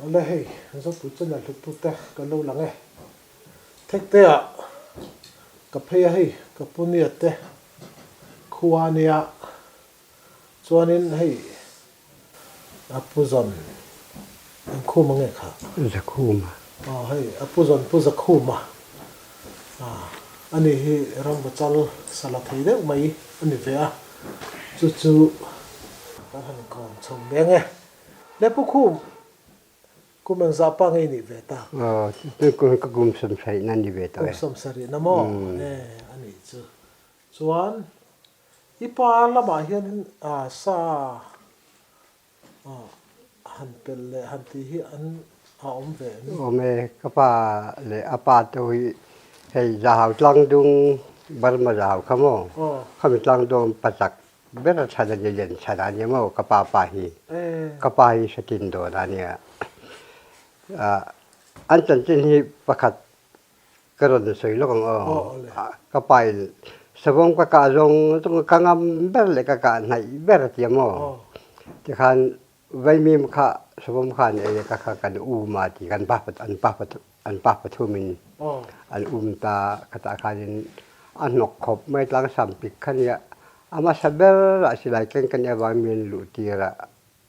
Ala hey, zo pucha na lup puta kalau lange. Thek te a kapheya hey, kapunia te khuania chuanin hey apuzon khu mange kha zakhuma hey apuzon pu zakhuma ani hi ram bachal sala thei de mai ani ve a chu chu ta han kon chom benge le pu khu kuman zapa ngai ni ve ta tu ko gum sam sai nan ni ve ta som sari namo ani chu chuan ipa lama hian sa han pel le han ti hi an om ve ome kapa le apa to hi hei zahau tlang dung barma zahau khamo khami tlang dom pasak bera chada yen chada ni mo kapa pa hi kapa hi satin do da nia an chan chin hi pakhat karon soi lo kong kapa sabong ka jong tung kangam ber le ka nai ber ti mo ti khan vai mi kha sabong khan e ka kan u ma ti kan pa pat an pa thu min an ta kata khanin an nok khop mai tlang sam pik khania ama saber asilai ken kan ya wa min lu ti ra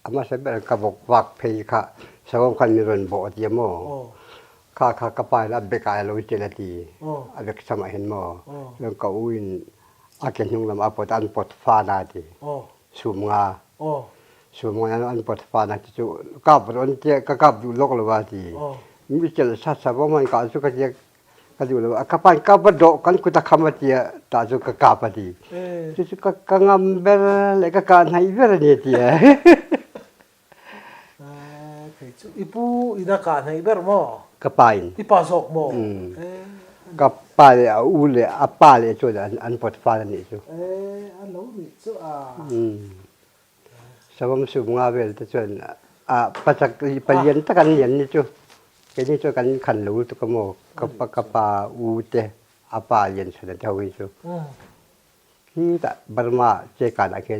ama saber ka bok wak phei kha sabong khan ni ron bo ti mo kha ka pa la be ka lo ti la ti avek sama hen mo lo ka uin aken hung lam apot an pot fa na ti sumnga an pot fa na ti chu ka ron ti ka du lok lo wa ti mi chel sa sa bo man ka chu ka je ka du lo ka pan ka ba do kan ku ta khama ti ta chu ka pa ti chu ka ngam ber le ka nai ber ni ti chu ipu ina ka nai ber mo ka pain ipa sok mo ka pa le u le apa le chu an pot fa ni chu an lo ni chu sabam sumnga vel ta chuan pasak palian ta kan yen ni chu ke ni chu kan khan lu tu ka mo ka pa u te apa yen sa ta wi chu hi ta barma che ka na ke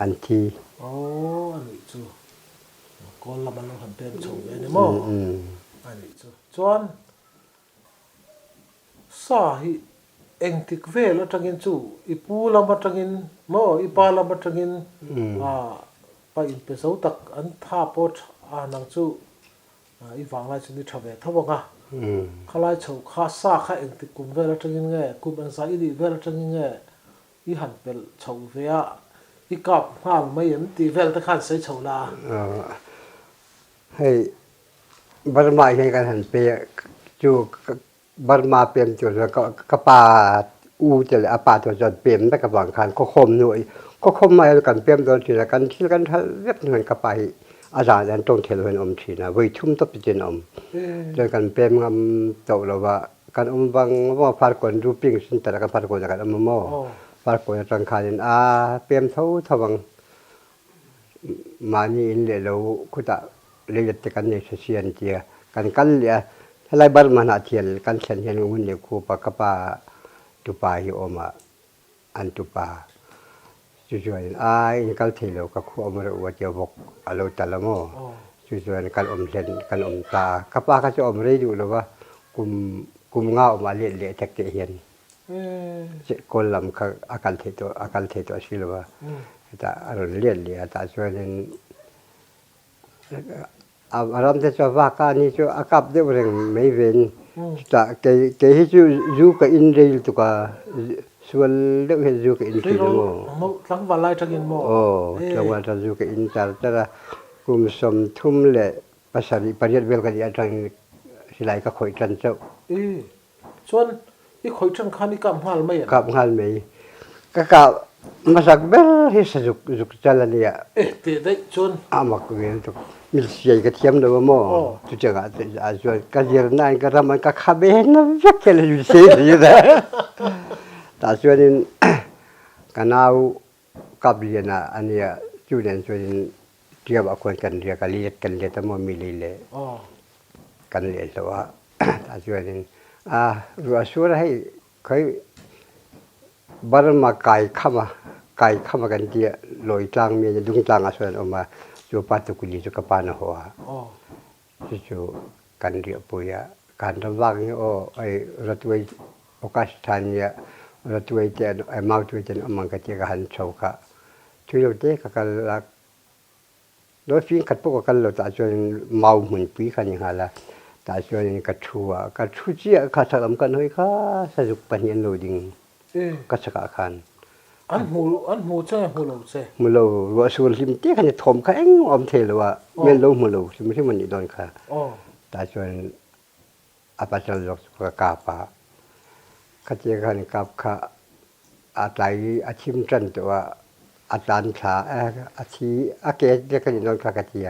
an thi ani chu kon la man han pen chu ni mo ani chu chuan sa hi eng tik vel atangin chu ipu lama tangin mo ipa lama tangin pa in pe so tak an tha pot nang chu I wang lai chu ni thave thawanga khalai chho kha sa kha eng tik kum vel atangin nge kum an sa I di vel atangin nge I han pel chho ve a I kap hal mai an ti vel ta khan sai chho la hei barma hi kan han pe chu barma pem chu ka pa u te apa to jot pem ta ka bang khan ko khom noi ko khom mai kan pem do ti la kan thil kan thal vet nan ka pa hi aja dan tong thel hen om thina voi thum to pi jen om le kan pem ngam to lo wa kan bang wa phar kon ru ping sin ta ka phar ko kan om mo phar ko tang khan pem tho thawang mani in le lo khuta le te kan ne sian tia kan le halai bar mana thiel kan chen hen ngun le khu pa ka pa tu pa hi oma an tu pa chu chuan in kal thelo ka khu om ro wa che bok alo talamo chu chuan kan om len kan om ta ka pa ka chu om rei du lo wa kum nga oma le tak te hian che kolam ka akal the to silwa ta aron le ta chuan aram te cho va ka ni chu akap de reng mei ven ta ke hi chu zu ka in reil tu ka sual de he zu ka in ti mo tlang wa lai tangin mo tlang wa ta zu ka in tar tara kum som thum le pasari pariat vel ka dia tang silai ka khoi tran chau chuan I khoi tran khan I kam hal mai ka masak ber hi sa juk chalania te dai chuan amak vel tu mil siai ka thiam do mo tu changa a jo ka jer nai ka ram ka khabe na vekel ju se ri da ta chuanin kanau kabliana ania student chuanin tiab a khon kan ria ka liet kan le ta mo mi le kan le lo wa ta chuanin ru asura hei khoi barma kai khama kan dia loi tlang mi dung tlang a chuan oma chu pa tu kuli chu ka pa na ho จู่ๆกันเรียบปุยการระวังโอ้ไอรถไว้โอกาสทานเนี่ยรถไว้เจนไอเมาตัวเจนอมังกะเจกันโชกะช่วยเราเด็กกันละโดยฟิ้งขัดพวกกันเราแต่ส่วนเมาเหมือนปีกันอย่างไรละแต่ส่วนกัดชัวเจียข้าสลัมกันเฮ้ยข้าสะดุกปัญญาโนดิงกัสกัคันอันหูใช่หูเราใช่มือเราว่าส่วนลิมเตี้ยกันจะถมข้าเอ็งอมเทลว่าเมื่อเรามือเราสมมติมันอยู่ตอนข้าแต่ส่วนอาปัจจัยเราสุขกาปะข้าเจกันกับข้าอาศัยอาชีพจันตัวอาจารย์ขาอาชีอาเกจเรียกกันอยู่ตอนข้ากะเจีย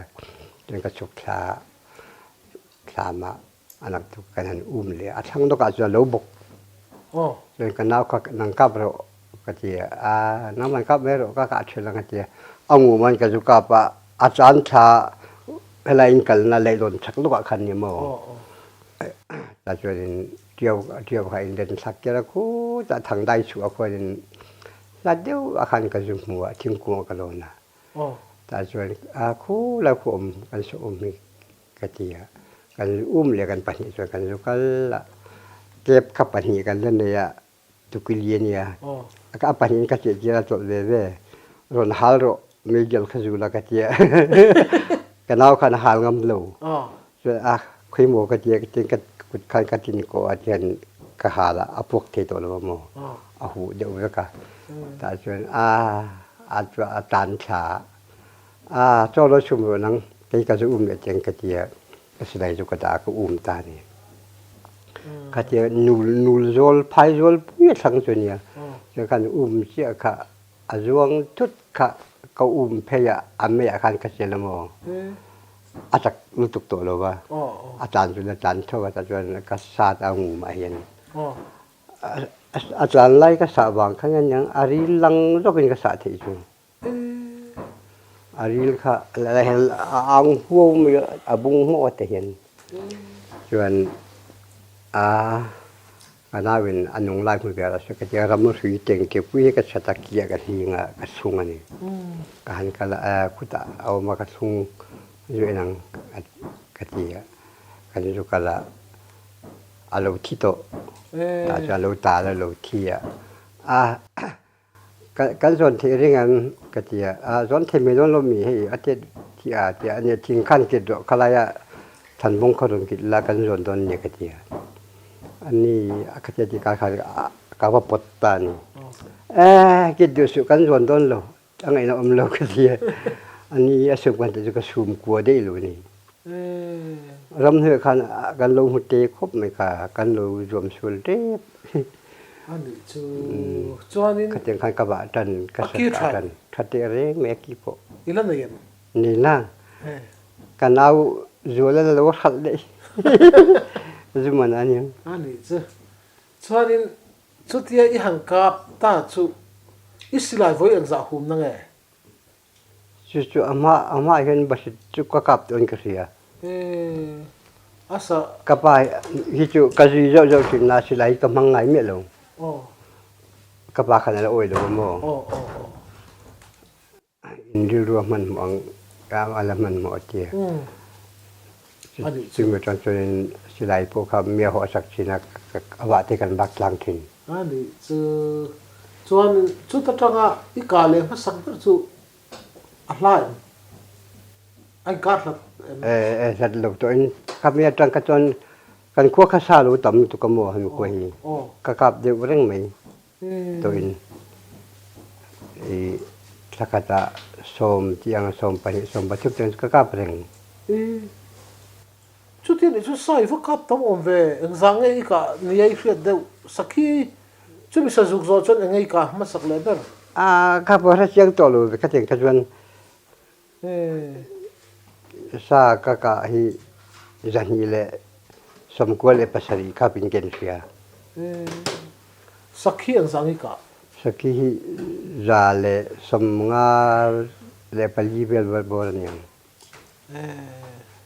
จนกระสุกขามาอันนั้นทุกกันหันเลยอาทั้งต้องการจะเราบกจนกันน้าก็นังกับเรากะเจียน้ำมันกับไม่รู้ก็กะเชื่อลังกะเจียเอางูมันกระสุกกับอาจารย์ขาอะไรอินกันนั่นเลยโดนชักลูกขันนี่มั้งแต่จนเที่ยวใครเดินสักเจ้าคู่จะทางได้ชัวร์คนแล้วเดี๋ยวอาคารกระสุนหัวทิ้งกัวกันลงนะแต่ส่วนคู่แล้วคู่กันสมมีกระเจียกันเลยกันปัญญาส่วนกันสุกันละเก็บขับปัญญากันเรื่องเนี่ยตุกิเลียเนี่ยก็ปัญญากระเจียจะจบเลยรอนฮาร์โรมีเกลขจุลกระเจียกันเอาขันหาลงำลูส่วนคุยหมูกระเจียจริงกันขันกระตินโกอาเจียนกะหาละพวกเทตัวละมั้งหูเดี๋ยวแล้วกันแต่ส่วนอาจารย์ชาเจ้ารถชุมนังที่กระสุเนี่ยเจงกระเจียก็แสดงจุกตาก็ตานี่กระเจียนูโจลพายโจลเพื่อทั้งส่วนเนี่ยจะการเสียค่ะจวงทุดค่ะก็เพยอเมริกันกระเจียละมั้งอาจจะรู้ตุกตัวหรือว่าอาจารย์อาจารย์ชอบอาจารย์ก็ศาสตร์เอางูมาเห็นอาจารย์ไล่ก็สาบางครั้งยังอารีลังก็เป็นกษัตริย์ที่จุอารีลค่ะอะไรเห็นอ่างหัวมีบุ้งหัวแต่เห็นส่วนก็น่าเป็นอันนงไล่มือเดียวสักทีเราไม่รู้จริงเก็บไว้ก็ชะตาเกียกันที่งกระสุงอันนี้การก็คุตเอามากระสุงอยู่ในนั้นกระเจียกันอยู่กันละอาลูทิโตอาจจะอาลูตาและอาลูที่กันส่วนที่เรื่องกระเจียส่วนที่ไม่ต้องเรามีให้อาจจะที่อาจจะอันนี้ทิ้งขั้นกิจขลายทันมงคลกิจละกันส่วนตอนนี้กระเจียอันนี้กระเจียที่การขายกับว่าปดตานี่กิจดูสุกันส่วนต้นเราตั้งไงเราเรากระเจียอันนี้สุกันจะกระสุมกลัวได้หรือนี่รำเหือกันลงหัวเตะครบไหมค่ะกันลงรวมส่วนเรียบอันนี้จวนนี้ขัดยังขันกระบะดันกระสับกันขัดเตะเร่งแม่กี่พออีนั่นเองนี่นะกันเอาจวนแล้วเราขัดเลยจุมันอันนี้อันนี้จวนนี้ชุดที่อีหังกับตาชุอิสลามไว้ยังจะหุ่มนั่งไงจู่ๆอามาเห็นบัตรจุกกับตัวนี้ก็เสียasa kapai hicu kazi jo sin nasi lai ka mangai me lo kapa khana la oi lo mo indu ru man mong ka ala man mo tieซึ่งเมื่อตอนช่วงสิไลพวกเขาเมียหัวสักชินักอวติกันบักลังทิ้งอันนี้ส่วนชุดตั้งอีกาเลยมาสักตัวสุอะไรไอ้การละสัตว์ลูกตัวนี้กับเมียจังกันจนกันขั้วข้าซาลูต่ำตุกโมหันกุยกับเดี๋ยวเร่งไหมตัวนี้สักตาสมที่ยังสมไปสมบัติจนกับเร่งชุดที่นี่ชุดใส่พวกกับต้องอมเวงสังเอกาเนี่ยไอ้เพื่อนเดียวสักทีชุดมิสซุกโซชนเอกามาสักเลยเด้อครับว่าเสียงตัวลูกก็ถึงกันจนซากะกะฮิจันฮิเลสมควรเลยภาษาอีกครับเป็นเกณฑ์เสียสักทีอันสังอีกะสักทีจาเลสมงาเลปลีเบลบอลเนี่ย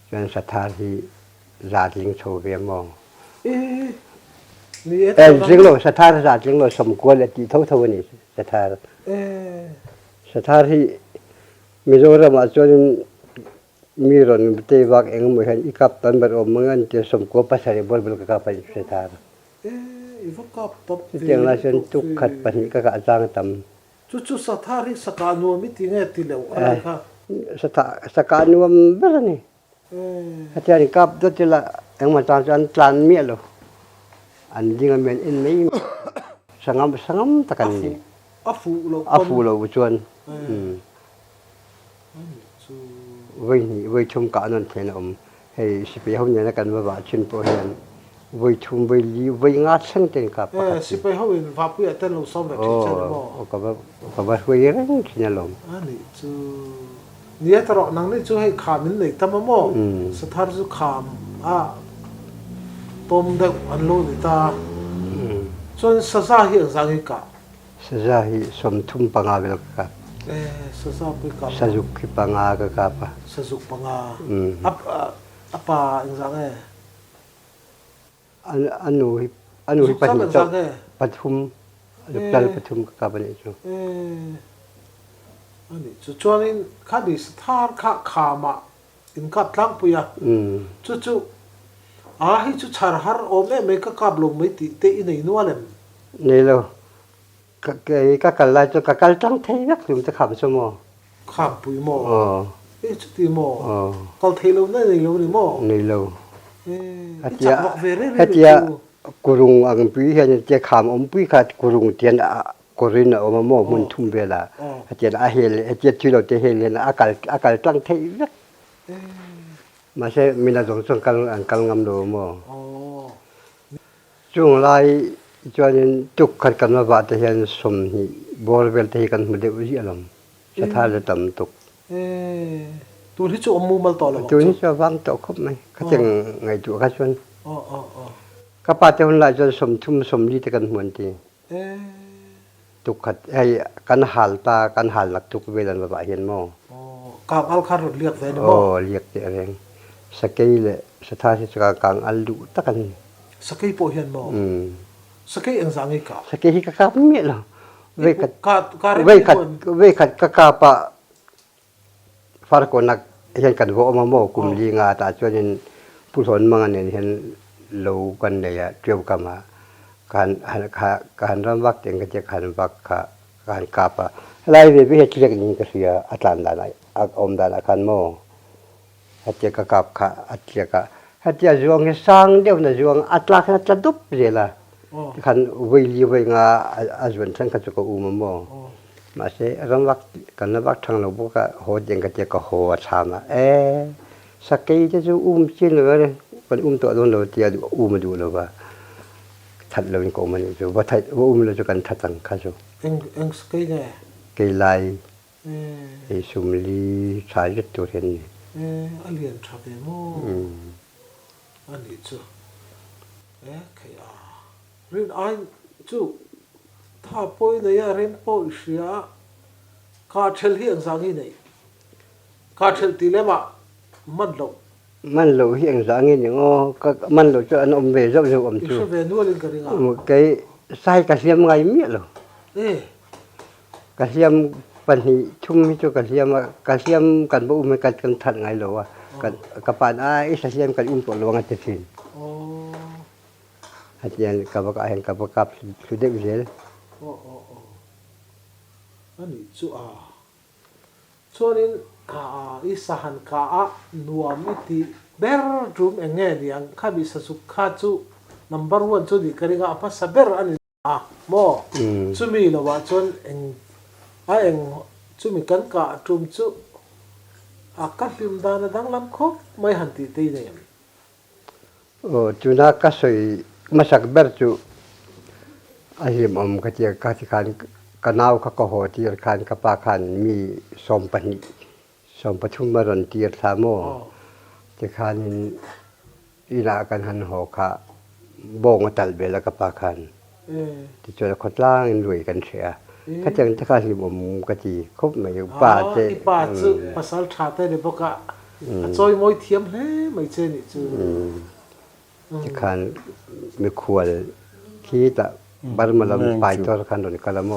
จนสถานที่จาลิงโชเวียมองจริงๆสถานจาลิงเราสมควรเลยที่เท่านี้สถานที่มิโซรามาจน มีรอนเตวักเองมือเห็นอีกับตอนบัดอมเมือนจะสมกว่าภาษาบอลเบลกะไปเสถาน อีฟกับตับ เตียงราชนตุกขัดปัญกะกะจางต จุสถาริสกานัวมิติเงติเลวอะไรค่ะ ำสกานัวมเบลนี่อาจารย์กับตัวจะละเองมาตอนจันทรานเมียโลอันยิ่งเมียนอินไม่สังตะกันนี่ อาฟูโล บุจวนไว้นี่ไว้ชมกานันเทนอมให้สิไปเขาเนี่ยกันว่าชินโปเฮียนไว้ชมไว้ลีไว้งาสังเต็งกับสิไปเขาเห็นฟ้าปุ้ยแต่เราซ้อมแบบที่ใช่ไหมก็ไว้เรื่องที่นั่นลมอันนี้จูเนี่ยตลอดนั่งนี่จูให้ขามินเลยทำมาโม่สถานจูขามต้มเด็กอันโลดิตาส่วนซาซาเหี่ยงสังหิกะซาซาฮิสมทุ่มปังอาเบลกับซาซาไปกับซาจุกิปังอากับซาจุปังอาอัปปาอิงสังอันนู้ปัจจุบันปฐุมลูกหลานปฐุมกับอันนี้จูอันนี้จวนนี้ข้าดิสถานข้าขามาอินกัดลังปุยะจู่ให้จู่ชาร์ฮาร์โอเม่ไม่ก็กลับลงไม่ติเตอินในนัวเลมนี่เราก็กัลลาจูก็กัลตั้งเทียกถึงจะขับสมอขับปุยโมจุดที่โมกัลเทโลนั่นในโลนี่โมนี่เราฮัตยากุรุงอังปีเห็นจะขามอมปีขัดกุรุงเตียนกุรินอมโมมุนทุ่มเวลาฮัตยาอาเฮลฮัตยาที่เราจะเฮลอากาศตั้งเทียกมาใช่มีนาสงสังกัลงามโดโมช่วงไรจวนตุกขัดกันมาบาดเห็นสมหิบอลเวลที่กันมาเดือดยิ่งลำสถานจะต่ำตุกตัวที่จะอมมูมาต่อหรอตัวนี้จะวางต่อครบไหมเขาจึงไงตัวเขาชวนก็ป้าเจ้าหน้าจะสมทุ่มสมดีแต่กันเหมือนทีตุกขัดให้กันหัลตากันหัลหลักตุกเวลันมาเห็นมอกางอัลคารุเรียกเลยนะเรียกเรื่องสกีเลยสถานที่จะกางอัลดูตะกันสกีโปเห็นมอสกีอังสังกาสกีที่กับเมียเราเวขัดกะปะฟาร์กนักเห็นกันว่ามาโมกุมลีงาตาจวนผู้สอนมังเนี่ยเห็นโลกันเนี่ยเกี่ยวกับมาการรำวักเองก็จะการวักการกาปะไล่ไปเหตุเรื่องนี้ก็เสียอัตลันดานัยอมดานาคันโมฮัตเจกกับข้าฮัตเจกฮัตเจจวงสร้างเดียวนะจวงอัตลักษณ์จะดุบเจล่ะคันวิลีวิงาอาจวนสังกัดก็อุมโมมาเสรำวักกันรำวักทางเราบุกโหดยังก็จะก็โหดชามาสักกี่จะจะชินเลยกันตัวโดนเราเตียดูดูเลยว่าทัดเรานี่ก็มันอยู่ว่าทัดว่าเราจะกันทัดตั้งข้าจูเอ็งสกี้เนี่ยเกลัยสุมลีสายจุดตัวเห็นอันเรียนชาเดโมอันนี้จูใครเรียนอันจูถ้าป่วยเนี่ยเรียนป่วยเสียการเชลที่อังสังนี่การเชลตีเล่มมันโลเฮียงสังนี่อย่างก็มันโลจะอันอมเวจะจะอมจูไก่ใส่กระเทียมไงเมียหรอกระเทียมปันหิชุ่มให้จูกระเทียมกันบุ้มกันทัดไงหรอวะกันกระปานกระเทียมกันตัวลวงอันเต็มอาจารย์กับก็เห็นกับสุดเด็ดเจลอันนี้จู่ส่วนนี้อิสหันกานัวมิติเบอร์รูมเองเนี่ยยังข้าบิสสุขาจู่ number 1จู่ดิกริงapa saber อันนี้โมจู่มีแล้วว่าส่วนเองจู่มีกันกะจุ่มจู่กัดลิมดานะดังลำคบไม่หันตีตีเนี่ยจู่นักก็สวยมาสักเบอร์จู่อาหิมก็จะการที่กันเอาข้าก็หัวที่การกับปากันมีสมปันสมปชุมมรันตีสามโมที่การอีนากันหันหัวข้าบงตัลเบลกับปากันที่จะคนล่างรวยกันเสียถ้าจังถ้าการหิมก็จีคบไม่อยู่ป่าเจ้ป่าจู่ภาษาชาติเนี่ยพวกจอยมวยเทียมเลยไม่เช่นี่จู่ที่การมีขวดที่จะบารมาลำไปตัวกันโดนกาลโม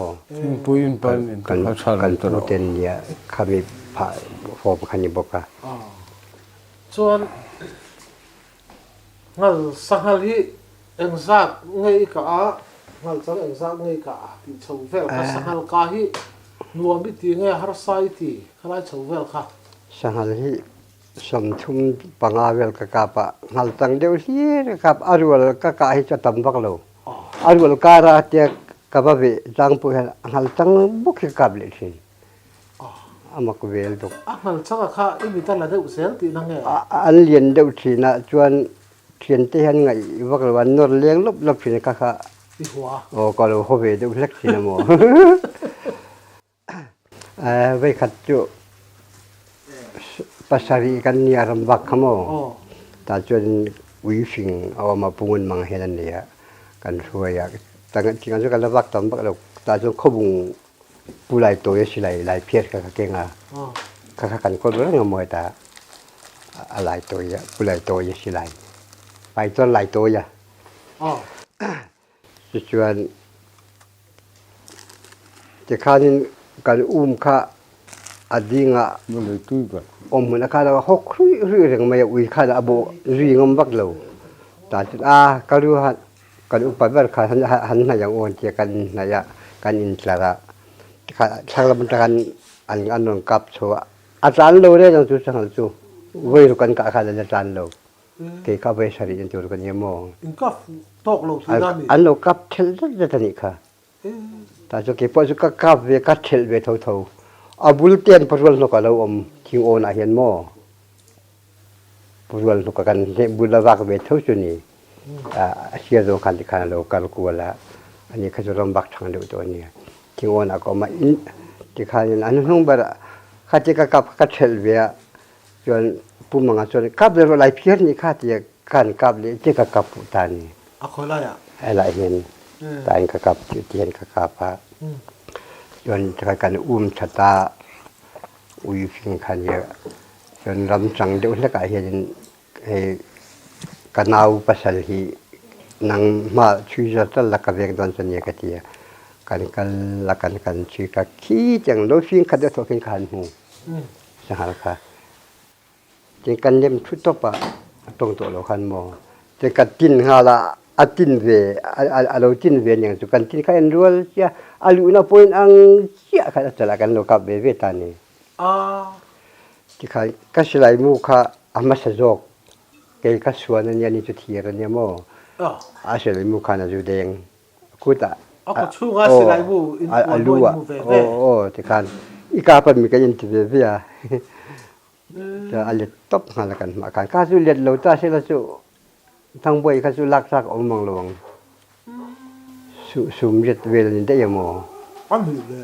ปุยนปันกันตัวเต็นเนี่ยข้ามีผ่าฟอมขันยบกะ chuan ngal sanghal hi engzak ngei ka a ngal chang engzak ngei ka ti chho vel ka sanghal ka hi nuam bi ti nge har sai ti khalai chho vel kha sanghal hi som thum pangavel ka kapa ngal tang deu hi kap arwal ka hi cha tam bak lo arwal ka ra te ka ba ve jang pu ngal tang buk hi kap le thin amak vel dok ngal chang kha imi ta la deu sel ti na nge an lien deu thina chuan thian te han ngai wak wan nor leng lop lop thina ka kha i hua o ko lo ho ve deu lek thina mo ve khat chu pasari kan ni aram bak khamo ta chuan ui fing aw ma pungun mang helan nia kan ruaya tang tingan chu kan la bak tam bak lo ta chu khobung pulai to ye silai lai phiet ka kenga ka kan ko lo ngomoi ta alai to ya pulai to ye silai pai to lai to ya chuan te khanin kan kha adinga mulai tu ba mun kha da hok ri reng mai ui kha da abo ri ngom bak lo ta chu ka ru ha kan upa ber kha han na yang on che kan na ya kan in tlara kha thang lam kan an non kap so a chan lo re jang chu sang chu wei ru kan ka kha da chan lo ke ka be sari in chu kan yemo in ka tok lo tu da ni an lo kap thel da ta ni kha ta chu ke po chu ka kap ve ka thel ve tho tho abul ten parwal no ka lo thing on a hian mo parwal no ka kan le bula wak ve tho chu ni sia do kan kan lo kal ku la ani kha rom bak thang de to ni thing on a ko ma in ti khan an hung bar kha ti ka kap ka thel ve chuan pu manga chuan kap le lai phier ni kha ti kan kap le ti ka kap ta ni a khola ya ai lai hian ta in ka kap ti hian ka kap pa chuan ta kan chata ui phing khan ya chuan ram chang de la ka hian he kanau pasal hi nang ma chui za tal la ka vek don chan ye ka ti kan la kan chi ka khi chang lo phing kha de tho phing khan hu sa hal kha ti kan lem thu to pa tong to lo khan mo te ka tin ha la atin ve alo tin ve yang chu kan tin kha en rual chia alu na point ang chia kha chala kan lo ka ve ta ni ti kha ka silai mu kha ama sa jok ke ka suan an yani chu thir an yamo a silai mu kha na ju deng ku ta ko chu nga silai mu in alu ve ti kan I ka pa mi ka in ti ve ya ta ale top nga la kan ma kan ka ju let lo ta sila chu thang boi ka chu lak sak om mang lowang sum jet ve ni de yamo an ni le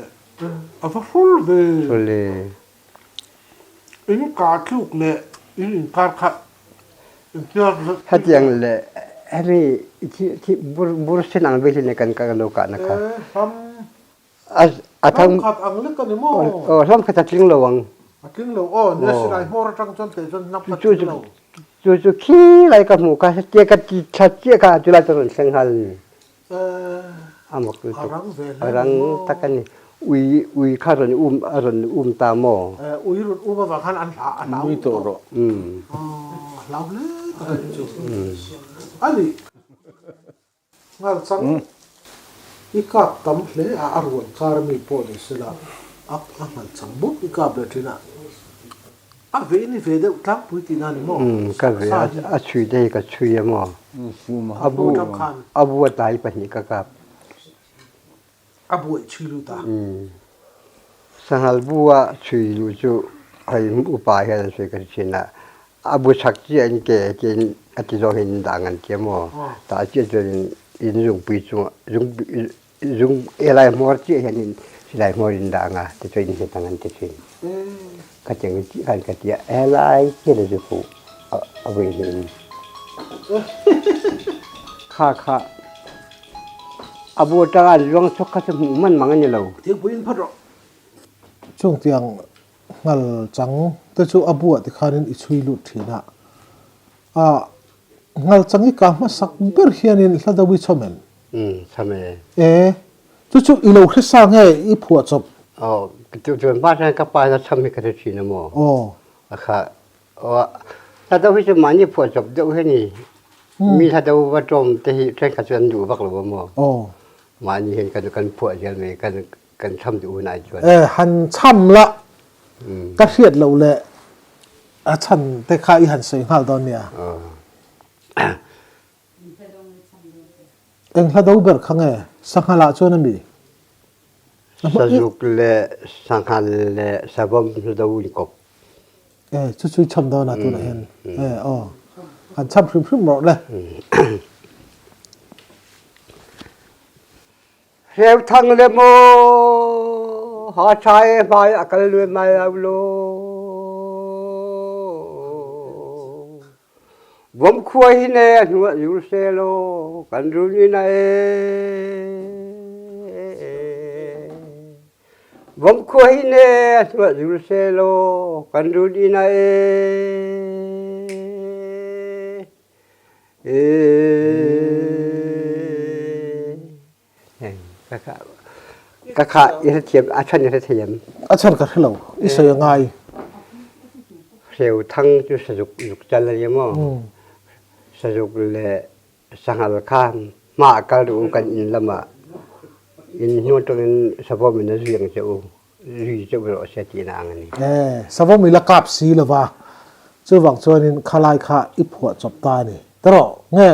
a fa full ve le in ka tluk le in ka kha in tia hat yang le ari ti bur sen ang ve ni kan ka lo ka na ka athang khat ang le ka ni mo ram kha ta tling lowang akin lo ne silai hor tang chon te chon nap ka lo chu khi lai ka mu ka tie ka ti cha tie ka chu la ton seng hal ni amok tu arang takani ui kha ron aron ta mo ui run ba khan an mi to ro lao le ka chu ali ngal chang ikap tam hle a arun kar mi po de sila ak ngal chang bu ikap le thina a ve ni ve de tlang pui ti na ni mo ka ve a chui de ka chui mo suma abu tai pa ni ka kap abu chilu ta sahal buwa chui lu chu ai upa he se ka china abu sakji an ke kin ati zo hin dangan ke mo ta che in jung pi chu jung elai mor chi hin silai mor in danga te choi ni tangan te chin ka cheng chi kan ka tia elai che le ju abu hin kha abu ta long chok kha chu man mang ni lo tiếng puin phat ro chung tiang ngal chang te chu abu ti khanin I chui lu thina a ngal changi ka ma sak ber hianin hladawi chomen chame chu I lo khri sang he I phua chop chu ba na ka pa na chame ka chi na mo kha ถ้าเราพิจารณานี่พอจบเดี๋ยวให้นี่มีถ้าเราว่าจมแต่ใช้ขัดกันอยู่บักหรือว่าหมอ โอ้ มานี่เห็นกันพวกเดียวเลยกันทำอยู่นายจวน หันช่ำละก็เสียดเราแหละฉันแต่ข้าอีหันสวยงามตอนเนี้ยเอ็งถ้าดูเบิร์ข้างไงสังหารชวนนั่นดี สรุปเลยสังหารเลยสบมสุดาวุ้ยกบ ช่วยช่ำตอนนั้นตัวไหนเห็นหันช่ำพรึ้มๆหมดเลย เร็วทั้งเลยโมหาชายไปอักเลยไม่เอาโลผมคุยเนี่ยหัวอยู่เซโลกันรู้นี่นะผมคุยเนี่ยหัวอยู่เซโลกันรู้นี่นะก็อิสเทียมอาชันอิสเทียม อาจารย์ก็ให้เราอิสยังไง เร็วทั้งจุดสรุปยุกจันเลยมั้งสรุปเลยสังหารข้ามมาการดูกันอินละมาอินหิวตรงนั้นสภาพมันจะเรียงเจ้ารีเจ้าเราเสียทีนางนี่สภาพมีละกับสีละว่าช่วยหวังช่วยนี่ขลายขาอิผัวจบตานี่ตลอดเงี้ย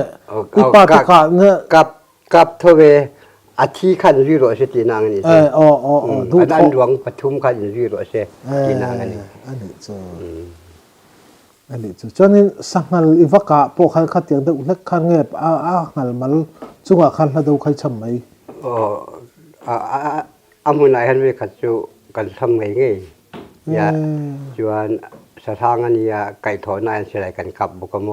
อิปาตกะเงี้ยกับทเวอาทิขันรีโรเสียทีนางนี่ดูอันหลวงปทุมขันรีโรเสียทีนางนี่อันนี้จ้ะอันนี้จ้ะจนนี่สังหารอิวกะพวกใครขัดยังแต่อุเล็กขันเงียบหันมันจุงขันละดูใครช้ำไหมมุนายฮันเวขัดจูกันทำไงไงอย่าจวนสถานีไก่ถอนายเสียกันกับบุกโม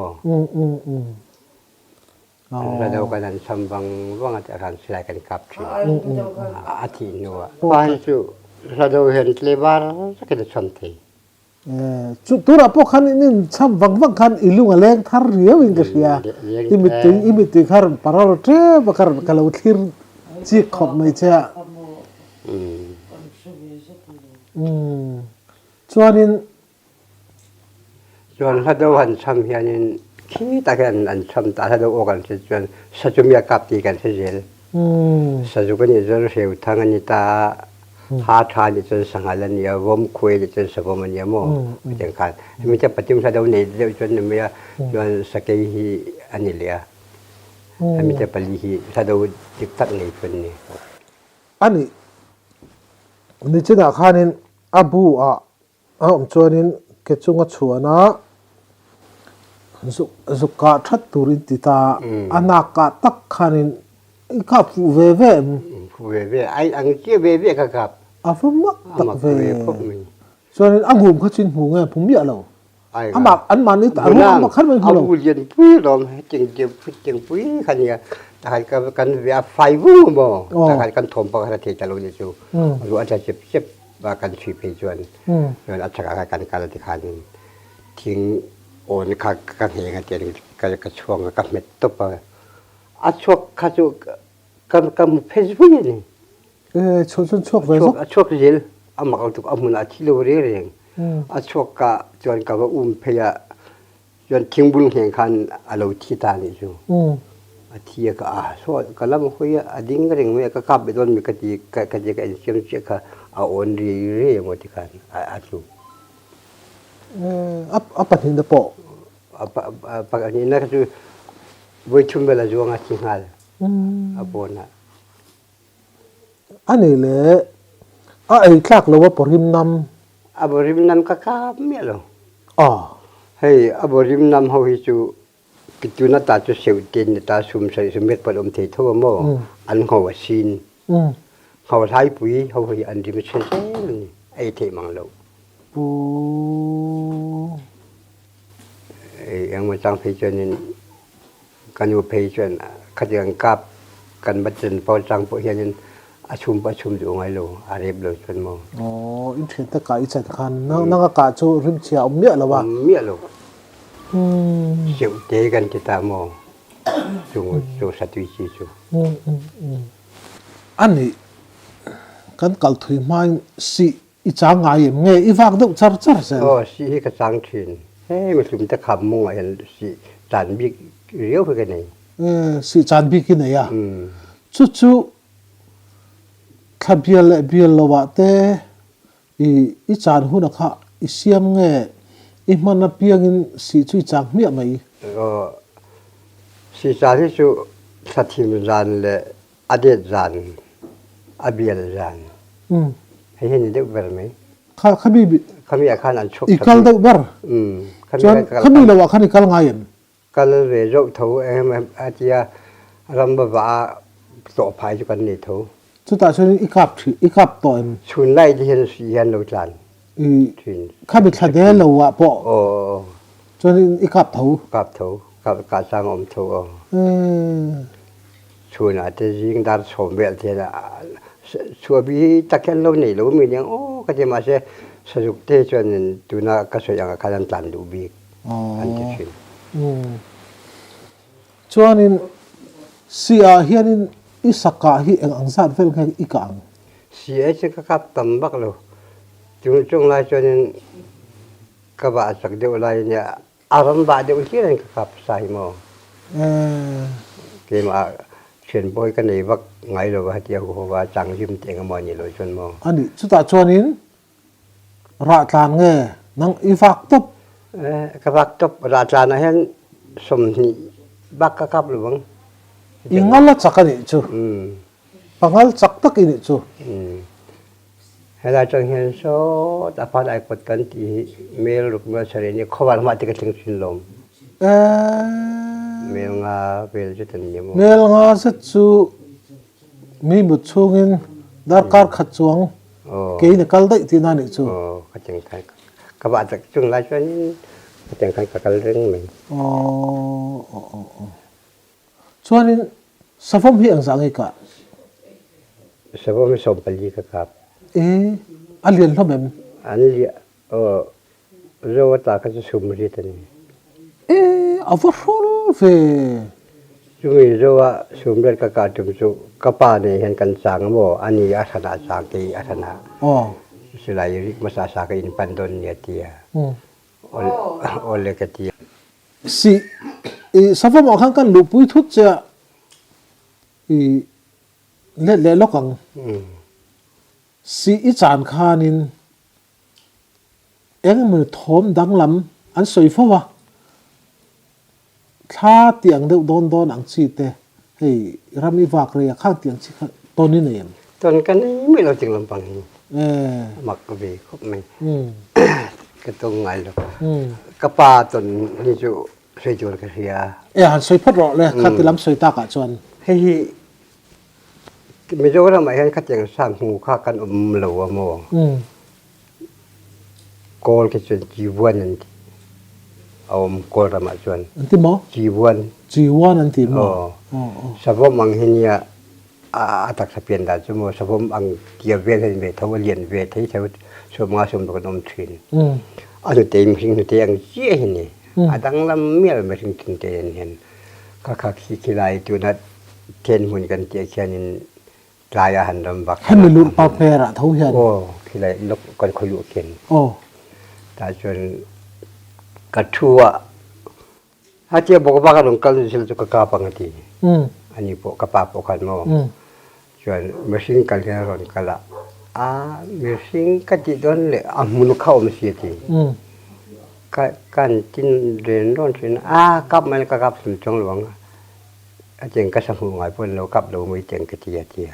แล้วเรากันนั้นทำบางว่างอาจารย์เสียกันกับที่อาทิตย์นัวบ้านจูเราเห็นเลบาร์สักแต่ชนทีจุดตัวเราพวกขันนี่ช้ำวังขันอิลุงอะไรทาร์เรียวอิงกษีอิมิตคาร์ปาราโรเทบคาร์กลาวทิร์จีขอบไม่ใช่ส่วนถ้าเราหันช้ำเฮียนี่ขี้ตากันอันช้ำตาถ้าเราออกกันส่วนสัจจุมีกับตีกันเสียสัจจุกันนี่จะเสียวทางนี้ตาหาทานนี่จะสังหารนี่วมคุยนี่จะสบมันนี่มั่วไม่จังกันไม่จะปฏิบัติถ้าเราเนี่ยเดี๋ยวจนไม่จนสเกยอันนี้เลยไม่จะปลีถ้าเราจิตตักนี่คนนี้อันนี้นี่จะด่าข้านี่อาบูจวนนี่เกิดจงชัวนะสุกาทัดตุรินติตาอนาคตตักข้านี่ข้าฟูเว่ไอ้อังเกียเว่ครับฟุ้มตักเว่ส่วนนี้อังหุ่มเขาชินหูไงผมเยอะแล้วอันมันนี่อันนั้นมาขั้นมันเขาพูดยันปุ้ยลมจึงปุ้ยขันเนี่ยแต่กันเวียไฟวู้บ่แต่กันถมปกติจะรู้อยู่รู้อาจจะเจ็บว่ากันชีพจวนอาจจะกันการที่ขันทิ้งโอนกันเหงกันเจนกันช่วงกันเม็ดตบไปอาช่วงข้าช่วงกันเพชรวุ้ยนี่ช่วงเวลช่วงเย็นอามาเอาตุกอามุนอาทิโลเรียงช่วงกะจวนกับว่าเพยจวนทิ้งบุญแห่งคันอาเราที่ตานี่จูอาทิยก็ส่วนก็แล้วมันคุยดิ้งก็เรื่องมันก็กลับไปโดนมีกติกันเชื่อมเชื่อค่ะเอาโอนรีหมดที่กันจูปัจจุบันเดปปกตินั่นก็คือวิชุมเวลาจวงอาทิตย์งาลปนอันนี้เลยไอ้คลากเราว่าปริมนำบริมนำก็ข้าเมียเราเฮ้ยบริมนำเขาฮิจูกิจูนัตตาจะเสียวตีนตาสุ่มใส่สมเด็จพระอมเททั่วโมอันเขาว่าซีนเขาใช้ปุ๋ยเขาให้อันที่ไม่ใช่ไอ้เทมังเรายังมาจังเพจนี่กันอยู่เพจนขัดยังกับกันบัจจันพอจังพวกเฮียนอาชุมประชุมอยู่ไงลูอาเรียบเลยจนมองอินเทอร์ตกาอิจัดคันนั่งอากาศจูริมเชียอมเมียแล้ววะเมียลูเสียวเจกันที่ตามองจูสัตวิจิจูอันนี้กันกัลถุยไม้สิอีจางไงเงี้ยอีฟังดูจัดเสร็จสิกระสังถิน เฮ้มาสุมตะคำมุ่งเห็นสิจานบิ๊กเรียวเพื่อกันไหน สิจานบิกินเนี่ย อืม ชุขบเบียลเบียลละวะเตอีจานหุ่นค่ะอีเสียมเงอีมันนับเพียงสิช่วยจังเมียไหม ก็สิจานที่สุสัตย์ทิมจานเลยอดีตจานอเบียลจานให้เห็นเด็กแบบไหม ข้ามี เขามีอาคารอันชก อีกัลเด็กบ้า เขา จวนข้ามีละวะข้านี่กัลง่ายน ก็เลยโรคเท้าอาจจะรำบว่าต่อภายจุกันนี่เท้า สุดท้ายชนอีกับต่อย ชุนไล่ที่เห็นสีเห็นเราจานชุน ข้ามีขัดแย้งละวะปอ โอ้ จนอีกับเท่า กับเท้ากับการสร้างอมเท้าชุนอาจจะยิงดาร์ชมเบลเทียละชัวบีตะเคียนเราเนี่ยเรามีเนี่ยโอ้ก็จะมาเสียสรุปเทจนตัวน่าก็สวยอย่างการตันดูบีอันที่ชุนชวนนินเสียเฮียนินอิสกาฮีเองอังซาดเฟลแค่อีกัง เสียจะกับตำบักเราจงไล่จนกับว่าสักเดียวไล่เนี่ยอารมณ์บาดเดียวที่นั่นกับใส่หม้อเกมเขียนบอยกันในวักไงเราว่าเดียวว่าจังยิ้มเตียงมอนี่เลยจนหม้ออันนี้สุดท้ายชวนนินราชานเงนังอีฟักตุบกับวักตบราชานะเห็นสมนิบักกับหรือวังอิงัลละจักกันนี่จูปังัลจักตักนี่จูให้เราจงเห็นโซแต่พอได้กดกันที่เมลลูกเมื่อเช้านี้เขาว่ามาติดกันถึงชินลมเมลงาเวลจุดนี้มั้งเมลงาสัจจูมีบุตรชงอินดาร์การขัดจวงเกี่ยนกัลได้ที่นั่นนี่จูก็จังไงกับว่าจากจุงไล่จนจังไงกับกันเรื่องมึงชวนนี้สฟอมเฮียงสังเกตสฟอมไม่สมปลีกับอันเรียนเท่าไหร่อันเรียเราตาก็จะสมรีตันเอาฟังรู้เฟจุมีเราว่าสมรีกับการจุมจุกับป้าเนี่ยเห็นกันสังโมอันนี้อาสนะสังกีอาสนะสลายริมาสาสากินปันดนเนียเตียโอเลกเตียสิสฟอมออกข้างกันลูกปุ้ยทุกจะเล่นล็อกกังสีอีจานคานินเอ็งมือทอมดังลำอันสวยฟ้าวะข้าเตียงเดือดโดนอังชีเตเฮ้ยรามีวากเรียข้างเตียงชิคตอนนี้เนี่ยตอนกันไม่เราจึงลำปังหมักกระเบครบไหมก็ต้องไงหรอกกระปาตนนี่จูสวยจูนกระเทียหันสวยพอดรอเลยข้าตีลำสวยตากะจวนเฮ้ยไม่รู้ว่าทำไมให้ขัดอย่างสร้างหูข้ากันหลัวโมโกลกิจจีวันนั่นเอาโกลธรรมชนอันที่หมอจีวันอันที่หมอสภาพมังเฮียอาตักสเปียนดาจมูกสภาพอังเกียเวทให้เวทเขาเรียนเวทให้เขาสมมาสมตัวน้ำชินอันนี้เต็มสิ่งที่ยังเจี๊ยเห็นนี่อันดังลำเมียไม่ถึงถึงเตียนเห็นข้าข้าขี้ไรตัวนั้นเทนหุ่นกันเจี๊ยเชียนินลายอาหารลำบากให้มันลุ้นปาเปร่าเท่าเห็นโอ้ขี้ไรนกกันคอยอยู่เข็นแต่จนกระชัวถ้าเจี๊ยบอกว่ากันลงกันสิลจุกกาปังทีอันนี้พวกกระปาพวกขันโมจนเมื่อสิ่งกันที่เราหกันละเมื่อสิ่งกันที่โดนเลยมุนเข้ามาเสียทีกันจินเรียนร้อนสินกับมันก็กับสุนทรหลวงอาจารย์ก็สมหวังเพื่อนเรากับเราไม่เจงกระเทีย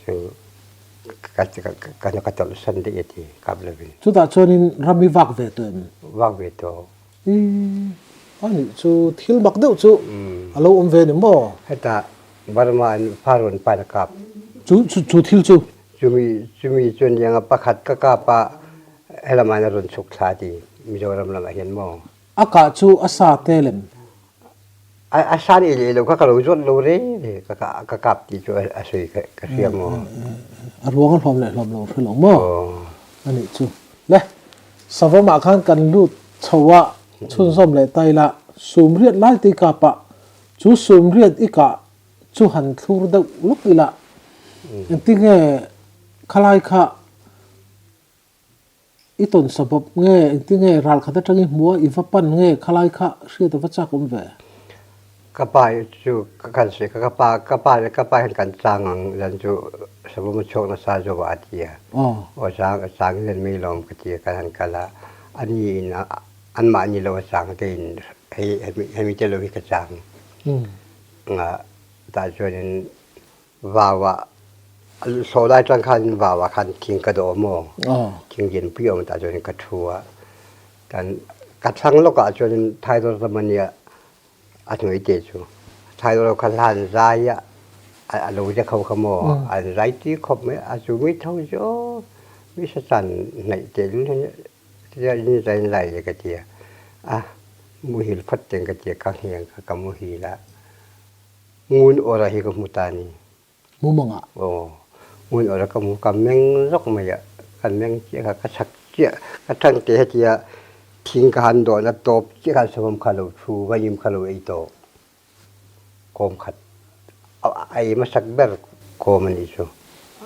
ซึ่งการตัดสันติที่กับเราเป็นสุดท้ายชนินรามีวักเวตุวักเวตุอันนี้ชูทิลบักเดียวชูเราเวนิมบ่ให้ตาบารมาพารุนไปนะครับชูทิลจูมีจนยังประคัดก็กาปะเอลมานรุนสุขสาดีมีโจรำลังเห็นบ่อากาศชูอาซาเตเลมอาซาดีเลยเราก็รู้จนรู้เลยก็กับที่ช่วยอาศัยก็เสียมรวงกันพร้อมเลยพร้อมเราเพื่อหลงบ่อันนี้ชูเละสภาพมาข้างกันรูดชวะชุนส้มเลยไตละสูมเรียดไล่ตีกาปะชูสูมเรียดอีกะชูหันทูรดลุกอีละอันที่เงี้ยขลายค่ะ i ton sabab nge ti nge ral khata tangi mua i va pan nge khalai kha sia ta vacha kum ve กระปายจูกันสิกระปายกันจางยันจูสมมติโชคนาซาโจวาเทีย อ๋อ ว่าสางเงินไม่ลงกะเทียกันกะละอันนี้นะอันมานี่เราสางเกินให้มีเจริญกระจาง ตาจวนว่าโซได้จังคันว่าคันคิงกระโดมคิงเย็นเปรี้ยวตาจวนกระทัวกันกระชังแล้วก็จวนไทยตัวมันเนี่ยอันหน่วยเจจูไทยเราคันลานใจอ่ะเราจะเข้าขโมยอันไรที่ขบไม่อาจูไม่เท่าโจวิสันในเจนจะนี่ใจไหลกระเทียมุหิลพัดเจงกระเทียกังเฮียงกับมุหิละงูนอะไรที่กับมุตานีมุมงะโอ้งูนอะไรกับมุกับแมงรกไม่อะกันแมงเจ้าก็ชักเจ้ากระทั่งเจ้าเจ้าทิ้งกันโดนตบเจ้ากันสมคารุชูว่ายิมคารุไอโตโคมขัดไอ้มาสักเบอร์โคมันอิสุ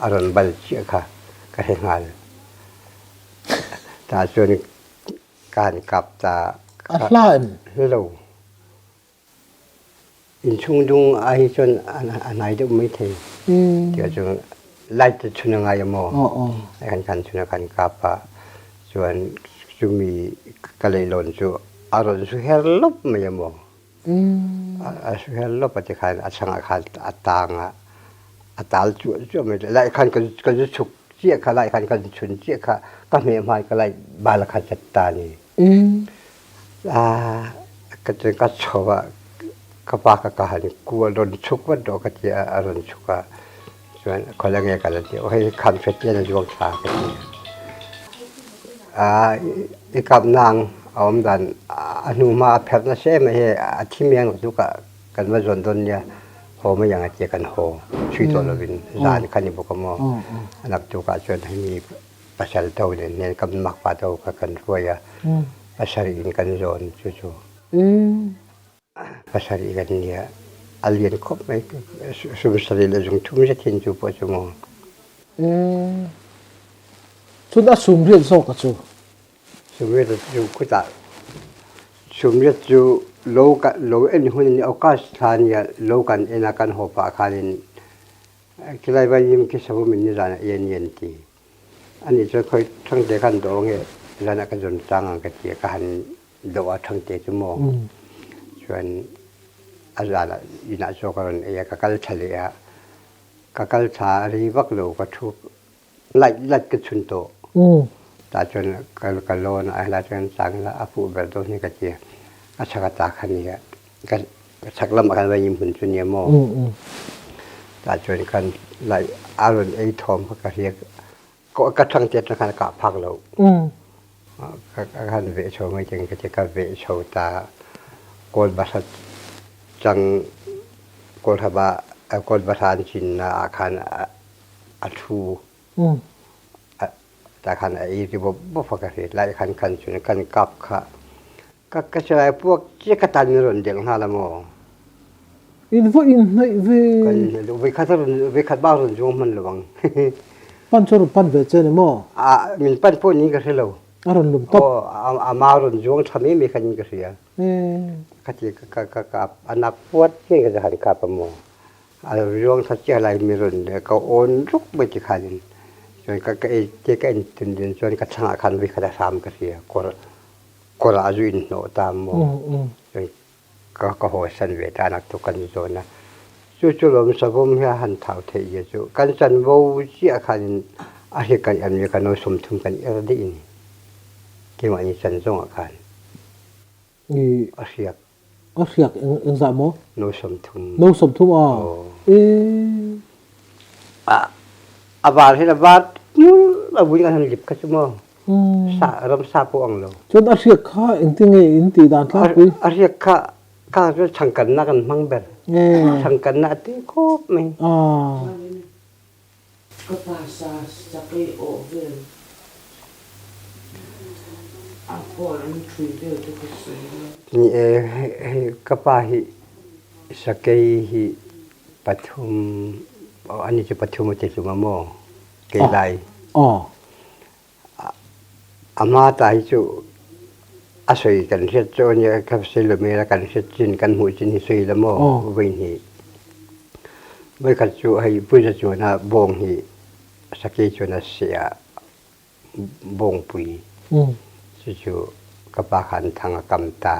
อารมณ์บัลเจ้าค่ะก็เห็นงานแต่ส่วนการกับตาอัลลาห์เราอินชุงดุงไอจนอันไหนดูไม่เท่เดี๋ยวจนไล่จะชุนงายมอไอ้กันชุนกันกับส่วนจุมีกะเลยหล่นจูอารมณ์สุเฮลบไม่ยมอสุเฮลบปฏิคันอัศงคันอัตางอัตาลจูไม่ไล่คันก็จะฉุกเจี๊ยกไล่คันก็ชุนเจี๊ยกก็ไม่หมายก็ไล่บาลคันจัตตานีก็จะก็ชอบกปากกะหันกัวโดนชุกว่าดอกกะเจียอารมณ์ชุกส่วนคนละเงี้ยกันเลยที่ให้คันเฟตเนี่ยในดวงตากันอีกับนางเอามดันอนุมาแพทย์นะเช่ไม่ใช่ที่เมียงทุกกันว่าจนต้นเนี่ยโหไม่อย่างเจียกันโหช่วยตัวเราเป็นร้านคันนี้บุกมอนักจุกชวนให้มีประชาชนเท่าเนี่ยกำมักปาเท่ากันช่วยประชาชนกันโจนจู่ภาษาอีกันเนี่ยอเลียนครบไหมสุภาษาเรื่องจงทุ่มจะทิ้งจูปจมสุดาสุมเรียนโซกัจูสุมเรียนจูกุตาสุมเรียนจูโลกันโลเอ็นหุ่นเอาคาสถานีโลกันเอ็นักันหัวปากคันคิดอะไรไปยิ่งคิดสมุมินนี่ร้านเย็นทีอันนี้จะค่อยทั้งเด็กกันโดงเงี้ยร้านกันจนจังกันเจียกันโดว่าทั้งเด็กจมส่วนอาจารย์ยินาโชกันเอกกัลทะเลกัลทารีวักโลก็ทุกไล่กระชุนโตแต่จนกัลโลนอะไรจนสังละอภูเบลโตนี่ก็เจียอาชักตาคันนี้ก็ชักลำกันไปยิมหุ่นจุนเยโมแต่จนกันไล่อารมณ์ไอ้ทอมก็เรียกก็กระทั่งเจ็ดกันกับพักเรากันเวชโชไม่จริงก็จะกับเวชโชตาโกลบาสัจจังโกลทบะโกลบาทานจินนาอาคารอัตูแต่คันไอ้ที่บ่ฟังกันเลยไล่คันจุนกันกับค่ะก็จะไอ้พวกเจ้ากตันรุ่นเดียวกันละมั้งอินไม่กันเวคัดบ้ารุ่นจงมันหลวงปันชรุปันเวเจนี่มั้งมีปันพวกนี้ก็ใช่เราอารมณ์ลุมตบมารุ่นจงทำให้มีกันก็เสียก็ที่กับอนาคตนี่ก็จะหันกลับมาโมอะไรเรื่องทัศน์อะไรมีรุ่นเด็กก็โอนรุกไปที่ขันส่วนก็เจ๊ก็อินทุนเดินส่วนก็ช่างขันวิคดาสามก็เสียก็อาจุอินโนตามโมส่วนก็หัวสันเวทานักตุกันโซนนะจู่ๆลมสะพมให้หันเท้าเทียจู่กันจันวูจีอาขันอาเฮกันอันนี้กันโนสมทุมกันอะไรได้อินที่ว่านี่จันทรงอาคารอาเซียกเอ็งสามโมโนสมทุมบาร์ที่บาร์ยูเราบุญกันหลิบกันชั่วโมงรำซาพวงเราจนอาเซียกข้าเอ็งที่ไงอินตีดานข้าคุยอาเซียกข้าจะช่างกันนักกันมั่งเบลช่างกันนักที่ครบไหมก็ภาษาจะไปโอเวอร์นี่ก็ป่าหิสเกหิปฐุมอันนี้จะปฐุมจะสุมาโมเกลัย อามาตายจูอาศัยกันเสียจนเนี่ยกับเซลเมละกันเสียจินกันหูจินฮิสุยละโมวินฮีไม่ขัดจูให้ผู้จะจูนะบงฮีสักกี่จูนะเสียบงปุยจูกับปาขันทางกรรมตา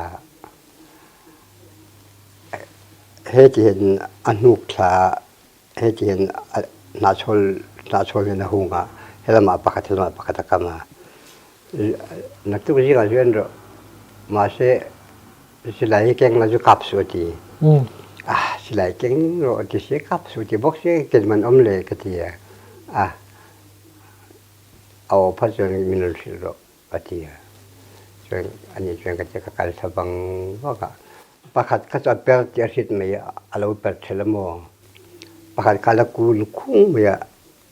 เฮจิเห็นอนุขลาเฮจิเห็นนาชลนะหุงอ่ะเฮลมาปะคัตตะกามานักตุกจิกันเรื่องมาเสสิลายเก่งนะจูคับสุตีสิลายเก่งโรติเสคับสุตีบอกเสเกิดมันอมเล่กตีเอาพัฒนามินลสิโรกตีส่วนอันนี้ส่วนก็จะการสบังว่าก็ปะคัดก็จะเปิดเจริญไม่อาลูเปิดเชลโมปะคัดการละกูลุคุ้งไม่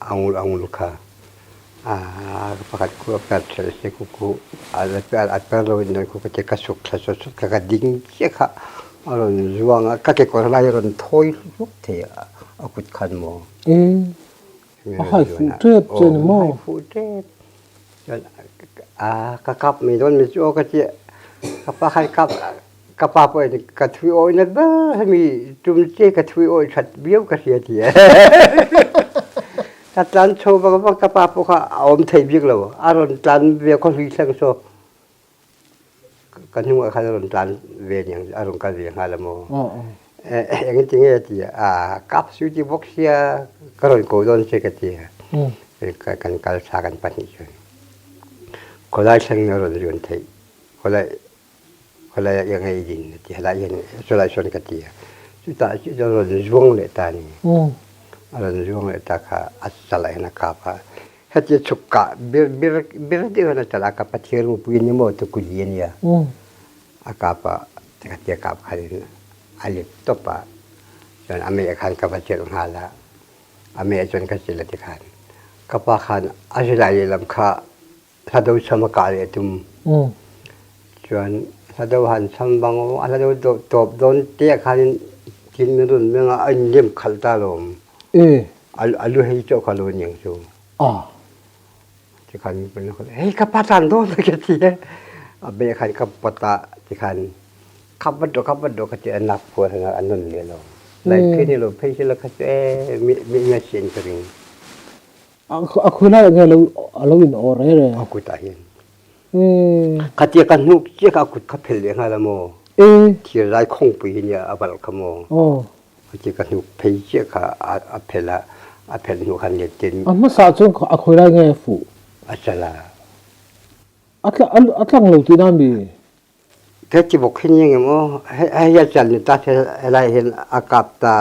อังลุค่ะปะคัดกูเปิดเชลสิกูอาเปิดเราอินนั้นกูก็จะกระสุกก็กระดิ่งเจ้าค่ะอารมณ์จวงก็เกี่ยวกับอะไรอารมณ์ถอยลุกเถียเอากุดขันโมให้ฟูเทปเจนโมฟูเทปก็ขับมีต้นมีโจก็จะก็ปะคัดขับก็ป้าไปก็ทวีโอนั่นบ้ามีจุ่มเจ๊ก็ทวีโอชัดเบี้ยวก็เสียทีถ้าตอนโชว์บอกก็ป้าพวกเขาเอาไม่ถ่ายบิ๊กแล้วอารมณ์ตอนเบี้ยวคนวิ่งเส้นโชว์ก็นึกว่าเขาอารมณ์ตอนเบี้ยอย่างอารมณ์การเบี้ยหาละโมอย่างนี้จริงๆทีกับสุจิบอกเสียก็รอนโกดอนเสกทีกันการสากันปันนี่จนคนได้เส้นอารมณ์จนไทยคนละยังไงดินที่ละยังสุราชนกติสุดท้ายจะรอนจวงเลตานี่รอนจวงเลตาค่ะอัศลัยนะครับฮะจะชุกกะเบิร์ดเดียวนะจะละกับเทียร์มุปินิโมตุกุลีเนี่ยอากับจะเทียกับใครอาลิตบะจนอเมริกันกับเทียร์หาละอเมริกันก็เจริญที่ขันกับปะขันอัศลัยลำค่าถ้าดูสมการเลยตุ้มจนถ้าดูหันสมบังว่าถ้าดูตบโดนเตี้ยขันกินไม่รุนเมื่ออันเลี้ยมขัลตาลมอัลลูให้เจ้าขัลวนยังจูที่ขันเป็นคนเฮ้ยกับปะตันโดนไปกันทีเบียขันกับปะตาที่ขันขับบัดโดก็จะนับพวกนั้นอันนั้นเลยเราในที่นี้เราเพิ่งเราก็จะมีเงินเสียงกระดิ่งคุณน่าเงี้ยเราอินออร์เลยเอากุตาเห็นขัดเจียกันนุกเจียกับกุดขับเพลียงอะไรโมที่ไรคงปีเนี่ยอาบัลขโมขัดเจียกันนุกเพลียกับอาเพลนุขันเนี่ยจินมาสาจงคุณน่าเงี้ยฟูอาจารย์อัตลังเราที่นั่นดีแค่จีบกเห็นยังไงมั้งให้อาจารย์เนี่ยตัดอะไรเห็นอากาศตา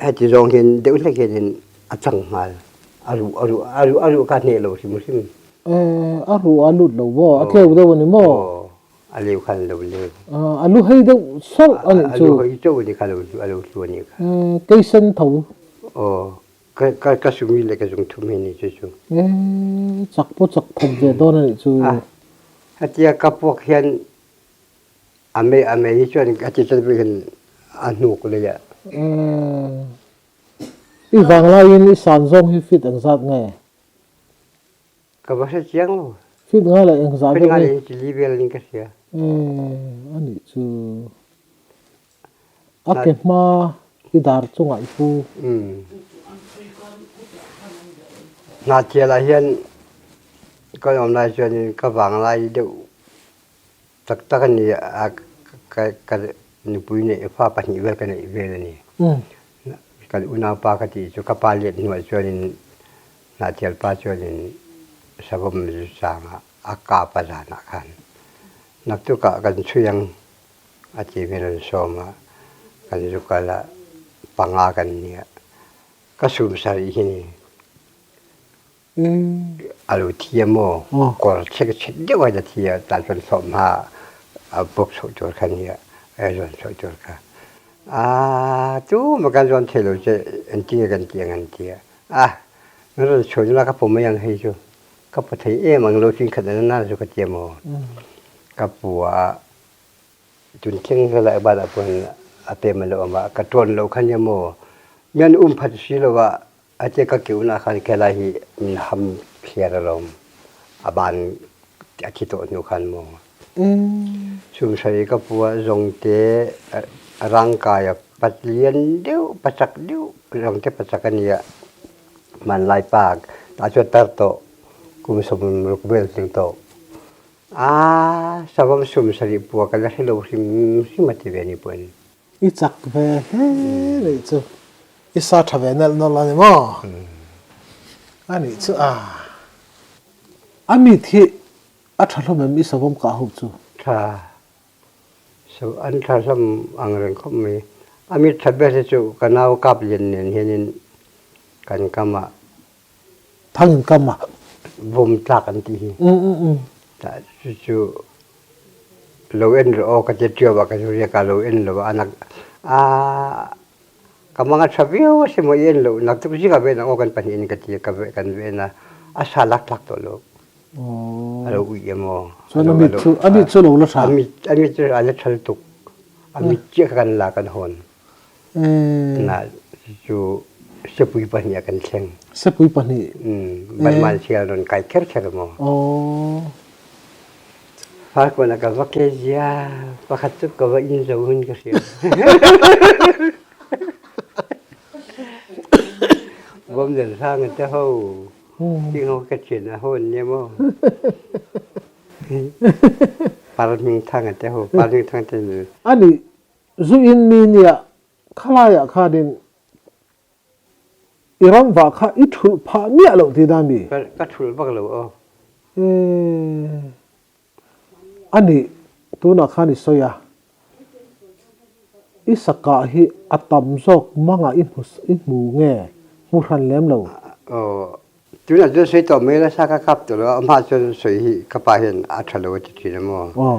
ให้จีรงเห็นเดี๋ยวเล็กเห็นอาจังมาอารุกันเนี่ยเราสิมุสิมอารุเราว่าอาเที่ยวเดี๋ยววันนี้มั้งอารุกันเราเลยอารุให้เดี๋ยวสักอันจูอารุให้เจ้าวันนี้กันอารุส่วนนี้ค่ะเกสันทูก็สุ่มมีเลยก็สุ่มทุ่มให้นี่จู่จักปุ๊จักทันเจดอนนี่จู่ฮัตยากับพวกเห็นอเมริกันอาจจะเป็นอันนุกเลยอ่ะอีฟังลายินอีสันซงฮิฟิตอันซัดไงก็ภาษาเชียงโลฟิตไงเลยอันซัดเป็นไงจีลีเบลนี่ก็เสียอันนี้จู่อาเก็บมาที่ดาร์จงไอฟูนาเทียละเห็นก็ยอมได้ชวนก็ฟังลายเดียวตักนี่ก็นี่ปุยนี่ฟ้าปัญญาเวลกันนี่เวลนี่ก็อุณาปากติจุกปาเลียนหัวชวนนาเทียลปาชวนสบมจุสางอากาปะจานะกันนักตุกะกันช่วยยังอาชีพเราชมกันจุกละปังอากันเนี่ยก็สูงสารีนี่อาลูเทียมก็เช็คเดียวจะเทียตัดเป็นสมหาบุกสุดจุดขันเนี่ยจนสุดจุดกันตู้มันกันจนเทโลจะอันเจียกันเจียงอันเจียนั่นเราชวนแล้วครับผมไม่ยังให้ชูก็ปฏิมันเราจริงขนาดนั้นน่าจะกระเจียมกับปัวจุนเข่งก็เลยบาดปนอาเตมันเรามากระตุ้นเราขันยโมเมียนพัดชีเราว่าอาจจะก็เกี่ยวนะคันแค่ไรมันทำเสียอารมณ์บาน อาคิโตนุคันโม Ừ. สุมสรีก็ปัวจงเตร่างกายปัจเลียนเดียวปัจจักเดียวจงเตปัจจักนี้มันลายปากตาจดตัดโตกุมสมุนรุกเบลติงโตสาวสุมสรีปัวกันแล้วให้เราสิมาที่เวนิปุ่น I chak ve he nei chu. I sa tha ve nal no la ni mo. Ani chu Ami thi a thalo mem I savom ka hu chu. ถ้าสาวอันถ้าสมอังเริงเขามีอามิทับเบสจูกันเอากับเย็นเนี่ยเห็นกันกำมา Thangin kam ma. บุมตักอันที่ แต่จู่ๆเราเอ็นเราก็จะเชื่อว่าก็จะเรียกเราเอ็นเราว่านักกำลังจะวิวสิมาเอ็นเรานักทุกสิ่งก็เป็นโอกันปัญญาก็จะกันเป็นอาสาลักตัวเรา Oh. เราอุ้ยมั้ง So ami chu lo la tha. อามิจะอะไรทัลตุกอามิเชื่อกันละกันหนน่ะจู่เสปุยปัญญากันเชง Se pui pa ni. มันเชื่อโดนไก่เชื่อมั้ง Oh. ฝากคนก็ว่าเกจียประคัตตุก็ว่าอินจะหุ่นก็เสียบ่มเดินทางกันแต่เฮาที่เฮาก็เห็นนะหุ่นเนี่ยมั้งปารมีทางกันแต่เฮาปารมีทางแต่ Ani zu in mi nia khala ya kha din Iran va kha I thu pha nia lo ti da mi. ก็ถูกบักแล้วAni tu na kha ni soya. Isaka hi atam zok manga in mu nge mu ran lem lo. จุดนั้นจะใช้ต่อเมื่อสักครับตัวแล้วมาจนสวยก็ไปเห็นอัตโลจิตนะมั้ง Oh.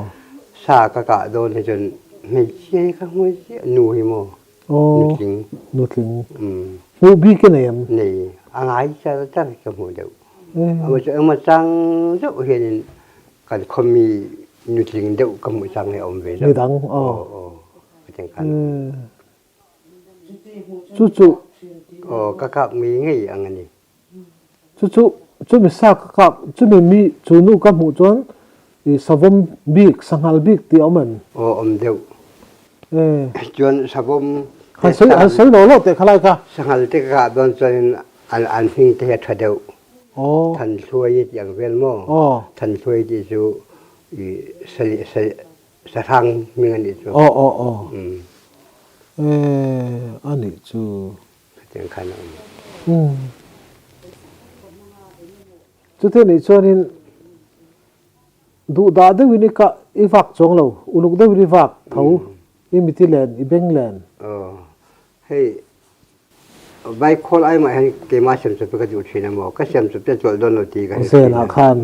ซาก็โดนจนไม่เชื่อก็ไม่เชื่อหนูหิมะ Oh. จริง Nu tling. Mu bi ke ne yam. นี่อะไรจะก็หัวเดียวมาจังเจ้าเห็นกันคนมีนูจริงเดียวก็มาจังให้อมเวล Ni dang. โอ้ Oh. จังกัน Chu chu โอ้ก็มีไงอันนี้ chu mi sa ka chu mi chu nu ka mu chon I savom bik sanghal bik ti oman. โอ้อมเดียวจนสบม Han sai lo te khala ka. สังหารที่กาโดนจนอันหิงที่ทัดเดียว Oh. ทันช่วยอย่างเวลโม Oh. ทันช่วยที่จูสะทางมีเงินอีกจู Oh. Ani chu. จังคัน Chu te ni chonin du da de wini ka I vak chong lo uluk de wini vak thau I mitilen I benglen เฮ้ยใบโคลไอ้มาให้เกมาเชื่อมสุดก็อยู่ที่นั่นหมอก็เชื่อมสุดจะจวดโดนโนตีกัน เสนาคาร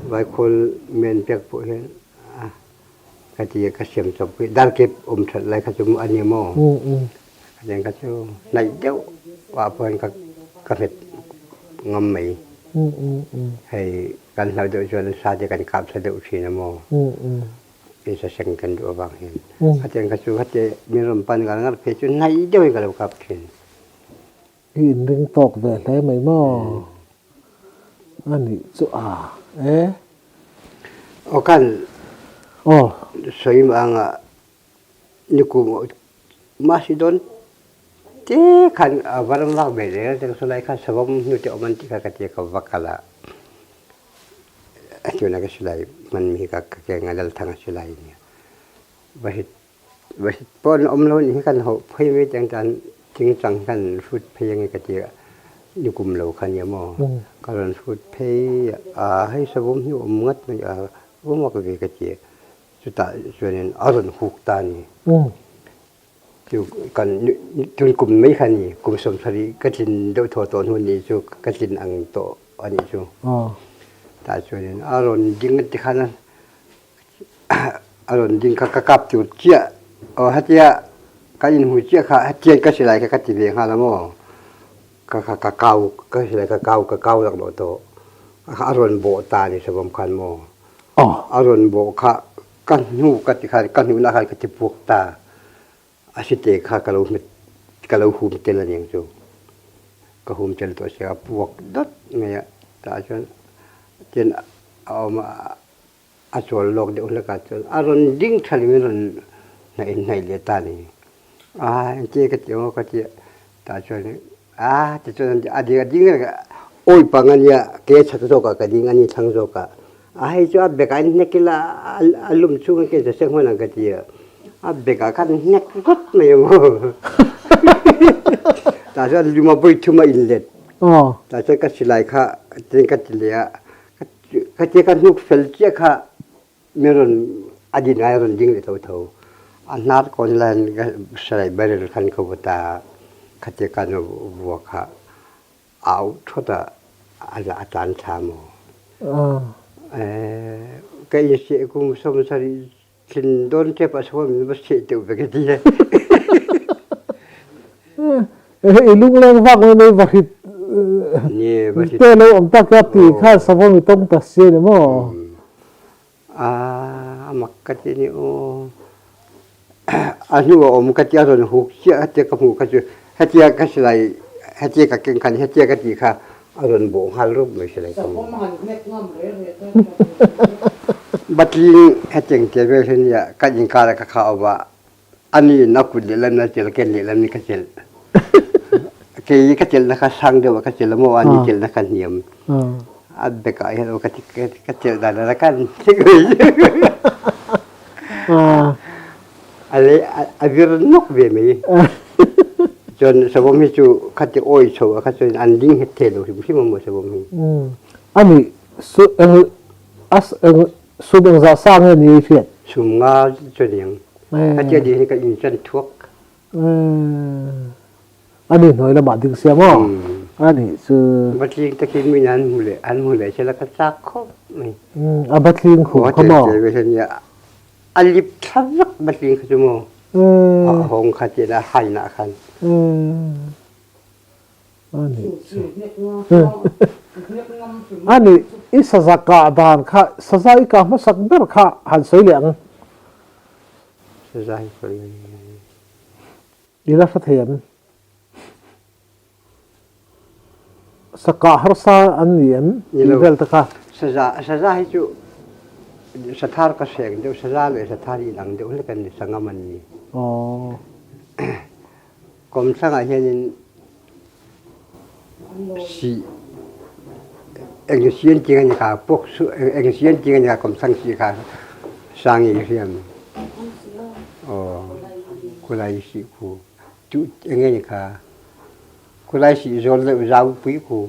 ใบโคลเมนเปียกปุ๋ยก็ที่ก็เชื่อมสุดด้านเก็บอมถัดไรก็จะมุอันนี้หมออย่างก็จะในเดียวว่าเพื่อนก็เห็ดงมไหมให้กันเราเดือดจนซาจะกันขับเสด็จที่นั่นหมอเป็นสังกันดูบางเห็นเขาจะก็จะเขาจะมีลมปันกันงั้นเพจในเดียวกันเราขับเห็น In ring tok ve le mai mo. Ani chuโอกัน Oh. สวยมากนี่กูมาสิโดนเจ้ขันวารังลักเบลเลยจังสุดท้ายขันสวมนุติอมันที่เขาเกี่ยวกับวักละที่นั่นก็สุดท้ายมันมีกับเกี่ยงกันทางสุดท้ายเนี่ยบริปนอมโลนี่กันเขาเพื่อไม่จังจันจริงจังกันฟุตเพียงกับเกี่ยนี่กลุ่มเราขันยามอการฟุตเพียให้สวมอยู่อมงัดมันว่ามากับเกี่ยสุดท้ายส่วนนี้อารมณ์หุกตานี่อยู่กันจนกลุ่มไม่คันนี่กลุ่มสมศรีก็จินโดยทั่วตัวหุ่นนี่จูก็จินอังโตอันนี้จูแต่ส่วนนี้อารมณ์จริงที่ขันนั้นอารมณ์จริงกับจุดเจี๊ยฮัตเจี๊ยก็ยินหูเจี๊ยค่ะฮัตเจี๊ยก็สิไรก็จินเลี้ยงฮาละโมก็เก่าก็สิไรก็เก่าหลักโตอารมณ์โบตานี่สำคัญโมอารมณ์โบค่ะกันหูกัติขันกันหูนักขันก็จะพวกตาอาศัยเด็กข้ากะเราหูมเตลันยังจูก็หูมเตลตัวเสียพวกดัดเนี่ยแต่จน เอามาอาจวนโลกเดี๋ยวแล้วก็จนอารมณ์ดิ้งทะเลมันในเลียตานี่เจ๊ก็เจ้าก็เจ้าตาจวนจะจนอดีตดิ้งก็โอ้ยปังอันเนี่ยเกศโตก็ดิ้งอันนี้ทั้งโตก็ให้จอบเบกันเนกิละอารมณ์ช่วงเกศเสียงมันก็เจ้าเบกันเนกรถไม่หมดตาจวนลืมมาไปทุ่มอินเล็ดตาจวนก็สิไลค่ะจริงก็สิเลียก็เจ้าก็นุกเฟลเจ้าค่ะเมื่อวันอดีตนายรุ่นยิ่งเลยเท่าอันนั้นคนเล่นก็ใส่เบอร์ขันเขาตาขัดเจ้ากันวัวค่ะเอาทุกท่าอาจารย์ชามก็ยังเสียกูสมสารคินโดนเจ็บสมมันเสียตัวไปกันทีเลยลุงเล่นฟังไม่บักฮิตเต้เราอมตะกับตีข้าสมมติต้องตัดเสียเนี่ยมั้งมักกะจีนี่โออันนี้ว่าอมกะจีอารมณ์หุกเสียเจ้ากับหุกกะจีให้เจ้าก็สลายให้เจ้าก็เก่งขันให้เจ้าก็จีค่ะอารมณ์โบหัลรูปไม่สลายกันบัดนี้ให้เจ้าเจ้าเวรเนี่ยก็ยิงการก็ข่าวว่าอันนี้นักกุศลแล้วนะเจ้าเก่งนี่แล้วนี่ก็เจ้าเกี่ยก็เจ้านะคะสั่งเดียวก็เจ้าเมื่อวานนี้เจ้านะคะเนียมเด็กไอ้เราก็เจอได้แล้วกันที่คุยอะไรวิรนกเวมีจนสมมติจูขัดจะโอยโชว์ขัดจนอันดิ้งเฮตเทลที่พี่มันหมดสมมติอันนี้สุดจะสร้างเงินนี้เพียรสุ่มงาจนยังขัดจะดีนี่ก็อินจันทวกอันนี้หน่อยละบาทถึงเสียมั้งอันนี้คือบัตรลิงตะกี้มีอันมูเลยใช่แล้วก็ซักครบไหมบัตรลิงของเขาบอกเวทีนี้อันลิบทักบัตรลิงเขาจะมองหงขัดจะได้ให้หนักขันอันนี้อิสระกาดานค่ะสระอีกามาสักเบอร์ค่ะหันสวยเหลืองสระคนอีลาฟัตเทียนสกาฮาร์ซาอันนี้อีเวลตะค่ะสระให้จูสถานกเกษตรเดี๋ยวสระเลยสถานีหลังเดี๋ยวเรียกกันสังกัมันนี่กรมสังกัดเห็นสีเอกชนจริงๆค่ะพวกเอกชนจริงๆค่ะกรมสังสีค่ะสร้างอีกเรื่องกุลายสีคูจุดอย่างเงี้ยค่ะกุลายสีโซนเลยราวปุยคู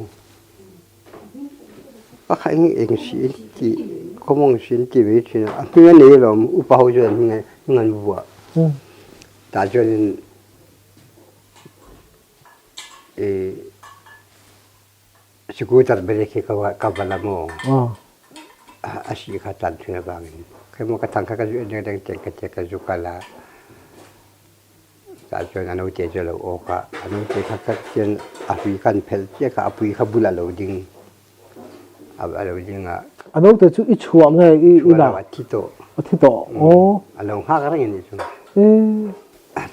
ก็ใครเองสีที่เขามองสีที่วิธีนะเพื่อนนี่เราอุปหัวจนไงเงินบัวแต่จนสกูตร์เบรกเขาบาลามอาชีพขัดตันที่นั่นบางอย่างแค่มองกระทั่งเขาก็ยังเด็กๆก็จะกระจุกละแต่จนอนุเจจะเราโอกาอนุเจเขาก็เช่นอฟริกันเพลเจ้าเขาอภิเขาบุลาเราดิ้งเราดิ้งอนุเจจะอิจฉาไงอีน่ะที่โตโอ้เราหากอะไรอย่างนี้จุน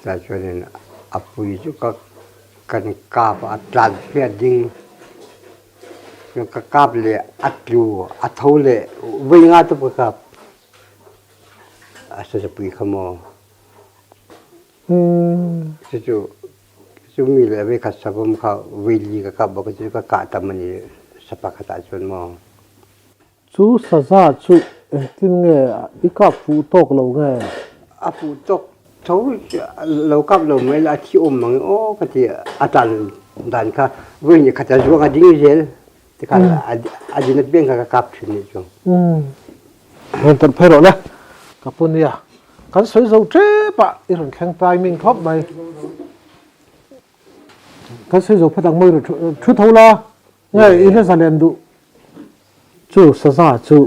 แต่จนอภิจุก็กันกาบอัตราเพียดิ้งก็กาบเลยอัตลูอัตเท่าเลยวิ่งอัตบุกับอาจจะปุยขโมจู่มีเลยเวคัสบมเขาวิลีกับบอกจู่ก็กาตามันสปาคตาชนมองจู่สะซาจู่ที่เงี้ยอีกาฟูตกเราเงี้ยฟูตกเขาเรากับเราไม่ละที่มังโอ้ก็ที่อาจารย์ดันค่ะวิ่งขัดจู่ก็ดิ้งเจลที่ค่ะอาจารย์เบี้ยงกับชุนนี่จุมันเป็นเพลย์เลยกับปุ่นเนี่ยกันสวยสดเจ็บอ่ะอีหลังแข่งปลายมิงท็อปไหมกันสวยสดพลังมือชุดเท่าละเนี่ยอีเรื่องสารเลนดูจู่สะซาจู่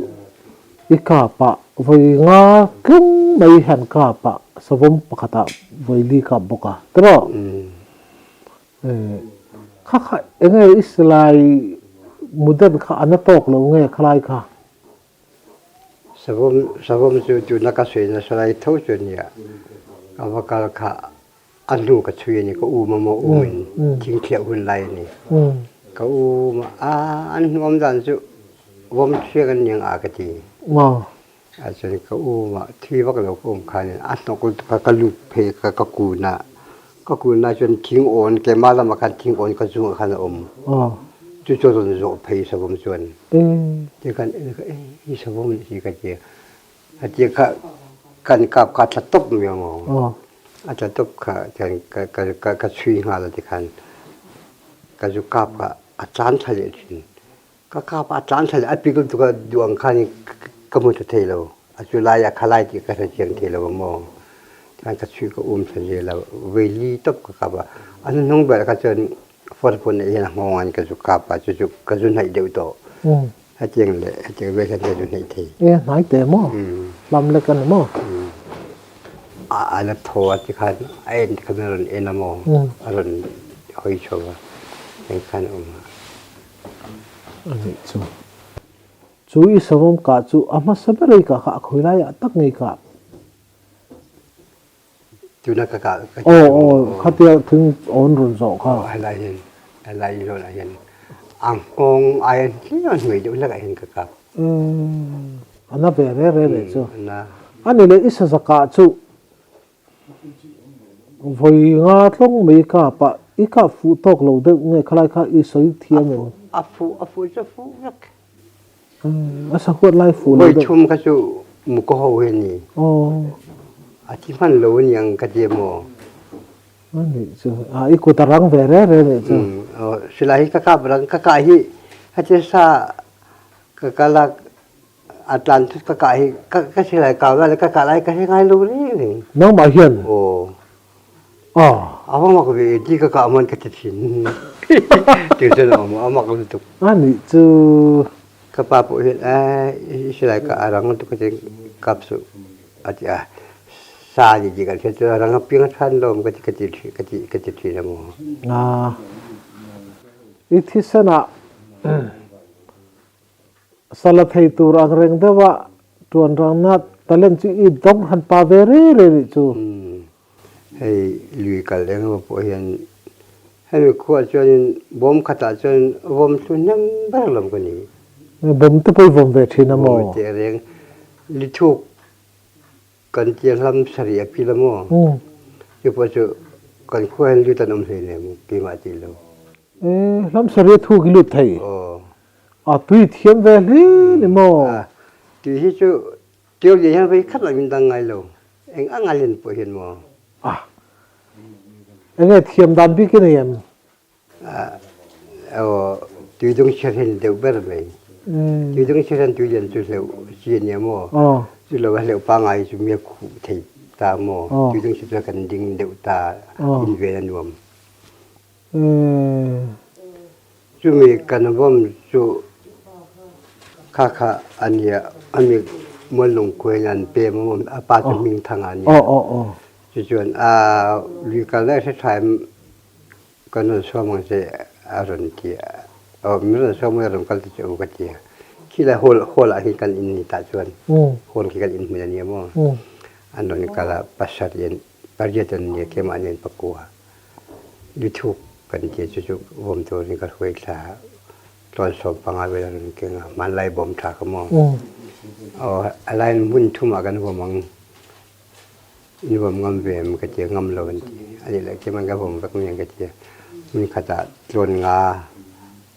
อีกาปะวัยงาขึ้นไม่เห็นกาปะสมมปะกตาวัยลีกับบุกะตลอดข้าเองอิสลายมุดเดินข้าอันนั้นตกเราเงี้ยคล้ายข้าสมมจู่นักเสียนะสลายเท่าจนเนี่ยเอาว่าการข้าอันลูกกับช่วยนี่ก็มาอูมินทิ้งเที่ยวหุ่นไรนี่ก็มาอันวอมดันจู่ วมเชื่อกันยังอากติ มา อาจารย์ก็อู้มาที่ว่าเราอุ้มคันอันนกุลก็ลุกเพก็กูนะจนทิ้งโอนแกมาแล้วมากันทิ้งโอนก็จุงคันอ๋อจู่ๆจนโจเพสบมจวนเจกันอีสบมสิกะเจอาเจกันกับกัดตบมีงออาจจะตบค่ะจันก็ช่วยหาแล้วที่คันก็จุกับก็อาจารย์ทะเลจินก็กับอาจารย์ทะเลอภิกุลตัวดวงคันก็มุตเทโลอาจุลายคลายที่ก็เจียงเทโลมอการกระชื่อก็ทะเลแล้วเวลีตบก็กับอันนั้นน้องแบบก็จนฟอร์พนเองนะงอนก็จุกับจุก็จุนให้เดียวโตอาเจียงเลยอาเจียงเวกันเดียวจุนให้ทีไหนแต่หม้อลำเล็กกันหม้ออันนั้นโทษที่คันขนาดเอ็นมออารมณ์หอยชัวในคันอันนี้จูอีสมกาจูอามาสเปรย์กะขะคุยไล่ตักไงกะจูนักกะโอ้ขัดเดียวถึงโอนรุนสองข้าอะไรเห็นอังกงไอ้ที่นั่นไม่ดูแล้วเห็นกะอันนั้นเป็นเร่เลยจูอันนี้เลยอิสระกาจูวัยงาตลงไม่กะปะอีกะฟูตอกเราเด็กเนี่ยคล้ายๆอีสอยเทียมเนี่ยฟูจะฟูนักอาศัยคนไล่ฟูเลยชุ่มก็จูมุกหัวนี่อาที่มันรู้ยังกระเจียมอันนี้จูอีกุตรังเวรเลยจูสิลาฮิกะกับรังกะกะฮิฮัจซากะลักอัตลันกะกะฮิกะสิลายกาวแล้วกะกะไลกะให้ไงรู้นี่น้องมาเฮียนเอามาก็ไปที่กะมันกะตินติจะเอามาก็ตุอันนี้จูกะปาปุเฮ็ดสิลายกะรังตุกะกับสุอาทิซาจิกันเฮ็ดรังเปียงทันลมกะตินะโมอิทิสนะสลัดให้ตัวรังเรงเดว่าตัวรังนัดตะเล่นจูอีดงหันปาเวรีเลยจูให้ลุยกันแล้วว่าพอเห็นให้มีขวดจนบ่มขัดจนบ่มสุนังบ้าลมกันนี่บ่มตะไปบ่มเวทีนะโมเจเรงลิทุกกันเจียลำสรีพิละโมอยู่พอจะกันขวดลิตนมเฮเนี่ยกี่มาติโลลำสรีทุกลุไทยตุยเทียมเวลีนี่โมตุยที่จูเดี๋ยวยังไปขัดละมินดังไงโลเอ็งอ่างเล่นพอเห็นโมอันนี้เทียมดันพี่กันยังตุยต้องเชื่อเห็นเดี๋ยวเบอร์ไปตุยต้องเชื่อเห็นตุยยันจุดเลี้ยวเชียนเนี่ยโมจุดเลี้ยวเลี้ยวปังไอจุดเมียคู่ที่ตาโมตุยต้องเชื่อกันดิ่งเดี๋ยวตาอินเวนันวมจุดมีกันวมจุดข้าอันนี้อันนี้มันลงคุยกันเปรย์มันอาปาจะมิงทางอันนี้จวนลุยกันแรกที่ถ่ายก็นั่นชอบมันจะอารมณ์ที่ไม่รู้ชอบมันอารมณ์กันจะอุกติคิดละโหละที่กันอินนี่ตาจวนโหละที่กันอินเหมือนนี้มั้งอันนั้นก็ละภาษาเรียนปริยัติเนี่ยเข้ามาเรียนประกวดยูทูบกันเจจุกผมตัวนี้ก็คุยสาตอนสอบปังอาเวลาเก่งมันไล่บ่มถากมออะไรมุ่นทุ่มกันผมมังนี่ผมงำเวมกระเจียงำโลนอันนี้แหละที่มันกับผมแบบนี้กระเจียมันขจัดโดนงา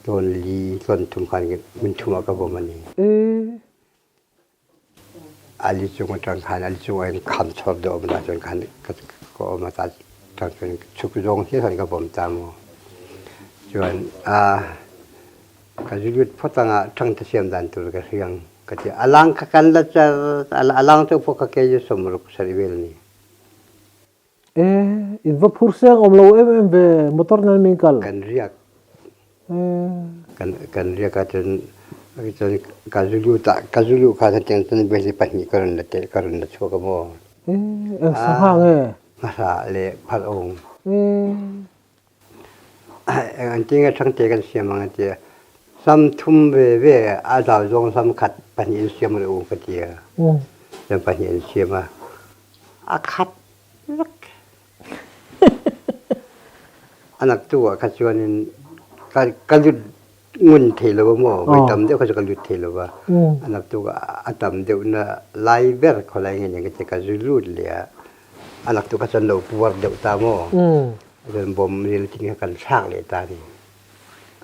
โดนลีโดนทุ่มกันมันทุ่มกับผมมันนี่อันนี้จงมาจังคันอันนี้จงไอ้คำชอบเดิมมาจังคันก็มาตัดจังเป็นชุกโรงที่สันกับผมตามจวนการยุดพุทธังทั้งที่เสียมดันตัวกระเทียงกระเทียอลังกันละจะอลังตัวพวกเขาเกี่ยสมรุปสริเวลนี่อินวัพพุร์เซงอมโลเอ็มเบมอเตอร์นั่นมิงคัลกันเรียกกันเรียกกันการยุดการทั้งจังตันเบสิปัญญาการนัดการนัดชัวกโมสังหารมาสาเลพระองค์อันจริงก็ทั้งเจกันเสียมังเจียซ้ำทุ่มเว่อาดาวจงซ้ำขัดปัญญาเสียมเลยองค์กเจียแล้วปัญญาเสียมาอาขัดลักอันนักตัวขัดชวนกันยุด งุนเทลวะโมไว้ตำเดียวเขาจะกลุดเทลวะอันนั้นตัวอันตำเดียวน่ะไลเบอร์เขาไลเงี้ยก็จะกระจุดเลยอันนั้นตัวก็จะโนปวดเดียวตาโมเดินบ่มเรียนจริงกันช่างเลยตานี่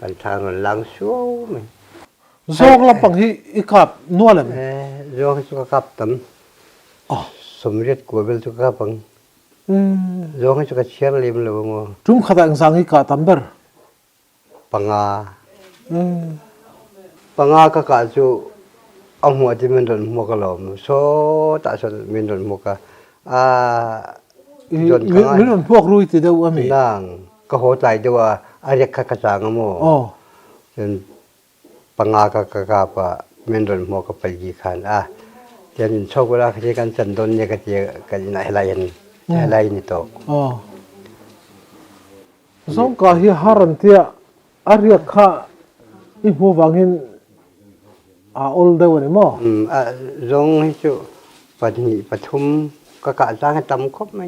กันช่างมันล้างชัวไหมโซกลำปังที่อีกับนัวเลยไหมโยกสุขภาพตำสมเด็จกลัวเป็นสุขภาพปังโยกให้สุขเชียร์เลยมันเลยโมจุ่มขัดอังสังอีกับตัมเบอร์ปังอาปังอาก็กะจูเอาหัวที่มันโดนหัวกระหล่อมโซตาสนมันโดนหัวกะโดนมันโดนพวกรุยติดเอาไหมนั่งก็โหใจด้วยว่าอะไรข้ากระจางโมจนปังอากะปะมันโดนหัวกะไปกี่คันจนโชคเวลาที่กันจันโดนเนี่ยก็จะกันไหนไรนี่โตสงกาฮีฮารันเตียอารียข้าอีหัววังหินอลเดวันนี้มั้งรงให้จูปัจจุปฐุมก็กะจ้างให้ตำครบไหม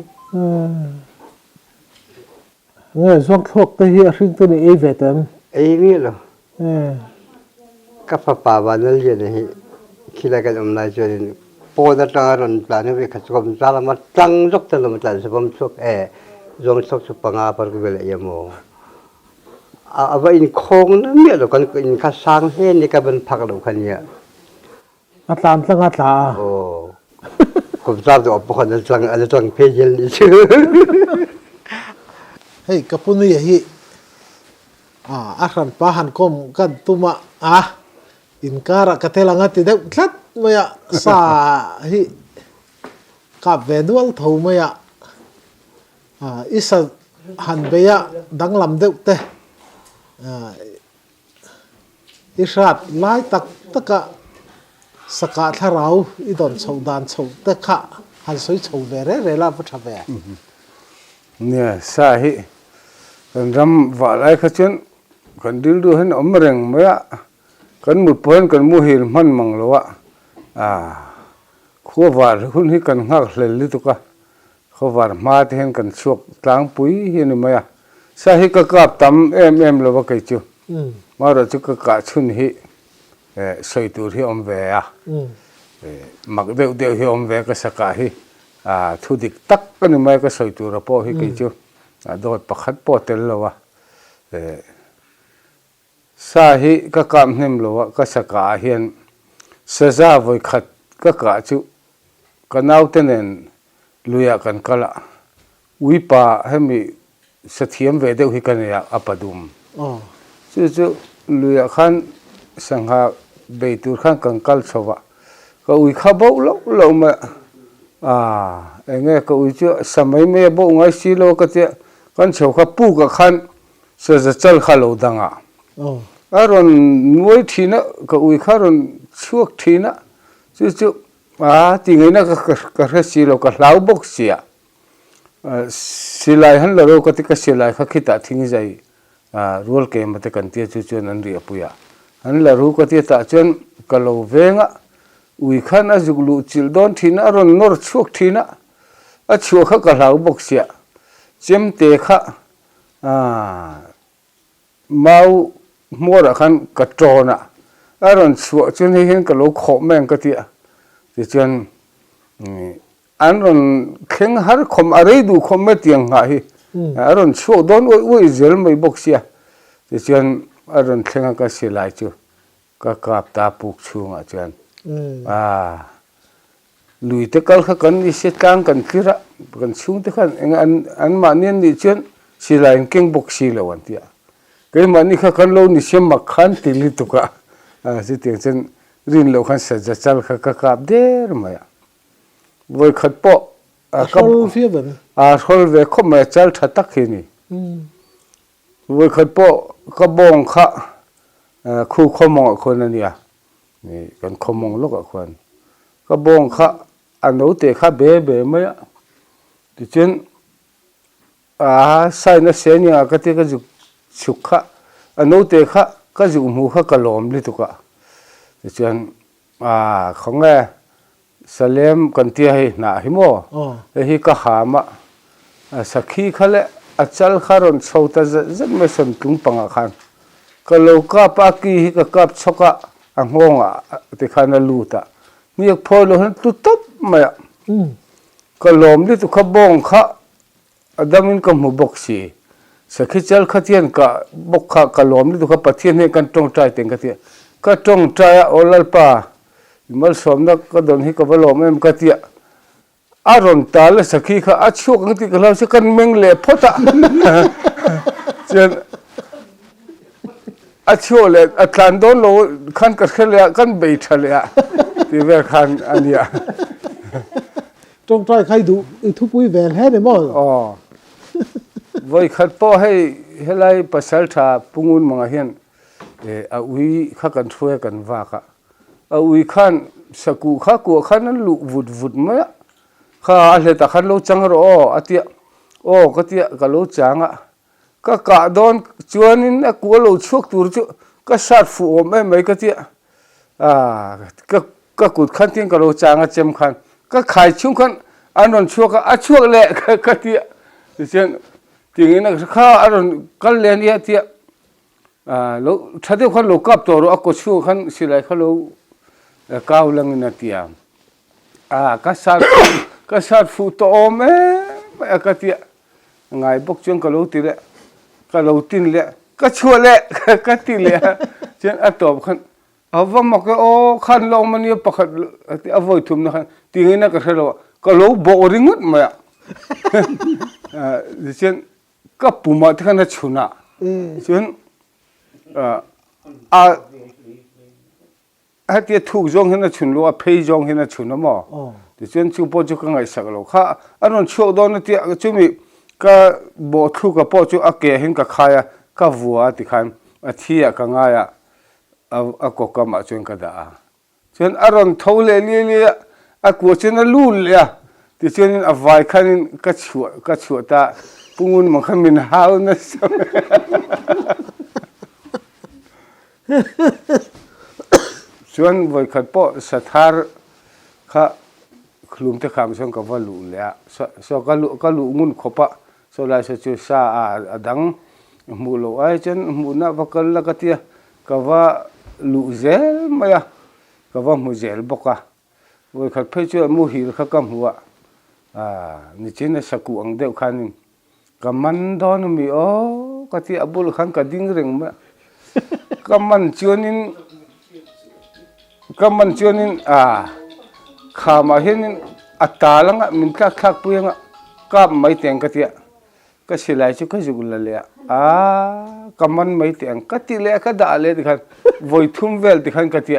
เงี้ยสงพวกที่เฮียริงตัวนี้เอเวตัมนี่เหรอกับป่าวันนั้นเรียนนี่คิดอะไรกันอมนายจวนโปรดัตการันปลาเนี่ยวิคัสกรมซาลามัดจังจกตลอดตลอดสมมติสุกรงสุกสุปังอาปาร์กเวลยามโมเอาไว้อินคงนั่นเนี่ยเรากันอินข้าสร้างเห็นนี่ก็เป็นพักเราคันเนี่ยอาตามสังอาตาโอ้ผมทราบตัวปคนนั้นจังเพจนี่ชื่อเฮ้ยกับปุ่นนี่ฮีอารันปะหันคมกันตุมาอินการะกเทลังติเดวทัดมายสาฮีกับเวนัลทูมายอิสหันเบียดังลำเดวเตอิสระไล่ตักตะกะสกัดทาราวอีดอนชาวดานชาวตะกะหันสวยชาวเวรเรล่าพุทธเวเนี่ยสาเหตุกันรำว่าอะไรขจันกันดิลดูเห็นอมเริงไหมกันมุดเพิ่นกันมุหิลมันมังละวะขั้ววาดหุ่นให้กันหักเลยลิตุกะขั้ววาดมาที่เห็นกันชกกลางปุยเห็นไหมสาเหตุก็กลับตำละวะกันจูมาเราจะก็กะชุนให้ใส่ตัวที่อมเวมักเดียวที่อมเวก็สกัดให้ทุดิกตักกันไหมก็ใส่ตัวระโปให้กันจูโดยประคัดปอเตลละวะสาเหตุก็กำเนิมละวะก็สกัดเห็นเสซาไว้ขัดก็กะจูกันเอาเตนันลุยกันกะละวิปาให้มีเสถียรเวเดียวให้กันเนี่ยอัปดุมจู่ลุยขันสังหาเบตุขันกันกัลชวะก็วิข้าบ่เรามาเงี้ยก็วิจูสมัยเมื่อบ่งไงสิโลก็เจ้ากันชาวข้าปูกับขันเสียจะเจอข้าเราดังรอนนวยทีน่ะก็วิข้ารอนช่วงทีน่ะจู่ที่ไงน่ะก็เรื่องสิโลก็ลาวบกเสียสิลายหันเราก็ติดกับสิลายข้าคิดทิ้งใจรัวเกมมาแต่กันเตี้ยจู่นั่นเรียบปุยอันละรู้ก็ที่ตาจนกลัวเวงวิขันอาจุกลุจิลดอนทีน่ะรอนนอร์ชวกทีน่ะชัวข้ากลาวบกเสียเจมเตะข้าเมามัวระขันกระโจน่ะรอนชัวจนให้เห็นกลัวขมแมงก็ที่ที่จนอันรอนเข่งหาขมอะไรดูขมไม่เตียงหายรอนชัวดอนอุ้ยเจลไม่บกเสียที่จนรอนเข่งก็เสียหลายจูก็กลับตาปุกชูงจนลุยตะกัลข้ากันดิเสกางกันคิระกันชูตะกันอันมันเนี่ยดิจนเสียหลายเก่งบกสีละวันที่ก็มันนี่ข้ากันโลนี่เสียมักขันติลิตุกะสิเตียงจนรินโลขันเสจจัลข้ากลับเดร์มาวัยขัดปอกับฟีบันฮอลเวคมาจัลทัดตักนี่วัยขัดปอกระบองข้าคู่ขมองคนนั่นเนี่ยนี่กันขมองลูกคนก็บองข้าอันนู้นเตะข้าเบ๊ไหมดิฉันใส่นักเสียเนี่ยก็ที่ก็จุกสุขะอันนู้นเตะข้าก็จุกหูข้ากระหล่อมลิตุกะดิฉันของแกสเลมกันที่ให้หน้าหิมะให้ก็หามสักขี้ข้าเละอัจฉริยะรอนโซตาจะไม่สนกุงปังขัน ก็โลกาปากีฮิกะกับชกะอังฮงอ่ะติคานาลูตะนี่พอโลหันตุตับมาก็ลมดิตุขบงขะอดามินก็มุบกสีสักเจลขัดเทียนก็บกขะก็ลมดิตุขปะเทียนให้กันตรงใจเต็งกะเทียก็ตรงใจโอลลปามัลสมนักก็โดนฮิกบลมเอ็มกะเทียอารมณ์ตาลสักขีขะอัจฉริยะที่ก็เราจะกันเมงเล่พอตะเจนอัจฉริยะอัตลันโดนโลขันกัดขเลยกันเบียดเลยที่เวขันอันเนี้ยจงใจใครดูทุบปุ้ยแหวนแฮ่เนี่ยมั้งอ๋อไว้ขัดป้อให้ไล่ภาษาชาปุงุนมังเฮียนอาวิข้ากันช่วยกันว่าค่ะอาวิขันสกุข้ากัวขันนั้นลุวุดมาข้าอะไรแต่ขันโลจังรออาเตียก็เตียก็โลจังอ่ะก็กะโดนจวนนินกัวโลชุกตัวจุก็ชาร์ฟูไม่ก็เตียก็กุดขันทิ้งก็โลจังอ่ะเจมขันก็ขายชุ่มขันอันนั้นชั่วก็อัชั่วเละก็เตียเช่นทีนี้นะข้าอันนั้นก็เรียนเยอะเตียโลถ้าเดี๋ยวขันโลกับตัวเราก็ชั่วขันสิไรขันโลก้าวลังนัดเตียก็ชาร์ฟูตัวไม่ก็เตียไงบอกจงก็โลตีเละก็โลตินเละก็ชั่วเละก็ตีเละเช่นอัตตบขันเอาว่ามันก็ขันลงมันเนี่ยปะขัดเอาไว้ทุ่มนะครับทีนี้นะก็เท่าก็รู้บ่อริงุดมาเช่นก็ปุ่มที่ขันจะชุนะเช่นให้ที่ถูกจงเห็นชุนหรือว่าเพย์จงเห็นชุนนะมั้งเช่นชูปอจุกังไงสักแล้วข้าอันนั้นชั่วโดนที่จุมีก็บ่ถูกกับปอจุอาเกะเห็นกับใครก็วัวที่ขันที่กังไงก็กำมาจนกระดาเช่นอารมณ์ทว่าเลี้ยกูเช่นลู่เลยที่เช่นอวัยขันก็ชัวตาปุ่งมันขันมินหาวนะสักส่วนวัยขันปอสถานข้าคลุมที่คำส่วนกับว่าลู่เลยส่วนก็ลู่งุนขบะส่วนไรส่วนจุสาดังมูโลไอเช่นมูน่าพักละก็เตียก็ว่าลูเซลมา呀ก็ว่ามูเซลบอกว่าวันขัดเพชรมูหิรข้ากำหัวนี่จริงนะสักุอังเดียวขันก็มันดอนมีก็ที่อับุลขันก็ดิ้งเริงมาก็มันชวนินข้ามาเห็นอัตตาลังมินคักเปลี่ยนก็ไม่แต่งก็ที่ก็สิไลชุก็จุกละเลยก็มันไม่แต่งก็ที่เละก็ด่าเลยที่ขันวัยทุ่มเวลที่ขันก็ที่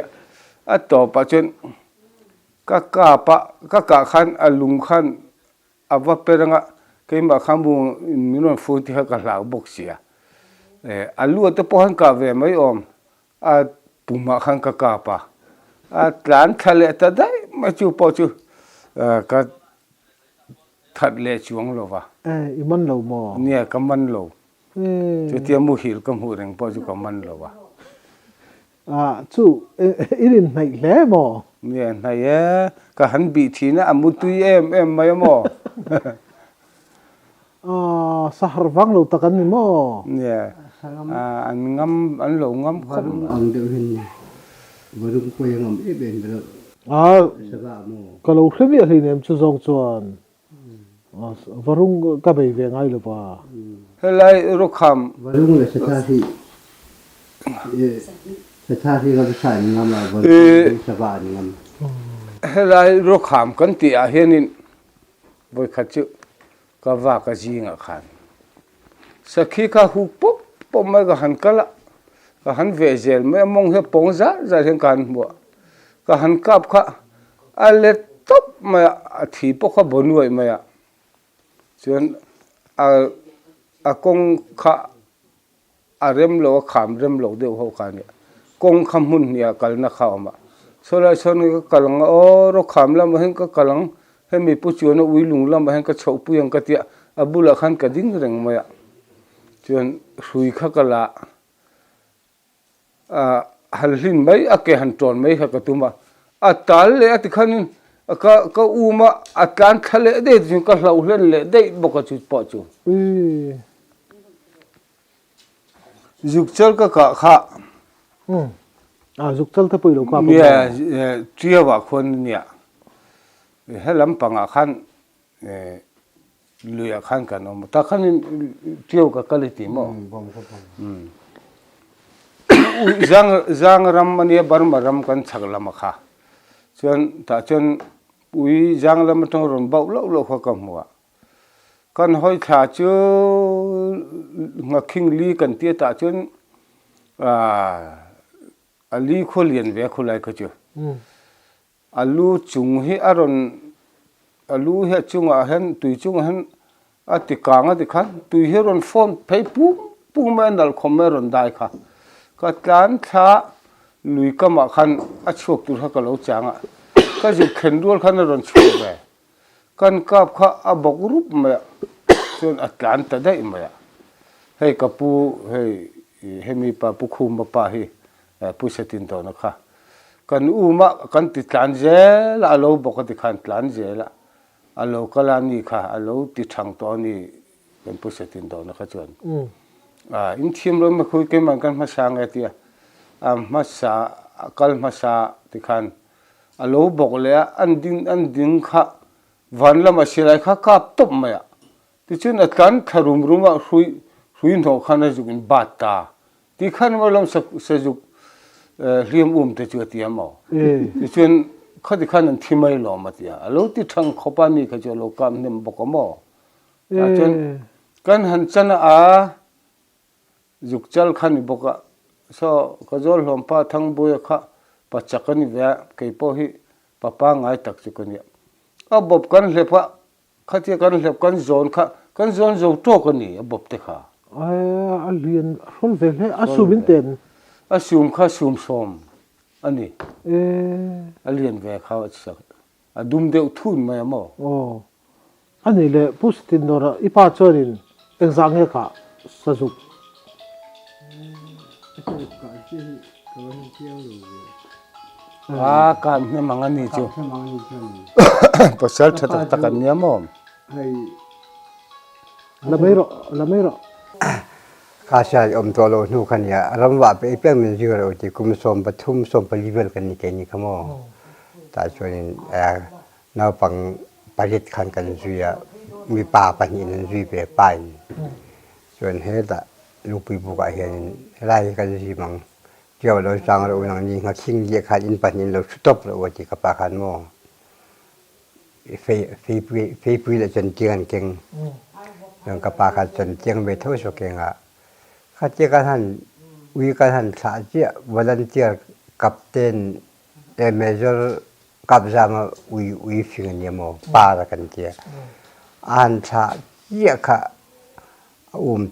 ต่อไปจนก็กะขันลุงขันว่าเป็นไงก็มาขันบุญมีนวลฟูที่เขาก็ลาวบกเสียลูกตัวพ่อขันก็เวไม่อมปุ่มขันก็กะปะหลานทะเลแต่ได้มาจูปอจูก็ทัดเละช่วงโลวะอีมันโลมอเนี่ยก็มันโลจุดที่มูหิลก็มูเริงปอจูก็มันโลวะจู่อีรินไหนแหล่มอเนี่ยไหนก็หันบีทีนะมุตุยไม่มอสหรัฐวังโลตะกันนี่มอเนี่ยอันงำอันโลงำคนอังเดียวเห็นวรุงคุยงำเอเบนไปแล้วก็โลเคมีอะไรเนี่ยจะส่งชวนวรุงก็ไปเวียงไงหรือเปล่าเฮ้ยรูคำวรุงเลยสถานที่เราจะใช้งำอะไรวรุงสบายงำเฮ้ยรูคำกันที่อาเห็นนี่บริขัดจุก็ว่าก็จริงอ่ะขันสักขี้ข้าหุบปุ๊บไม่ก็หันกันละก็หันเวเจลไม่มองเห็นปงซะจะเห็นกันบัวก็หันกับข้าอะไรตบมาที่พวกเขาบนไว้มาส่วนกงข้าเริ่มโลขามเริ่มโลเดียวเขากันเนี่ยกงคำหุ่นเนี่ยกันนักข่าวมาส่วนนี้ก็กำลังรถขามแล้วมาเห็นก็กำลังให้มีผู้ชวนวิลุงแล้วมาเห็นก็ชาวปุยังก็เตียบุลขันก็ดิ้งเริงมาส่วนสุยข้ากละฮัลลินไม่อาเกหันจวนไม่ข้ากตุมาตาเละที่ขันก็อูมาการทะเลได้จึงก็เราเล่นเละได้บอกจุดปอจู dục chal ka ka kha dục chal ta pui lo ka mia tria wa khon nia helam panga khan luya khan kan om ta khan trio ka kaliti mo zang ram mania barma ram kan chaglam kha chon ta chon ui zang lam tong ron bau lo kha kam wa kan hoi tha chu ngaking li kan tia ta chon ali kholian ve khulai ka chu alu chung hi aron alu he chunga hen tui chung hen ati kanga ti khan tui he ron phone phei pu man dal khomeron dai kha ka tlan tha lui kama khan a chok tur ha ka lo changa ka ju khen rol khan ron chuk ve kan kap kha a bok rup ma chon atlan ta dai ma hei kapu hei hemi pa pu khum pa hi pu setin to na kha kan uma kan ti tlan je la lo bok ti khan tlan je la alo kala ni kha alo ti thang to ni kan pu setin to na kha chon in thim lo ma khui ke man kan ma sang atia ma sa kal ma sa ti khan alo bok le an ding kha van la ma silai kha kap top ma ya ti chun atlan tharum ruma hui no khana jugin bata ti khan ma lom sa juk hliam te chu tia mo ti chun khadi khan an thimai lo ma tia alo ti thang khopa ni kha jo lo kam nem bok mo chun kan han chana a juk chal khan boka so kajol lompa thang boya kha pachakani ve ke po hi papa ngai tak chu kani a bob kan lepa khatia kan lep kan zone kha kan zone zo to kani a bob te kha a lian hol ve le a subin ten a sum kha sum som ani a lian ve kha sak a dum deu thun ma mo ani le pustin dora ipa chorin exam he kha sajuk kan ne mangani chu pasal thata takan nia mo lamero Kasha om tolo nu kan ya ramwa pe pem min jiro ti kum som pathum som palivel kan ni ke ni kamo ta choin na pang parit khan kan zuya mi pa pa ni nan zui pe pai choin he da lu pi bu ka hian lai kan ji mang dio lo sang ro nang ni nga king ye khan in pa ni lo stop ro wa ti ka pa khan mo fe pi la chen tian keng yang ka pa khan chen tiang be tho so kengaข้าเจ้าท่านวิการท่านสาเจ้าวอลันเทียร์กัปตันเมเจอร์กับจามาวิฟิงเนี่ยโมปาระกันเจ้าอันสาเจ้าข้า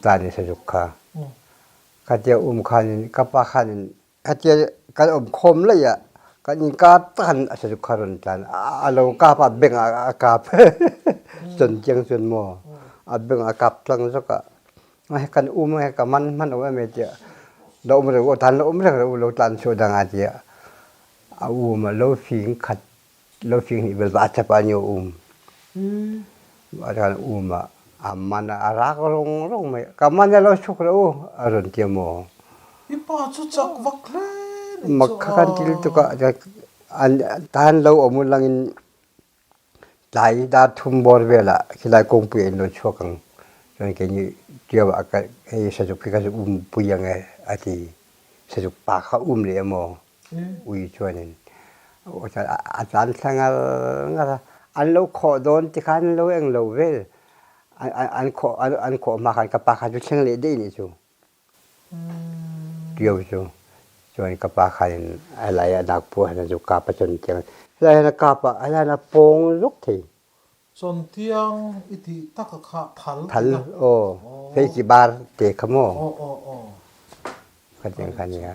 ตานิสจุกข้าเจ้าขันกับปาขันข้าเจ้าการคมเลยอ่ะการยิงการตันสจุกขันตันเรากาปาเบ่งอากาศจนเจียงจนโมเบ่งอากาศตั้งสักให้กันให้กับมันเอาไว้เมื่อเจ้าเราไม่รู้ว่าทันเราไม่รู้เราทันโซดังอาเจียเราฟิงขัดเราฟิงนี่เป็นบาดจับอันอยู่อาจารย์มันรักลงไม่กับมันเราชุกเราอารมณ์เจียมอีป้าชุดจักวักเลยมักขันที่ตุกะจะอันทันเรามุลังอินหลายดาทุ่มบอลเวล่ะที่หลายกงเปลี่ยนเราช่วงจนแค่นี้เกี่ยวกับไอ้สจุกพิการปุยยังไงอาทิสจุกปากเขาเลยมอช่วยนึงอาจารย์สั่งอะไรอันเราขอโดนที่ขันเราเองเราเวลอันขอมาขันกับปากขันจุดเชิงเลยได้นี่จูเกี่ยวจูจนกับปากขันอะไรนักปัวนักจุกกาปจนเจียงอะไรนักกาปอะไรนักปงลุกทีส่วนเตียงอิติตักขะทัลเฟกิบาร์เตะขโมกันอย่างนี้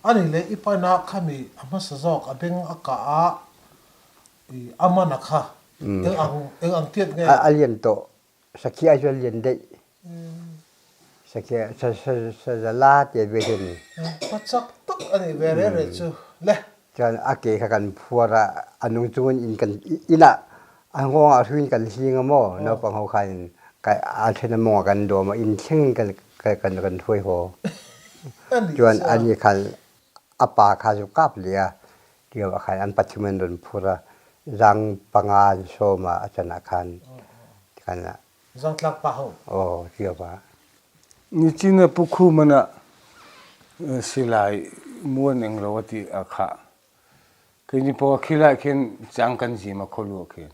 อันนี้เลยอีปานักขามีอามาสจอกอเบงอากาอามานักค่ะอังเทียนไงอาเลียนโตสักขี้อาจจะเลียนได้สักขี้จะลาเตียเวทีนี้ปัจจักตักอันนี้เวรเรจูเล่จนอาเกะกันพัวระอันนุ่งจูนอินกันอินะอันว่าทุนกันซิงมั้งเนาะปังเขาคันกันอาเชนมอกันโดมาอินเชิงกันช่วยโห จวนอันนี้คันอปาคาสุกับเลียเดียวคันอันปัจจุบันดนพูระรังปังอาโซมาอาจารย์คันกันนะ zang tlak pa ho โอ้เดียวว่า นี่จีน่ะปุคุมันอ่ะสิลายม้วนเองเราที่อาคาคือนี่พอคิดละเข็นจังกันจีมาขลุ่ยเข็น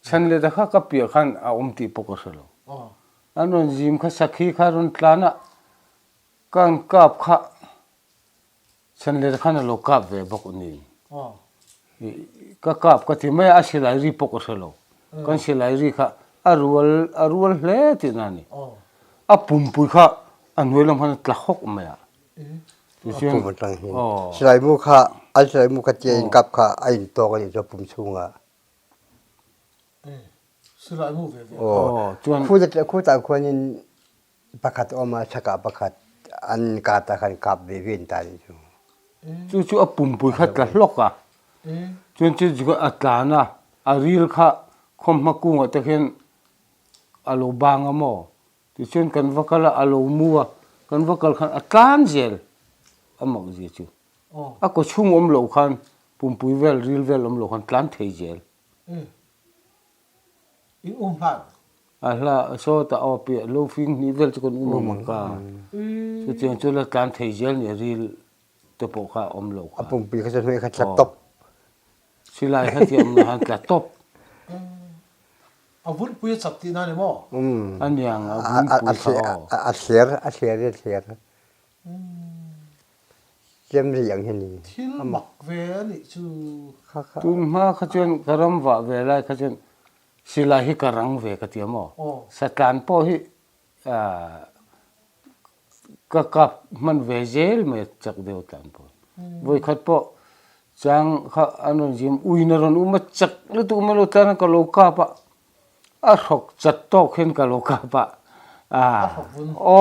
ฉันเลยแต่ข้ากับเปียขันอาอมตีปกติแล้ว oh อันนั้นจิมข้าสักขีข้ารุนตลานะกันกับข้าฉันเลยแต่ข้าน่ะโลกับเวบกุนี่ oh ก็กับก็ที่ไม่อาศิลายรีปกติแล้วกันศิลายรีข้าอรัวเล่ที่นั่นนี่ oh อาปุ่มปุยข้าอันเวลามันตะหกไม่อะ ปุ่มตังหินสลายมุขะอันสลายมุขะเจนกับค่ะไอ้ตัวกันจะปุ่มสูงอ่ะ sila mu ve ve โอ้ จวน คู่ต่างคนนี่ประคัดออกมาชักประคัดอันกาตาคันกับเวินตานี่จู จู่อาปุ่มปุยข้าตะหกอ่ะจวนจู่ก็อัตลานะอารีลข้าคมมากุ้งอ่ะแต่เห็นอาโลบางอ่ะโมที่จวนกันว่ากันละอาโลมัวกันว่ากันขันอัตลานเจลอามักเจจู่ oh อาก็ชุ่มอมโลขันปุ่มปุยเวลรีลเวลอมโลขันตลานเทเจล in plan อาละโซตาเอาเปียโลฟิงนี่เวลจะคนมังกาสุดที่จุลตลานเทเจลเนี่ยรีลตัวปกข้าอมโล อ่ะ ขัน ปุ่มปีเขาจะให้เขาจับตบ สิลายข้าที่อมโลขันตะตบ avun pu chap ti na ne mo อันยังอา อ่ะ ปุ่มปุยข้า เสียเสียเจียมเรียงเห็นนี่ thil mak ve ni chu ตุนมาขจนกรำว่าเวลาขจนศิลาหิกรังเวกติยมอสถานพอหิก็กับมันเวเจลเมจักเดียวตันพอวยขัดพอจังข้าอันนั้นจิมอุยนรนอุมาจักลุตุมาลุตันก็โลกาปะอารกจัดโตเห็นก็โลกาปะโอ้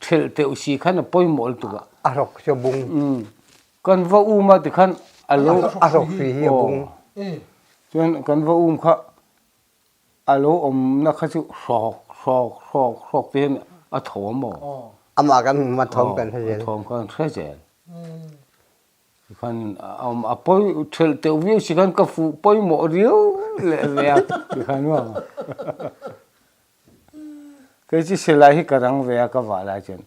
เทลเตอุชีขันปอยหมดตัว อารกจะบุง กันว่าอุมาติขันอโล อารกฟีเฮียบุง จนกันว่าข้าอโลอมนักขจุสอกเตียนอัฐมอ เอามากันมาทอมกันให้เจน ทอมกันเทเจลคันเอาปอยเทลเตวิวสิกันกฟูปอยหมอเดียวเลยคันว่าก็จะเสลายกรังเวียก็ว่าลายจน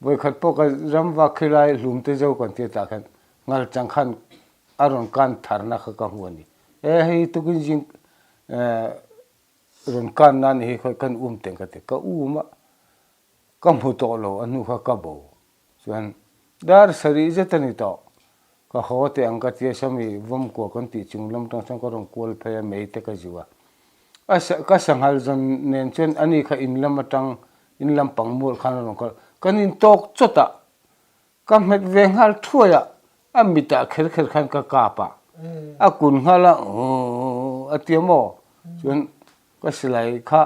วยขัดพวกรำว่าขี้ลายลุมเตเจ้ากันเตียตากันงัลจังขันอารมณ์การทาร์นักกังวลนี่ให้ตุกินจิงรอนการนั้นให้เขากันเต็งกันเตก็ก็มุตโตโลอันนู้เขาก็บอกส่วนดาร์สรีเจตันิโตก็เขาเตอังกัตยาสมีวมกัวกันติจุงลำตั้งสังกรองกวลพยามเตก็จิวะก็สังหารจนเน้นเช่นอันนี้เขาอินลำตั้งอินลำปังมูลขันลงกันอินตกจุดอะก็เม็ดเวงหัลทั่วอะอามิตาเขินขันก็กาปะอากุนหัลละอาเตียมอส่วนก็สลายข้า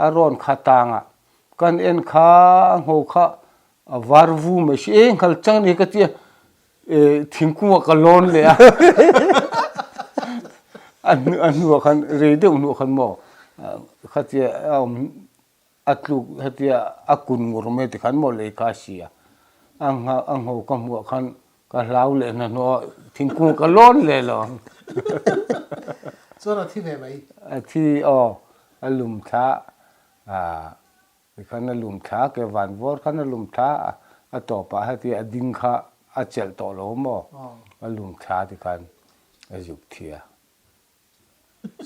อารอนข้าตางอะกันเอ็นข้าหัวข้าวาร์วูไม่ใช่ขัลจังนี่ก็ที่ทิ้งกูว่ากันล้นเลยอะอันนู้นขันเรดิโอนู้นขันหมอขัดที่อัตลุขัดที่อากุนงูรเมติขันหมอเลยคาเซียอังหัวกันหัวขันก็เล่าเลยนะเนาะทิ้งกูกันล้นเลยหรอ so na thi ve mai ที่อลุมท้าขันอลุมท้าเกวันวอร์ขันอลุมท้าต่อไปขัดที่ดิงข้าเจลต่อโลมอลุมท้าที่ขันยุคเทีย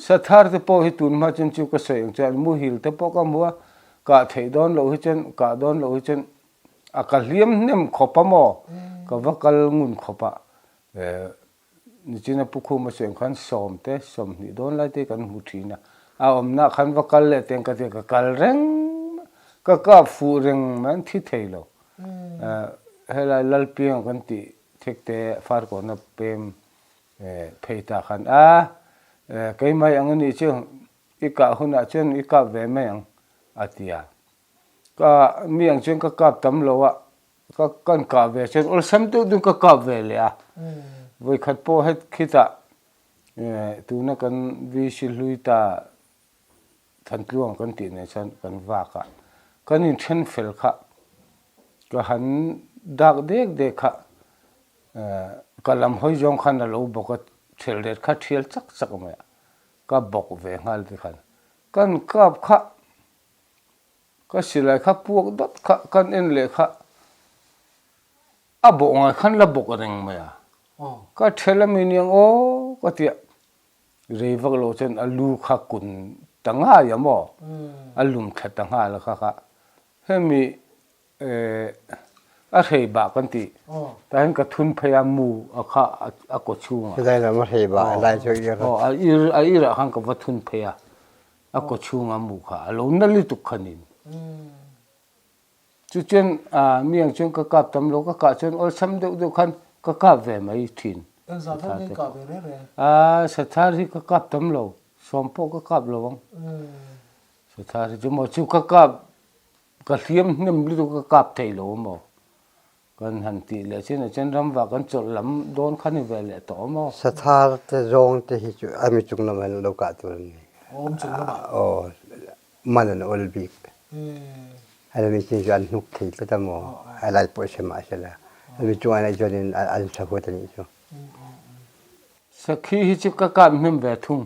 สถานที่พอหิตุนมาจนจุกเสียงจันมูหิลแต่พอก็มัวกะเทดอนโลหิจันกะดอนโลหิจันอากาศเลี้ยมเนี่ยขบปะมอกะวักลงุนขบปะนี่จีน่าปุคุมาเสียงขันสมเตสมนี่โดนไล่เตกันมุทีนะเอาอำนาจขันวักเลเตงกันเตกะกลเร่งก็ฟูเร่งมันที่เทโลเฮลัยลัลปียงกันติเทกเตฟาร์กอนับเปมเพยตาขันก็ไม่ยังนี่เชื่ออีกหุ่นเช่นอีกเวไม่ยังอาทิยาก็มีอย่างเช่นก็กับตำรวจก็กันกับเวเช่นอุลสัมตุดุก็กับเวเลยวิขัดโพให้คิดตัวนักกันวิชิลุยตาทันตลวงกันตีเนี่ยฉันกันว่ากันอินเทนเฟลค่ะ ก็หันดักเด็กเด็กค่ะก็ลำห้อยยองขันเราบอกว่าเทลเด็ดค่ะเทียลสักมั้ยก็บอกเวงฮัลที่ขันกันกับค่ะก็สิเลยค่ะพวกดดค่ะกันเอ็นเลยค่ะบอกไงขันละบอกอะไรมั้ยก็เทลมินยังโอ้ก็เตียเรียกโลเชนลูค่ะคุณตั้งหาอย่ามั้งลุมแค่ตั้งหาแล้วค่ะเฮ้มีอะไรบ้างกันทีแต่เห็นกระทุนพยายามมูค่ะกดชูงได้แล้วมาเห็นบ้างได้ช่วยเยอะอีระหังกับวัตถุนพยากดชูงมูค่ะเรานั่นลิตุขันินจุดเช่นมีอย่างเช่นก็กับตำรวจก็กับเช่นโอ้ซ้ำเดียวกันก็กับเวไม่ทิ้งสถานที่กับเรื่อยสถานที่ก็กับตำรวจสมพก็กับระวังสถานที่จุดมั่วชิวก็กับกระเทียมเนี่ยมันลิตุก็กับไทยโลมั่วกันหันตีเลยเช่นเช่นรำว่ากันจดลำโดนขันนี่เวลต่อมั่วสถานที่รองที่หิจุอามิจุงน้ำมันโลกาตัวนี้จุงน้ำมันโอ้มันนั่นโอลบิกอะไรมีสิ่งที่อันนุกที่ก็จะมั่วอะไรปวดเสียมาเสียแล้วมีจุงอะไรจนอันสักคนนี้จุสักขี้จุกก็กับนิ่มเวทุง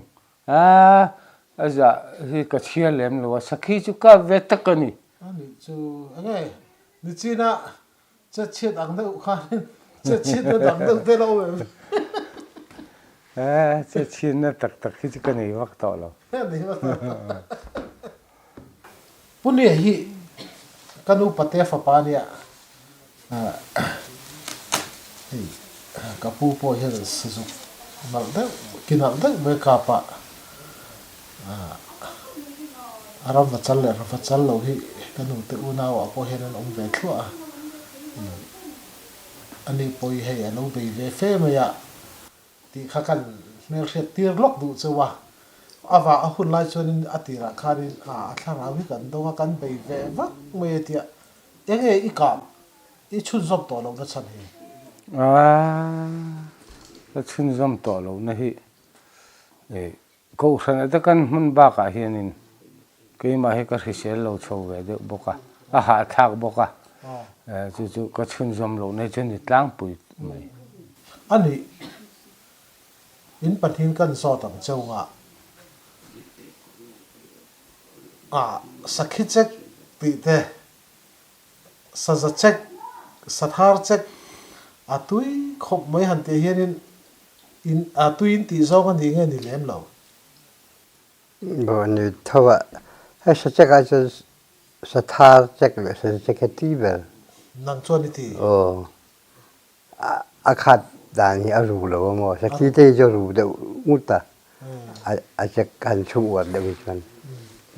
อาจจะที่กระเชียร์เล่มหรือว่าสักขี้จุกก็เวทกันนี่อันนี้จูอะไรนี่จีน่าจะเช็ดอังเดอข้าจะเช็ดอังเดอเตลเอาจะเช็ดน่ะตักที่จะกันนี่วักต่อเราปุ่นเนี่ยฮีกันอุปเทศฟ้าเนี่ยกับผู้ป่วยเห็นสุดนักเด็กกินนักเด็กเมื่อกาปะอารมณ์ฟัดจัลเลยฟัดจัลเราที่กันอุตอุณาวะพอเห็นนั้นเวทัวอันนี้ป่วยให้เราไปเวฟเมียที่ข้ากันเมื่อเสร็จตีร์ล็อกดูเสียวะว่าหุ่นไล่ชนิดอติระคารินทางเราวิกันตัวกันไปเวฟักเมื่อที่ยังไงอีกกับอีชุนซบตัวเราจะชันเหแล้วชุนซบตัวเราเนี่ยก็สันแต่กันมันบ้ากันเฮียนินก็ยังมาให้ก็เสียเราโชว์เวเดบอกว่าหาทางบอกว่าจู่ๆก็ชุนซบเราในจนตั้งปุ๋ยไม่อันนี้อินปัจจุบันสอดตั้งเจ้าสักขีเช็คตีเตะสัจเช็คสัทธาเช็คตุยขบไม่หันเตียนตุยตีโซ่กันดีเงี้ยนี่เล่มเราบ่นี่เท่าว่าให้สัจเช็คอาจจะสัทธาเช็คเลยสัจเช็คที่แบบนั่งชวนนี่ทีอาคาดด่านนี้อารู้แล้วว่าสักขีที่จะรู้เดี๋ยวมุดตาอาจจะการช่วยเดี๋ยววิจัน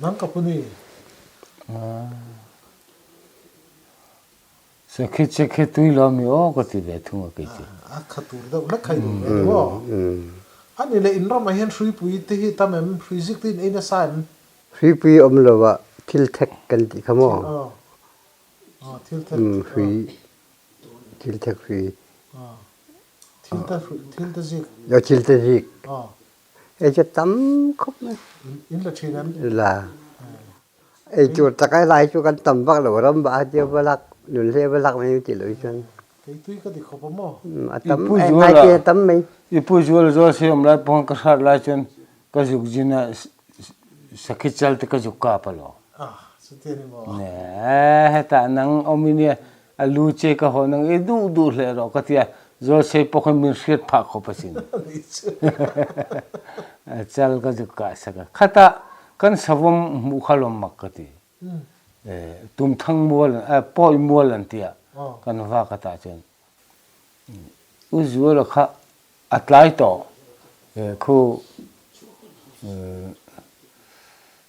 นั่งกับปุ่นนี่สักคิดตุยล้อมีโอ้ก็ติดเวทุงก็คิดขัดตัวเด็กนักใครดูเลยว่าอันนี้เลยอินเราไม่เห็นฟรีปุยที่ทำให้ฟิสิกส์ที่อินเซนฟรีปุยอมเลว่าทิลเทคกันที่ขโมยทิลเทคฟรีทิลเทคฟรีทิลเทจิกอย่าทิลเทจิกจะตั้มครบไหมอินละชีนั้นล่ะจุดตะไคร้ลายจุดกันตั้มบักหรือรำบาเจียวบลักหนุนเสียบลักไม่มีจิตเลยจนตุยก็ติดขบมั้งตั้มไอ้เจ้าตั้มไหมอีผู้ช่วยจะเสียมไล่พงกษัตริย์ไล่จนก็จุกจีน่าสักจัลติก็จุกกาปลอสุดที่นี่มั้งเนี่ยแต่นังอมิเนี่ยลูเชก็หัวนังดูเลยเราก็ที่จะเสียพวกมันเสียพักเขาไปสินจัลก็จุกกาสักข้าตากันสวมมุขลมมักกติตุมทั้งมัวลันปอยมัวลันเตียกันว่ากันตาจนอุจวลข้าอัตไลต่อคู่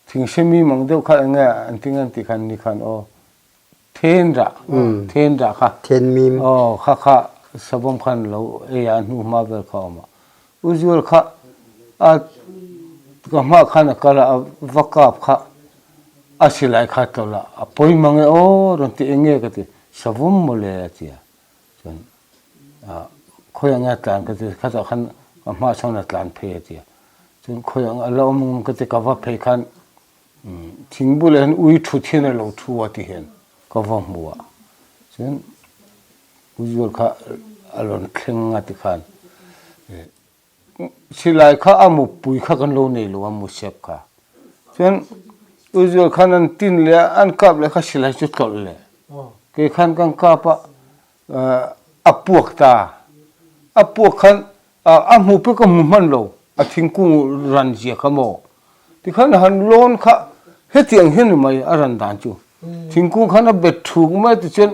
ถึงเช่นมีมังเดียวข้าเงี้ยอันที่งั้นที่ขันนี่ขันโอเทนระค่ะเทนมีมโอ้ข้าสวมขันเราอันนู้มาเบลข้ามาอุจวลข้าก็มาขันก็ละวักกับข้าอาศัยหลายข้าตัวละพอยมังโอ้รอนที่เงี้ยก็ที่สวมมาเลยทีอ่ะจนคอยงานต่างก็ที่ข้าจะขันมาช่างนัดลานเพย์ทีอ่ะจนคอยเรามึงก็ที่กับว่าเพย์ขันทิ้งบุเรนอุ้ยทุกที่นั่นเราทัวที่เห็นก็ว่ามัวจ ฉะนั้นอุจจวลข้าอารมณ์เคร่งงัดขันสิไลข้าอามุปุยข้ากันโลนี่หรือว่ามุเชฟข้าฉะนั้นอุจจวลข้านั้นตินเลยอันกับเลยข้าสิไลจุดก่อนเลยเกี่ยขันกันกับอับปวกตาอับปวกขันอามุปุยก็มุมันโลอาทิ้งกูรันเจียข้าโมที่ขันหันโลนข้าเฮตียงเห็นไหมอารันดานจูทิ้งกูขันเบ็ดถูกไหมที่เช่น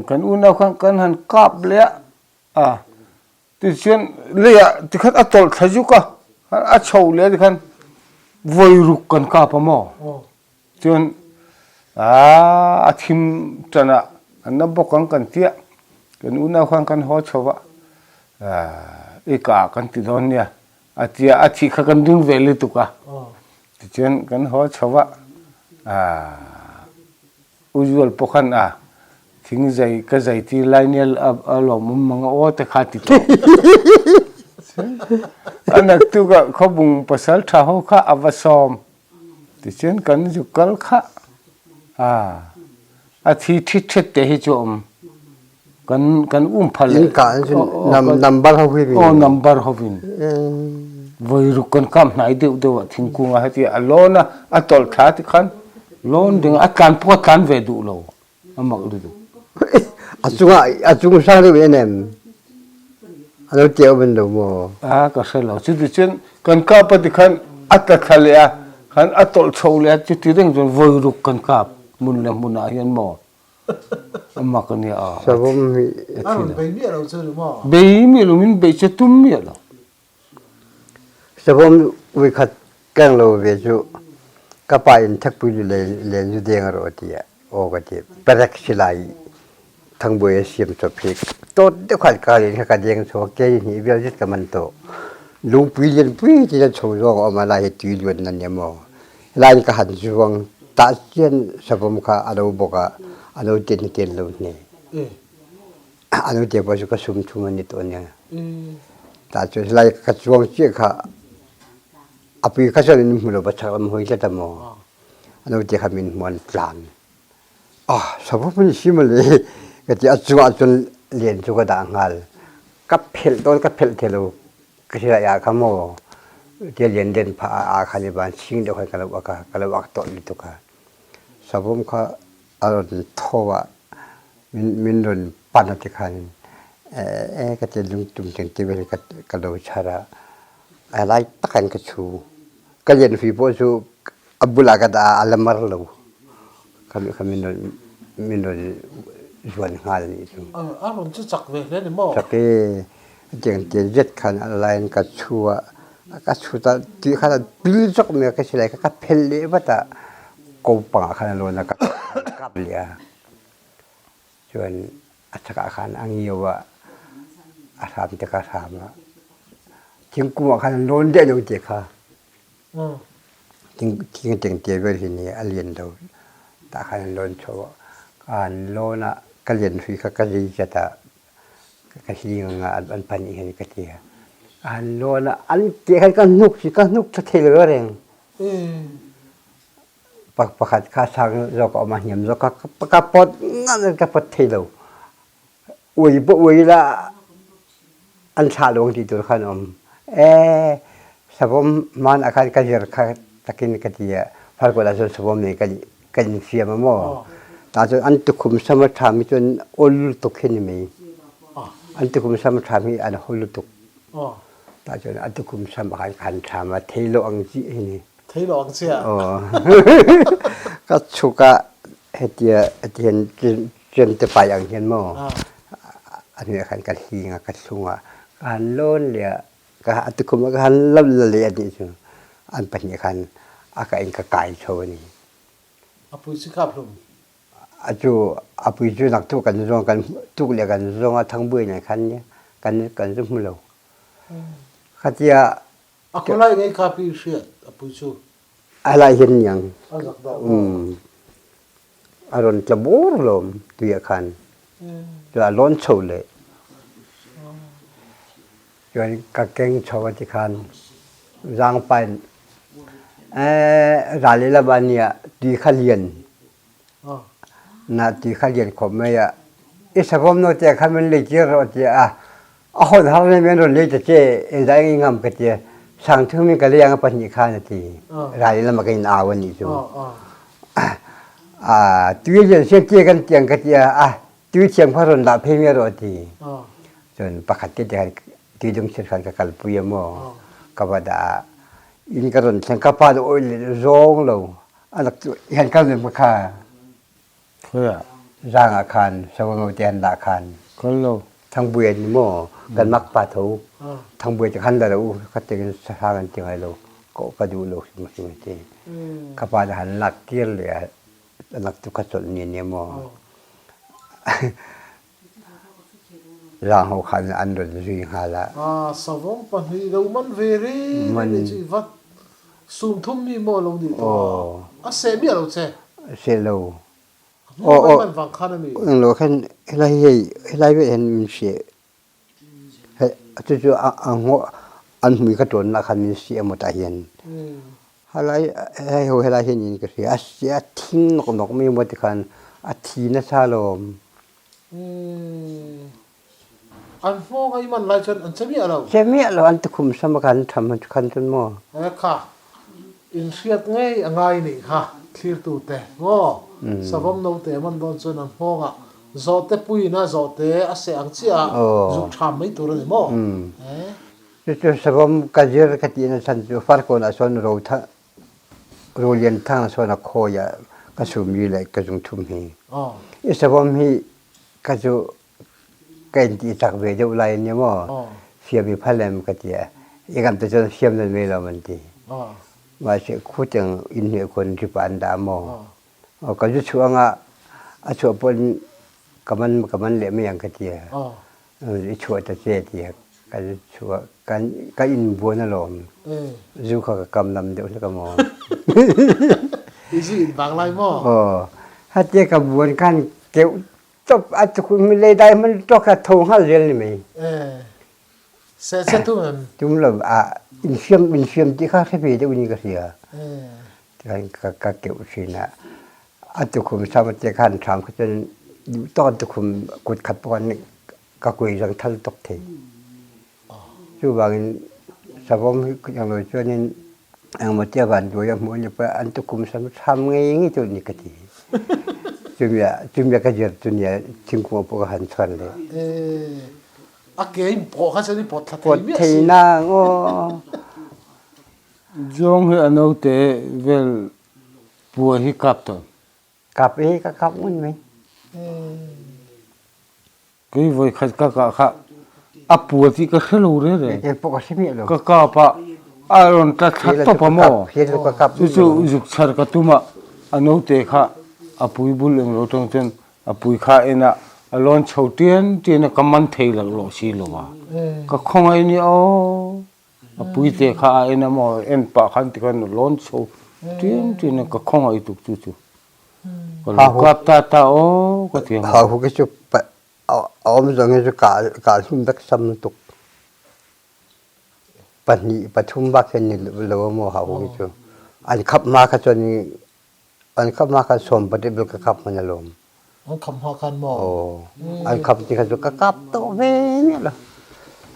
กันอุณากันหันกับเลยที่เช่นเลยที่ขันอัตโตทาจุกะอัตเชาเลยที่ขันวัยรุกกันกับพม่าจนอาทิมจันอันนั้นบอกกันเตี้ยกันอุณากันหัวชาวะอีกากันติดอนเนี่ยอาทิกันดึงเวลิตุกะที่เช่นกันหัวชาวะอุจวลปกันทิ้งใจก็ใจที่ไลน์เนี่ยอารมณ์มังโอ้แต่ขาดติดอันนั้นตัวก็เขาบุงภาษาท้าเขาข้าอวสมที่เช่นกันจุกลข้าอาทิตย์ที่เช็ดเตะจมกันพลังนัมเบอร์เขาวินนัมเบอร์เขาวินวัยรุ่นกันคำไหนเดียวทิ้งกูมาให้ที่อโลนะอัตโตท้าที่ขันโลนดึงอาการปวดการเวดูโลอามักดูดูอาจุงสร้างได้เองเราเจียวเป็นดูโมก็ใช่แล้วจุดเช่นกันกับปฏิขันอัตทะเลขันอัตโตโชว์เลยจุดที่เรื่องจนวัยรุ่นกันกับมุนเลยมุนอาเฮียนโมอามักเนี่ยสมมติมันเป็นเมียเราซื้อหรือมั้งเบย์มีลูมินเบย์จะตุ้มเมียแล้วสมมติวิคัดแกงเราเวจูก็ไปทักปุยเลยจุดเดียงเราที่โอ้ก็ที่เป็นรักสิไลทั้งบุยเสียมสพิกโตเด็กขัดการเรียนขัดเดียงโชว์เกยนี่เบี้ยจิตกับมันโตลุงปุยเรียนปุยที่จะโชว์ว่าออกมาลายตุยล้วนนั่นเนี่ยมั้งลายก็หันช่วงตาเชียนสมมติข้าอารูบอกว่าอารูเตียนลุนนี่อารูเตียนพอสุกสุ่มชุ่มนี่ตัวเนี่ยตาช่วยลายก็ช่วงเชี่ยข้าอภิข้าจะเป็นมือเราบัชรมันหัวใจตั้มอารูเตียนข้ามีมันพลานสมมติมันชิมเลยก็จะจนเรียนจุกด่างงากับเพลตัวกับเพลเทลูก็ใช่ยาขโมที่เรียนเด่นพาคาลิบานชิงเดียวกันกะวักต้นลิตุกะสมมติเขาอารมณ์โทว่ามินโดนปันติคันก็จะลุงตุ่มจังที่เวลกะโดชาระอะไรตะกันกระชูก็เรียนฟีโปชูอับบุลากะดาอัลมาร์ลูเขามินโดนชวนงานนี่จุอารมณ์จะจักเวเลยนี่มั้งจักเจังเจริญขันอะไรกระชูตาที่ข้าบิลจกเมียก็ใช่เลยก็เพลเลยว่าแต่กูปังขันโลนะกับเลียชวนอัศกาขันอังเยวว่าอาถามจะกระถามว่าทิ้งกูขันโลนเดียวเจ้าค่ะทิ้งเจ้าเวทีนี้เรียนดูตาขันโลนโชว์การโลนะก็เรียนฟรีก็ดีจะแต่ก็สิ่งงานอันพันอีกก็เทียอันโลนะอันเกี่ยกันนุกสิกันนุกจะเทเลอร์เองประคัดข้าทางเราก็มาเหี่ยมเราก็ประกาศปดงั้นก็ปดเทเลอวยละอันชาลงที่ตัวขนมสมมติมันอาการกันเยอะค่ะตะกินกันเทียพอก็ได้สมมตินี่กันเสียมาหม้อแต่จนอันตุคุมสมถามิจนอุลตุกเห็นไหมอันตุคุมสมถามิอันอุลตุกแต่จนอันตุคุมสมถาขันถามว่าเทโลอังจีนี่เทโลอังเสียก็ชุกะเห็นจนจะไปอย่างเห็นหม้ออันนี้ขันกันหิงกันชุงการโลนเลยก็อันตุคุมกันลับเลยอันนี้จุอันเป็นอย่างขันอากาศเองก็กายโชว์นี่อภิสิกับลุงอาปุยจูนักทุกกันร้องกันทุกเรียกันร้องทั้งเบื่ออย่างคันเนี่ยกันรุ่มเราขัดยาอะไรไงครับพี่เสียอาปุยจูอะไรเห็นอย่างอารมณ์จะบูรลมตัวคันจะร้อนโชว์เลยจนกะเก่งโชว์ที่คันร่างไปรายละบานเนี่ยดีขเลียน นาทีข้าเรียนขบไม่อะอิสระผมโน้ตข้ามันเลยเจอรถเจ้าอ๋อทำไมไม่รู้เลยจะเจ้เอ็นได้งามกันเจ้สั่งถึงมีกันเรียงปัญญาข้านาทีรายละมากินอาวันนี้จูตัวเย็นเสียงเจ้ากันเตียงกันเจ้ตัวเชียงพระรนดาเพียงรถทีจนประคัตเจ้าที่ดงเชิญขันกับปุยมอกับว่าดาอินกระรนสังกัปปาโอ้ยร้องเราอันนั้นเห็นกันเลยมั้งค่ะเพื่อร่างอาคารสว่างเตียนอาคารก็โลทั้งเบียนหม้อกันมักปาถูทั้งเบียนจะขันดารูก็จะกันสร้างกันจังไงโลก็ดูโลสิมาสิมาเจข้าพเจ้าหันหลักเกี่ยเลยหลักทุกขสนเนี่ยหม้อร่างเขาขันอันดนรีหาละสวงปันนี้เรามันเวรีมันจีวัดสูงทุ่มมีโมลงดีตัวเซมีอะไรเซโลมันฟังข้ามีโลขันอะไรอะไรไม่เห็นเสียจู่ๆอันมีกระตุ้นนะคันมีเสียหมดอาเห็นอะไรอะไรเห็นนี่ก็เสียเสียทิ้งนกมีหมดคันอาทีน่าชาลมอันโมกไอ้มันลายจนอันเซมีอะไรเซมีอะไรอันตะคุมสมการทำมันคันจนหม้อค่ะอินเสียดไงง่ายนี่ค่ะคลีร์ตูเตะง้อสภาพโน้ตเตะมันโดนจนอันโมกจอดเตะปุยนะจอดเตะอาเสียงเสียจุดทำไม่ตัวเลยมั้งจู่ๆสภาพการเจอกันที่นั่นฉันจู่ฟาร์โกน่ะส่วนโรเลียนทางส่วนโคยก็สูมีเลยก็จงทุ่มให้อีสภาพที่ก็จู่กันที่จากเวทีอุไรเนี่ยมั้งเสียมีพันเลมก็ที่อีกอันตัวจนเสียมนั่นไม่เรามันที่ว่าเสียคู่จังอินเดียคนที่ปานดามอก็จะช่วงช่วงปนกับมันเหลี่ยมอย่างกระเทียช่วงตะเจียเทียก็ช่วงกันอินบัวนั่นลมจู่เขาก็กำลำเดียวแล้วก็มองอีสิบางไรมั้งถ้าเจ้ากับบัวกันเกี่ยวจบอาจจะคุณไม่ได้มันต้องกระทงห้าเรียนเลยไหมเสร็จทุกมันจุ่มเราอินเชื่อมที่ข้าเทพีได้วันนี้ก็เสียการก็เกี่ยวสินะอาจจะคุณสามารถจะการถามเขาจนตอนจะคุณกดขัดปอนก็คุยเรื่องทันตกเทจู่บางสมองอย่างเราช่วยนี่อย่างมาเจ้าบ้านตัวอย่างมัวเนี่ยไปอันจะคุณสามารถทำไงงี้ตัวนี้ก็ดีจุ่มยาก็เยอะจุ่มยาชิงกัวพวกหันชวนเลยเกมพอเขาจะได้ปลดทีน่าโอ้จงให้อนเอาแต่เวลปัวให้กลับตัวกลับก็กลับมันไหมก็ไว้ขัดก็ปัวที่ก็สรุปเลยปกติไม่หรอกก็ปะอารมณ์ตัดตัวพม่จู่ๆจุกชาร์กตุมาอนเอาแต่ข้าปุยบุลเองเราต้องเจนปุยข้าเองนะลอนชาวเตียนก็มันเทหลักโลชีโลว่าก็คงไอ้นี่ปุยเตะข้าเองนะมอเอ็นปะขันติกันลอนชาวเตียนก็คงไอ้ตุกจู่ๆก็กับตาก็เทียมเขาก็จะเอามันจะงี้จะการทุ่มดักซ้ำตุกปัจจุบันทุ่มบักเห็นนี่เราโมเขาก็จะอันขับมาขจนอันขับมาขสมปฏิบัติขับมันอารมณ์อันคำหาคันหมออันขับที่ขจนกับตัวเว้เนี่ยล่ะ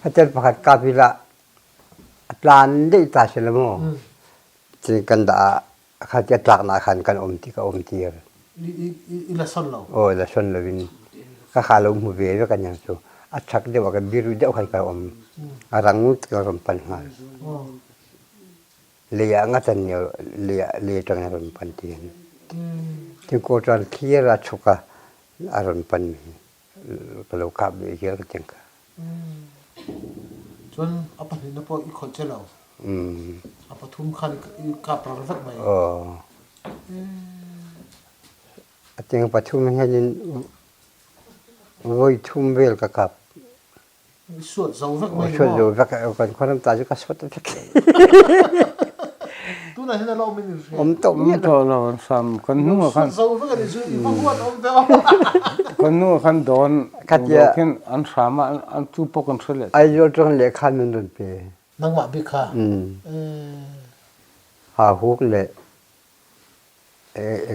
อาจารย์ประกาศกับวิละปลานได้ตาเสลโมจึงกันดาเขาจะตรักนาคันกันที่ก็เทียร์อีละส่วนเราละส่วนเราวินก็ขาลงหัวเวรกันอย่างสูอัดชักเดียวกันบิรุเดียวใครก็รังนุษย์ก็รำปันหาเลี้ยงกันเนี่ยเลี้ยจังรำปันเทียนที่โคจรเคียร์ชุกะอารมณ์ปันก็เราขับเยอะก็จังกันจนอัปนินพออีกคนเจ้าเราอัปทุ่มคันกับประวัติใหม่จริงปัจจุบันนี้วัยทุ่มเวลกับสวดสวดไม่สวดอยู่สักคนคนน้ำตาจะก็สวดสักตัวนั้นเราไม่รู้ตกเนี่ยเราซ้ำคนนู้นคันสวดกันชื่ออีพวกคนนู้นคันโดนขัดเยอะอันสามอันทุบปกันเสร็จไอ้ยศตรงเล็กขันมันโดนเปย์นังหวะบิค่ะหาฮุกเลย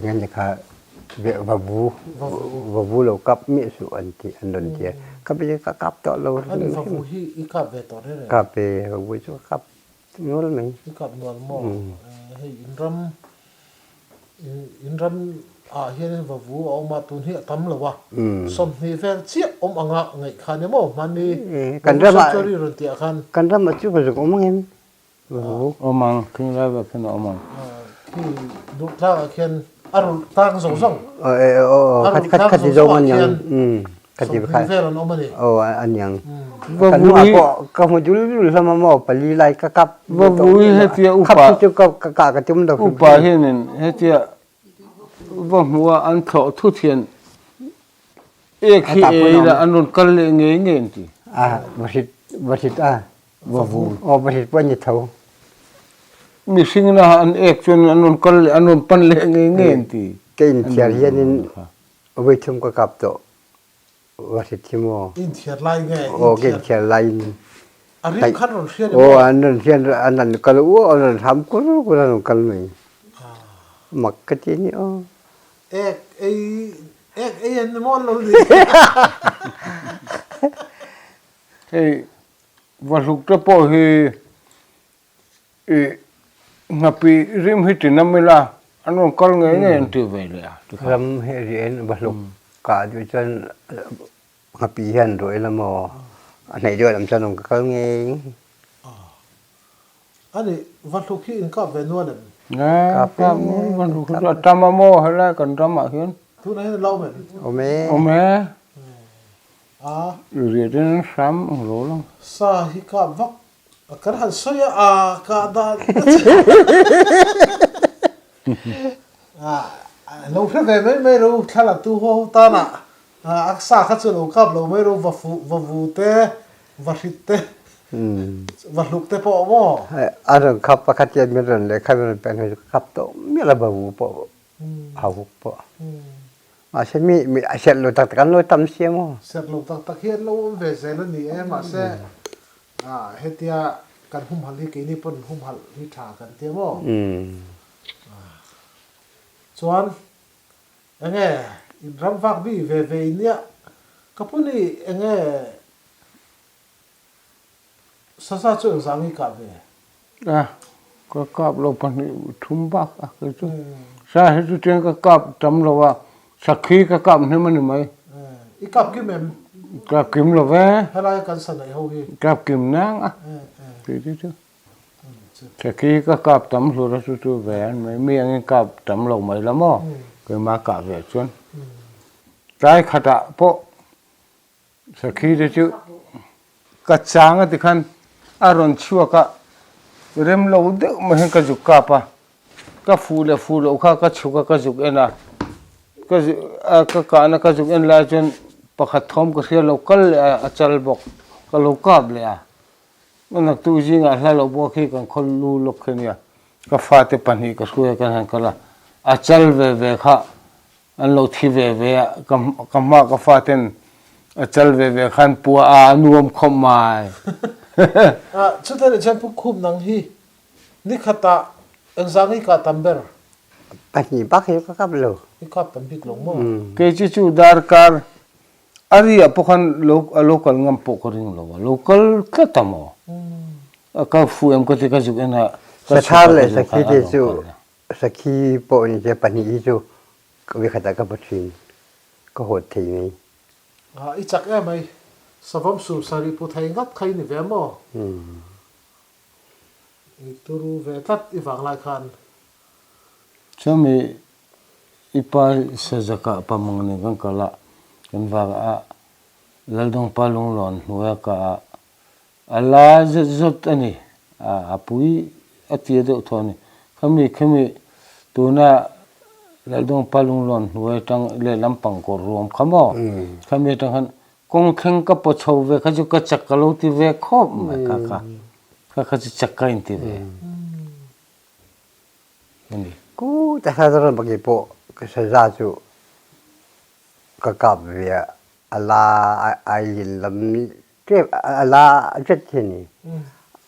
งั้นเลยค่ะ เบียบาบูเรากับมีสุอันที่อันนั้นที่กับไปกับต่อเรา อันนี้ฟังหูฮีอีกับเวตอนนี้เลย กับไปบาบูสุกับนู้นไหม อีกับนวลหม้อให้อินรำเฮียนฟังหูเอามาตุนเฮียทำหรอวะสมนี่แฟนเสียอ่างไงคันเนี่ยมั้งมันนี่กันเรื่องจริงๆคัน กันเรื่องมาจุดประสงค์มั้งเห็นบาบู อมังขึ้นได้แบบขึ้นอมัง ที่ดูท่าเขียนอารมณ์ทางสงสง คัดที่โจมันยังคัดที่ คันเฟรนอมันนี่ อันยัง ว่า กัน บุ ว่าย ก็มาจุลsama mau pali lai kakap ว่าบุยให้เตียอุ kap ปา tu kakak ketum dah อุปาเห็นให้เตียว่าหัวอันเถาทุเทียนเอกที่เอละอันนั้นกันเลยเงี้ยที่ basit ว่าบุย oh basit punya tahu มีสิ่งนะอันเอกจนอันนั้นกันเลยอันนั้นปันเลยเงี้ยที่ kain tiarian away tum kakap tu basit timo อินเทียร์ไล่ไง oh kain tiar lain อันนี้ขั้นเราเชื่อ oh anan kalau anan ham kurang kalmai mak ketini oh เอกยันมอนเราเลย เฮ้ยว่าสุกตะปอเฮงับปีริมหิติน้ำเวลาอันนั้นกันเงี้ยที่เวลา ram herien baluk ka ju chan ngapihan roi lamo anai jo lam chan ka nge อันนี้วัตถุที่อินกับเวนวล นะครับมันรู้ว่าทำมาโม่ให้แล้วกันทำมาเห็น ทุกนั้นเราเหมือน o me โอ้แม่ อยู่ เรียนซ้ำรู้แล้ว สาฮิกับวักกันหันสยกาดาเราเพื่อนไม่รู้ถ้าเราตู้หัวตาน่ะอักษรขัดสุดกับเราไม่รู้วัตเตวัตเตวัตลุกเตปอมอ aran kap pakatian meron le khamen pen kap to mi la ba po au po a chen mi a chen lo tak kan lo tam sia mo เสร็จลงตักเฮียนเราเวเซลนี่เอ็มาเซเฮติยากันหุ่มหันที่กี่นี่ปนหุ่มหันที่ถากันเตี้ยมอส่วนยังไงรำฟักบีเวเนี่ยก็ปุ่นนี่ยังไงซาซาช่วยสามีกับเว ก็กลับเราพันทุ่มบักคือจุใช่จุดเองก็กลับจำเราว่าสักขีก็กลับนี่มันไหม อีกับกิมเอ็ม กลับกิมเราแว่ ให้รายกันสนายเฮาฮี กลับกิมนางอ่ะที่สักขีก็กลับจำเราแล้วจุดแหวนไม่มีอย่างนี้กลับจำเราไหมละมั้งก็มากลับเวชวนใจขัดอะเพราะสักขีเดี๋ยวกัดจางอ่ะที่ขันอารมณ์ชั่วก็เริ่มเราเด็กไม่เห็นกระจุกกาปะก็ฟูเลยข้าก็ชุกก็กระจุกเอ็นะก็การกระจุกเอ็นแล้วจนประคัดทอมก็เสียเราก็เลยจัลบอกก็เรากลับเลยมันนักตู้จริงอ่ะแล้วเราบอกให้กันคนรู้ลูกแค่นี้ก็ฟาดปันนี้ก็ช่วยกันหันกันละจัลเวค่ะอันเราที่เวก็มาก็ฟาดเต็นจัลเวขันปัวนวมขมาย ชุดที่ฉันพูดคุมนังฮีนี่ขัดตาเอ็งสังฮีกัตัมเบอร์ pani bak yo kakap lo นี่ขัดตัมบิกลงมั้ง kecuali darkar ari apa kan lokal ngampu kering lo lokal ketemu akal fuem ketika juga na sathale sakhi de chu sakhi po ni je pani chu ko vi khata ka pathin ko hot thei ni อีจักแอไหมสภาพสูบสารีพุทธัยงัดใครนี่แวมออีตัวรู้แวตัดอีฝังลายคัน cumi ipa sejaka pamangni kan kala kan vaga laldong palung lon nuya ka ala zot ani apui atie de thoni kami tuna laldong palung lon nuya tang le lampang ko rom khamo kami tang han kong kheng ka po chho ve kha ju ka chakalo ti ve khop ma ka chakka in ti ve ani ku ta sa ron bagi po ka sa za chu kakap via ala ai lam ke ala jet ni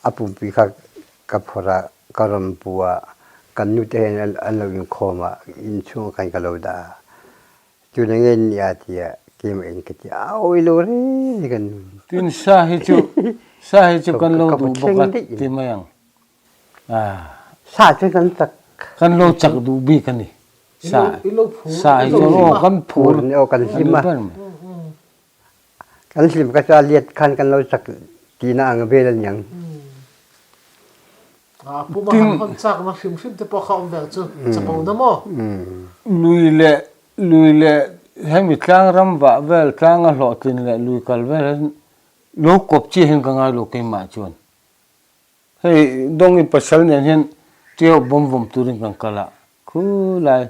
apu pi ka phora karam puwa kan nu te an lo yin khoma in chu kan ka lo da chu na ngen ya tia kim en ke tia oi lo re kan tin sa hi chu kan lo du bokat ti mayang sa chu kan tak kan lo chak du bi kan ni sa hi chu ro kan phur ni o kan sima kan sim ka cha liet khan kan lo sak ti na ang be lan yang puma han chak na hrim te po kha om ver chu chapo na mo lui le hemi tlang ram wa vel tlang a hlo tin le lui kal vel lo kop chi hen ka nga lo ke ma chuan hei dong in pasal nen hen tio bom turin kan kala khu lai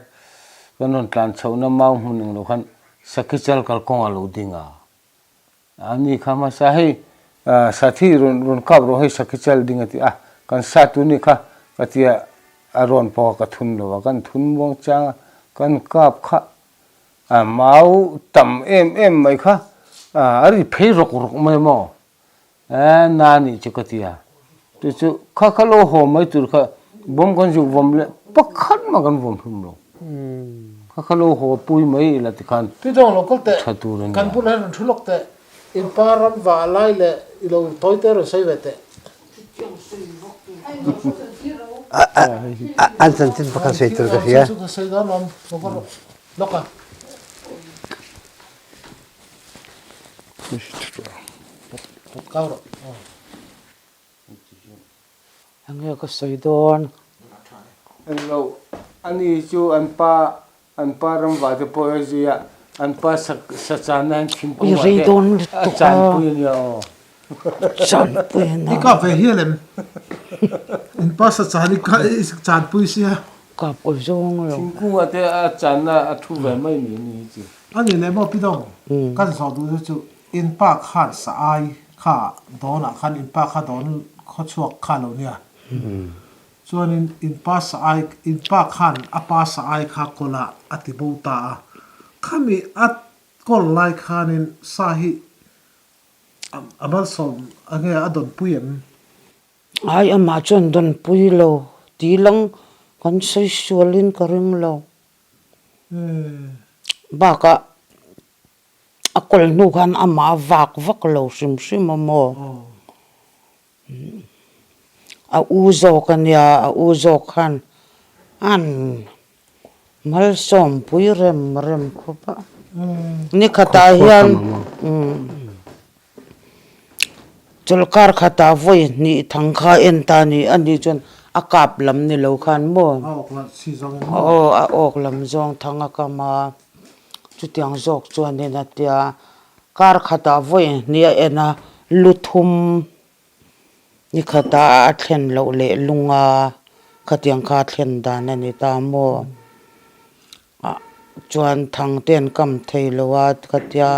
kanon tlan chho na mau hun ning lo khan sakichal kal kong alo dinga ani khama sa hei sathi ron kap ro hei sakichal dinga ti kan sa tu ni kha katia aron po ka thun lo kan thun bong chang kan kap kha mau tam em mai kha ari phei rok mai mo nani chikatia tu kha lo ho mai tur kha bom kan ju bom le pakhat ma kan bom phum lo kha lo ho pui mai la ti khan pi dong lo kol te thatu ren kan pun han thulok te in param wa lai le ilo toite ro sai vete an san tin pakha sei tur ka sia chu ka sai da nom loka cao rồi anh nghe có sợi đòn anh lâu anh đi chú anh pa ram va te poesia anh pa sa nan thim ko sợi đòn chan pui ni o chan pui na đi cà phê hier lên in pas sa chani ka chan pui sia cà phê rong rồi thim ku ate chan na thu ve mai ni chi anh nhìn lấy một pi dong kan so du chu in pa khan sa ai kha don a khan in pa kha don kho chuak kha lo nia chuan in pa sa ai in pa khan apa sa ai kha kola ati bo ta khami at kol lai khan in sa hi amal som ange adon puyen ai ama chon don pui lo ti lang kan sei sualin karing lo ba ka akol nu khan ama vak lo sim mo a uzo kan ya a uzo khan an mal som pui rem ko pa ni khata hian chulkar khata voi ni thangkha en ta ni ani chon akap lam ni lo khan mo la si zong a ok lam zong thanga kama chutiang jok chuan ne na tia kar khata voi ni ena luthum ni khata a thlen lo le lunga khatiang kha thlen dan ani ta mo chuan thang ten kam thei lowa khatia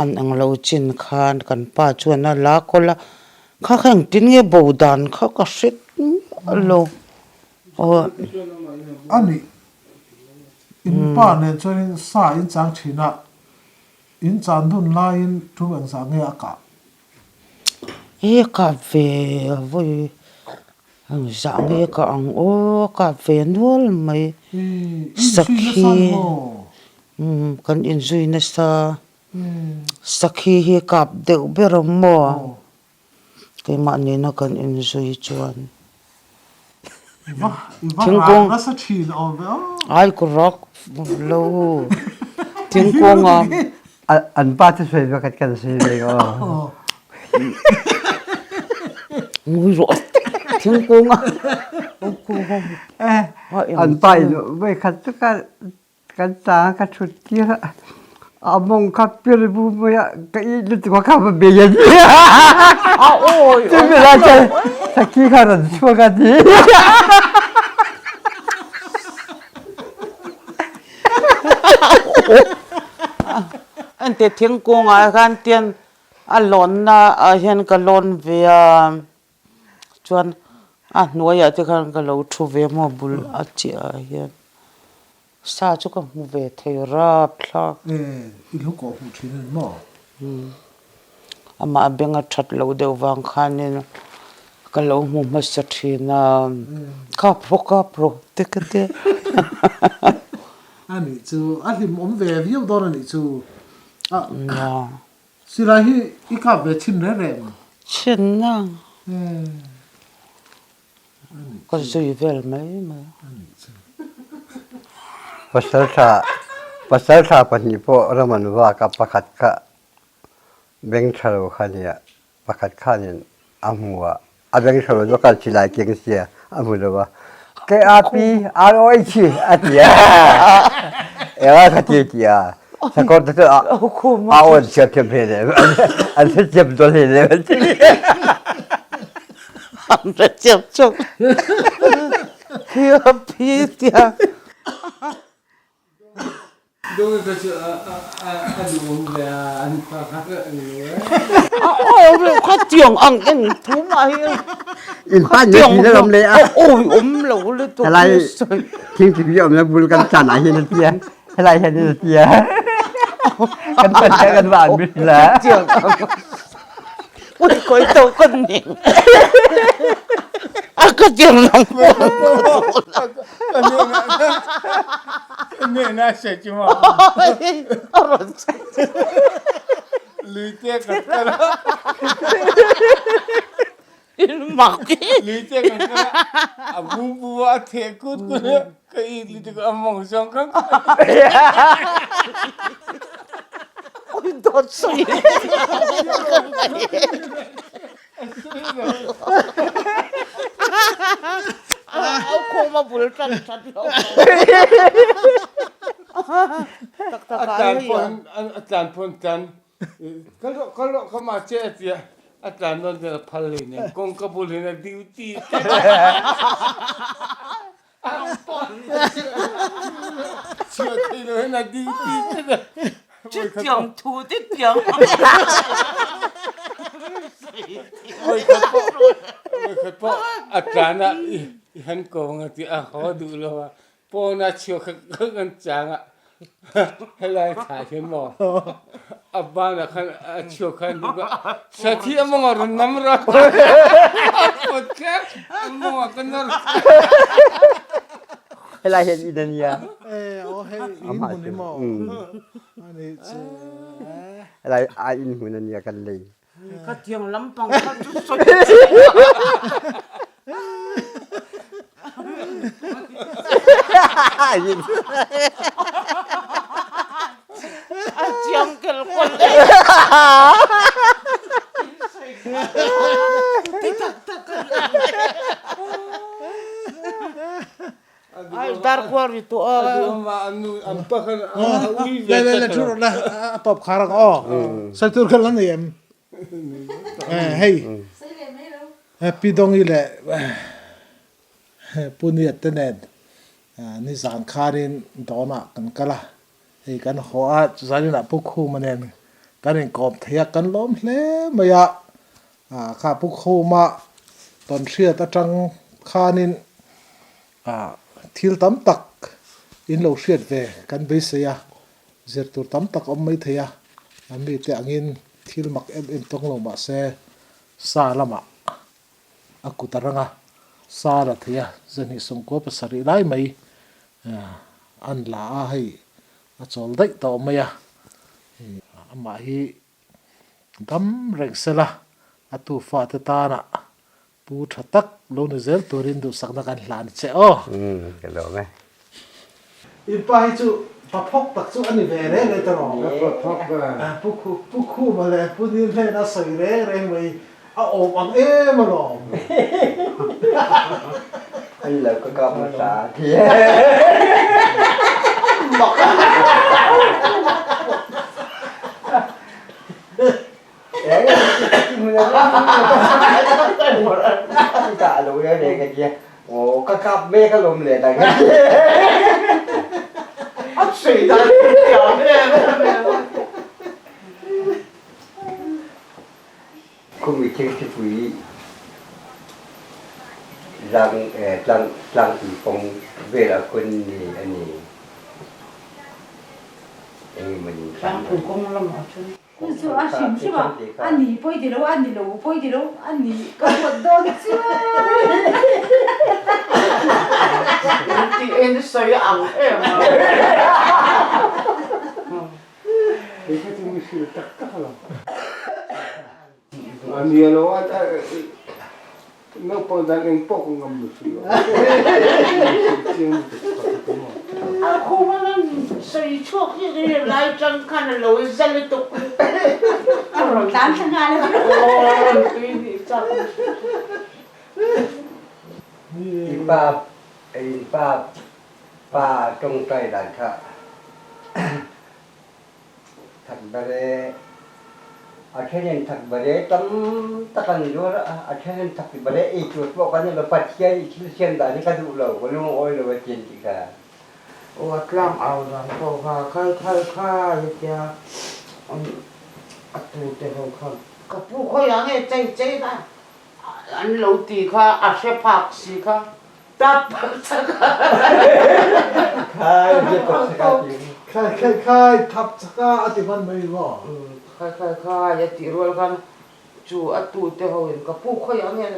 an ang lo chin khan kan pa chuan a la kola kha khang tin nge bodan kha ka sit lo ani in pa ne chuan sa in chang thina in chan dun lai in thu ang sa nge aka e ka ve voi ang sa nge ka ang o ka ve nual mai sakhi kan in zui na sa sakhi hi kap deuh ber mo ke ma ni na kan in zui chuan thingkung na sa thin om be ai ko rock lo thingkung an pa te sei ba kat kan sei le o ngui ro thingkung an pa no ve khat tu kan ta ka thut ti among ka pir bu mo ya ka i lut ko ka ba be ya ôi te me la cha sakhi ka ran chua ka ti anh te thingkung kan tian a lon na a hian ka lon ve chuan nuai te kan ka lo thu ve mo bul a chi a hian sa chu ka mu ve thei rap thla i lu ko hu thin mo ama benga that lo deuh wang khanin ka lo mu ma sa thina ka pro te ka te anh ấy chú anh tìm ôm về ví dụ đó anh ấy chú Dạ. xí ra hi cả về chín rẻ rẻ mà Chín à. Có gì về mấy mà. pasal sa panipo ramanwa ka pakhat ka beng thalo khania pakhat khanin amua abeng thalo lokal chilai keng sia amulawa ke api roi chi atia era khati tia sakor ta awon chep chep hele an se chep dol hele Không phải chụp chụp. Kia pít ya. Dong ka chu adu le an pa ka ni Có tiếng ăn anh thú mày. in pan ni ni lam le a Ôi lâu lên tụi Helai king ti bi om na bul kan chan ai hin tia helai hin tia kan kan ban bi la Tiếng ăn. Ôi coi tao con nè. Cái tiếng lòng. ne na se chu ma Ôi. lui te ka ka Mặc cái. lui te ka ka abu bu a the kut ku ka I li te ka among song ka Ôi đốt suy. Ako mabulkan sa diyo. Atan pon tan kalau ka ma che tia atan non de phali ne kong ka bul ne duty chưa thấy nó là duty Chứ tiếng thu tí tiếng. ôi cái po atan à hắn kong ti a ho du lo po na chiu ka kan chang à hay là thả thiên mò abba na kan chiu kan du ga sa thi among ar nam ra podcast among kan nar helai hin idania hey in mun ni mo anh ấy chú helai a in hunania kan lei Cái tiếng lắm bằng cái chút suy. Tiếng kêu con lên. Ai dar qua itu ma anu ampa kan lên chú là tập khá rằng sao tôi cần lắm em hey happy dong ile puniat tenen ni zan kharin dona kan kala hey kan hoa zani na pukhu manen kan kom thia kan lom hle maya kha pukhu ma ton sia ta tang khanin thil tam tak in lo hriat ve kan be se ya zer tur tam tak om mai theya ami te angin thil mak em tong lo ma se sa lama aku taranga sa la theya zani sum ko pasari lai mai an la a hai a chol dai to maya ama hi dam reng sela atu fa ta ta na pu thatak lo ne zel turin du sakna kan hlan che cái đó mấy in pa hi chu pa phok tak chu ani ve re le ta ro pu khu ma le pu ni le na sai re mai a om ang e ma lo anh là có con mà xả thì cả lũ cái này cái kia ồ các cặp mê các lùm lệ tại cái ắt sĩ ta chọn không bị chơi cái quỷ rằng rằng thì phong về là quân gì anh mình Đang thử công lắm ở chỗ 就阿是是吧？安尼背地路，安尼路背地路，安尼个活动啫。啲人水硬嘛。Itu tu mesti tak lah. Ani lo ada no pada yang pok ngam mesti. Aku malam水错这个人来真看了楼一站了都。我单身啊了。哦，对的，咋？Ipa trong tay đàn thợ thật bề ở trên nền thật bề tấm tất cả những đó ở trên nền thật bề ít chút bộ cái này là phát triển hiện đại những cái đủ lầu của luôn ôi là về tiền gì cả 我啷熬了，我话开，人家ดูแต่เขากับผู้เขาอย่างเงี้ยใจนะอันเราตีค่ะอาเชพักสิค่ะตับสัก khai việc của sự kiện ค่ายทับสก้าอติมันไม่ว่า ค่ะอย่าตีรัวกันจู่อัตูแต่เขาเห็นกับผู้เขาอย่างเงี้ย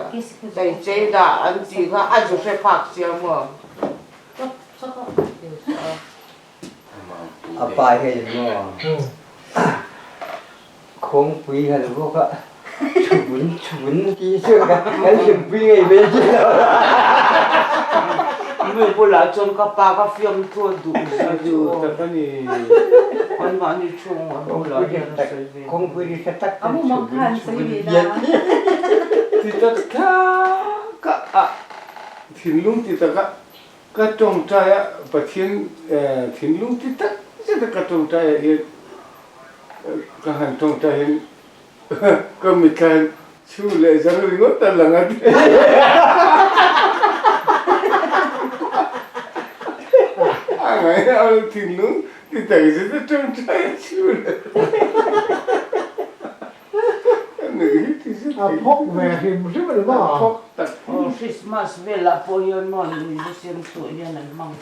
ใจนะอันตีค่ะอาเชพักเสียมั้งสัก apa hay nó không quý hay là vô cả chùn tí chưa cả cái chuyện quý ngày bên chứ mình bữa lại chọn cái ba cái phim thua đủ Aduh, tak ni. anh mà đi chung không quý đi sẽ tắt Kamu makan sendiri Tidak ka thinlung tidak ka trong trai pathian thinlung tidak tidak ka trong trai ka han trong trai ka mikan chu le jaru ngot talangat angai al thinlung tidak tidak trong trai chu le พกแหวนหิมใช่ไหมหรือว่า Christmas vela po yun mo ni Lucien so yan ang mang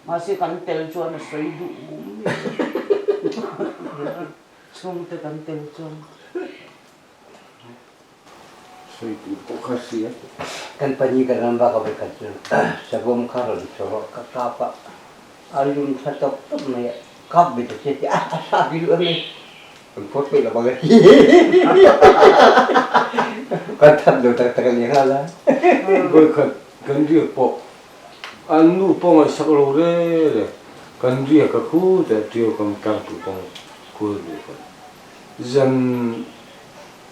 masih kan tel chuan na soy du chung te kan tel chuan so itu kasih ya kan panyikan ang baka berkata sebelum karon coba kakapa alun satu tuh nih kap itu sih sabi lu nih Put bị là bao nhiêu? Con thật được thật như thế là. Bởi cần riêng bộ, anh nu bộ mà sắc lô đấy, cần riêng các khu để riêng cầm cam tụ bằng khu đấy con.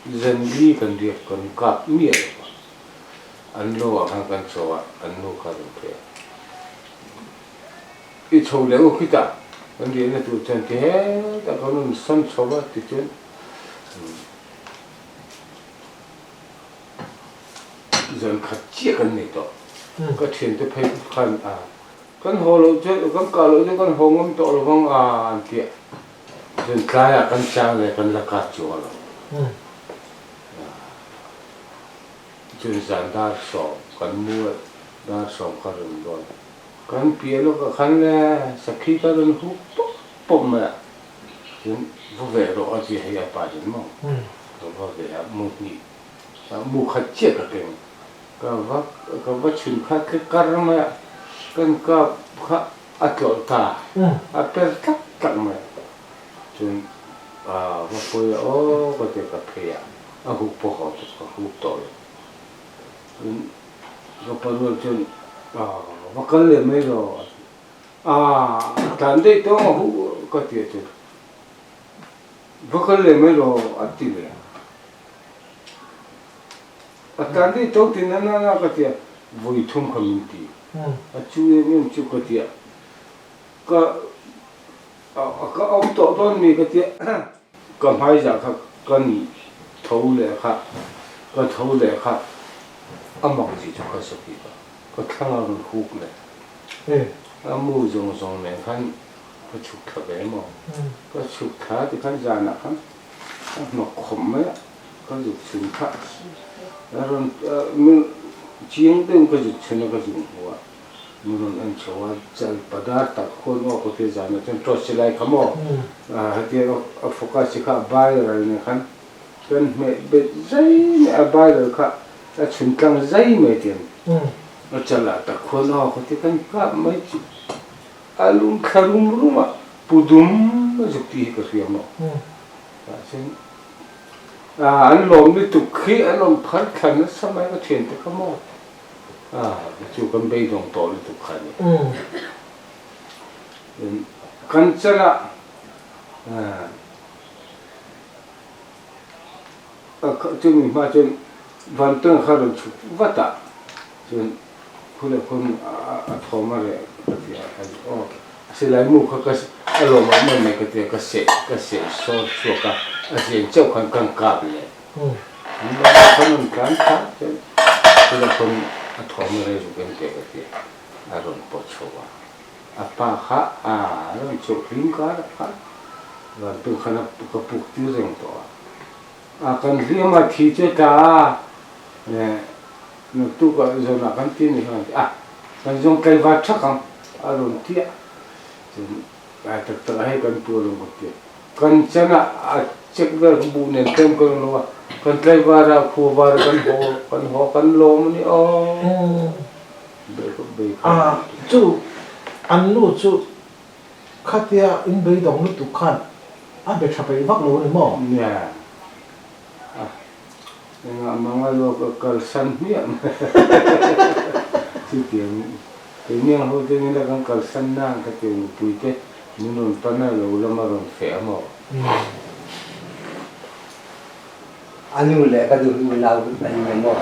Dân đi cần riêng cần cặp miệt, anh lô hàng cần số anh lô cả đồng thế. Ít sầu léo khi ta. Anh đi là tụi chân thế, ta có một sân sâu á, thì chuyện dân khát chia cái này đó, cái chuyện tôi phải khăn cái hồ lô chứ, cái cá lô chứ, cái hồ ngâm to là vong anh kia, dân cái cái trang này cái là cá chua rồi, dân dân đã sọ, cái mua đã sọ cái rừng rồi. Kan pielo ka khanle sakhi ka ron hu pom ma jin vo ve ro a ji ya pa jin mo vo ve ya mu ni mu kha che ka ke ka va chun kha ke karma kan ka kha a ko ta a per tak ma jin va po o ko te ka pe ya a hu po ho ka hu to ko pa ro jin và cái này mới rồi tận đây tôi hú có tiền chứ và cái này mới rồi tiền này tận đây tôi thì nó có tiền vui thum không tiền chú em chú có tiền cái ông tổ tôi mình có tiền cầm hai giờ cái này thâu lệ khác cái thâu lệ khác ăn mặc gì cho cái số kia có khăn ăn hút này, mua dùng này khăn có chụp thợ bé mà, có chụp thả thì khăn già nè khăn, mặc khom ấy, có dùng sừng thả, rồi mình chiến tương có dùng chân có dùng hoa, murun an chawa chal padar tak khon o ko te jana chen to silai khamo hati a focus kha bai ra ne khan kan me be zai a bai ra kha a chun tlang zai me tian a chala tak khon o ko te kan ka mai chi alum kharum ruma pudum jukti ka riamo ta chen an lom ni tu khi an lom phar khan samai ka chen te khamo chú con bay đồng tổ lên tục khẩn căn chân chú mình mà chú văn tương khá là chú vắt à chú khu là con thô mà đấy sẽ lấy mua các cái lồng mà mình này cái sợi số số cả sẽ châu khăn căng cạp này nhưng mà con cán khác chú là con thọ mà đây cũng cái cái aron pochowa apa kha aron chokling ka kha và tu khana ka puk tu reng to kan riama thi che ta ne no tu ka zona kan tin ni ha kan jong kai va thakang aron tia tak tak hai kan tu lo ko kan chana check ver bu ne tem ko lo kan trai vara khu var kan ho kan lom ni chú ăn lu chú khát tia in bấy đồng lúc tụ khăn ăn bê chập bấy vác lố này mò nè nhưng mà ngay lo cái sân miệng chỉ tiếng cái miệng hồi thế nên là cái sân nang cái tiếng bụi thế nhưng nó pan này lâu lắm mà rồi phèo mò anh nu lệ cái đường nào anh mò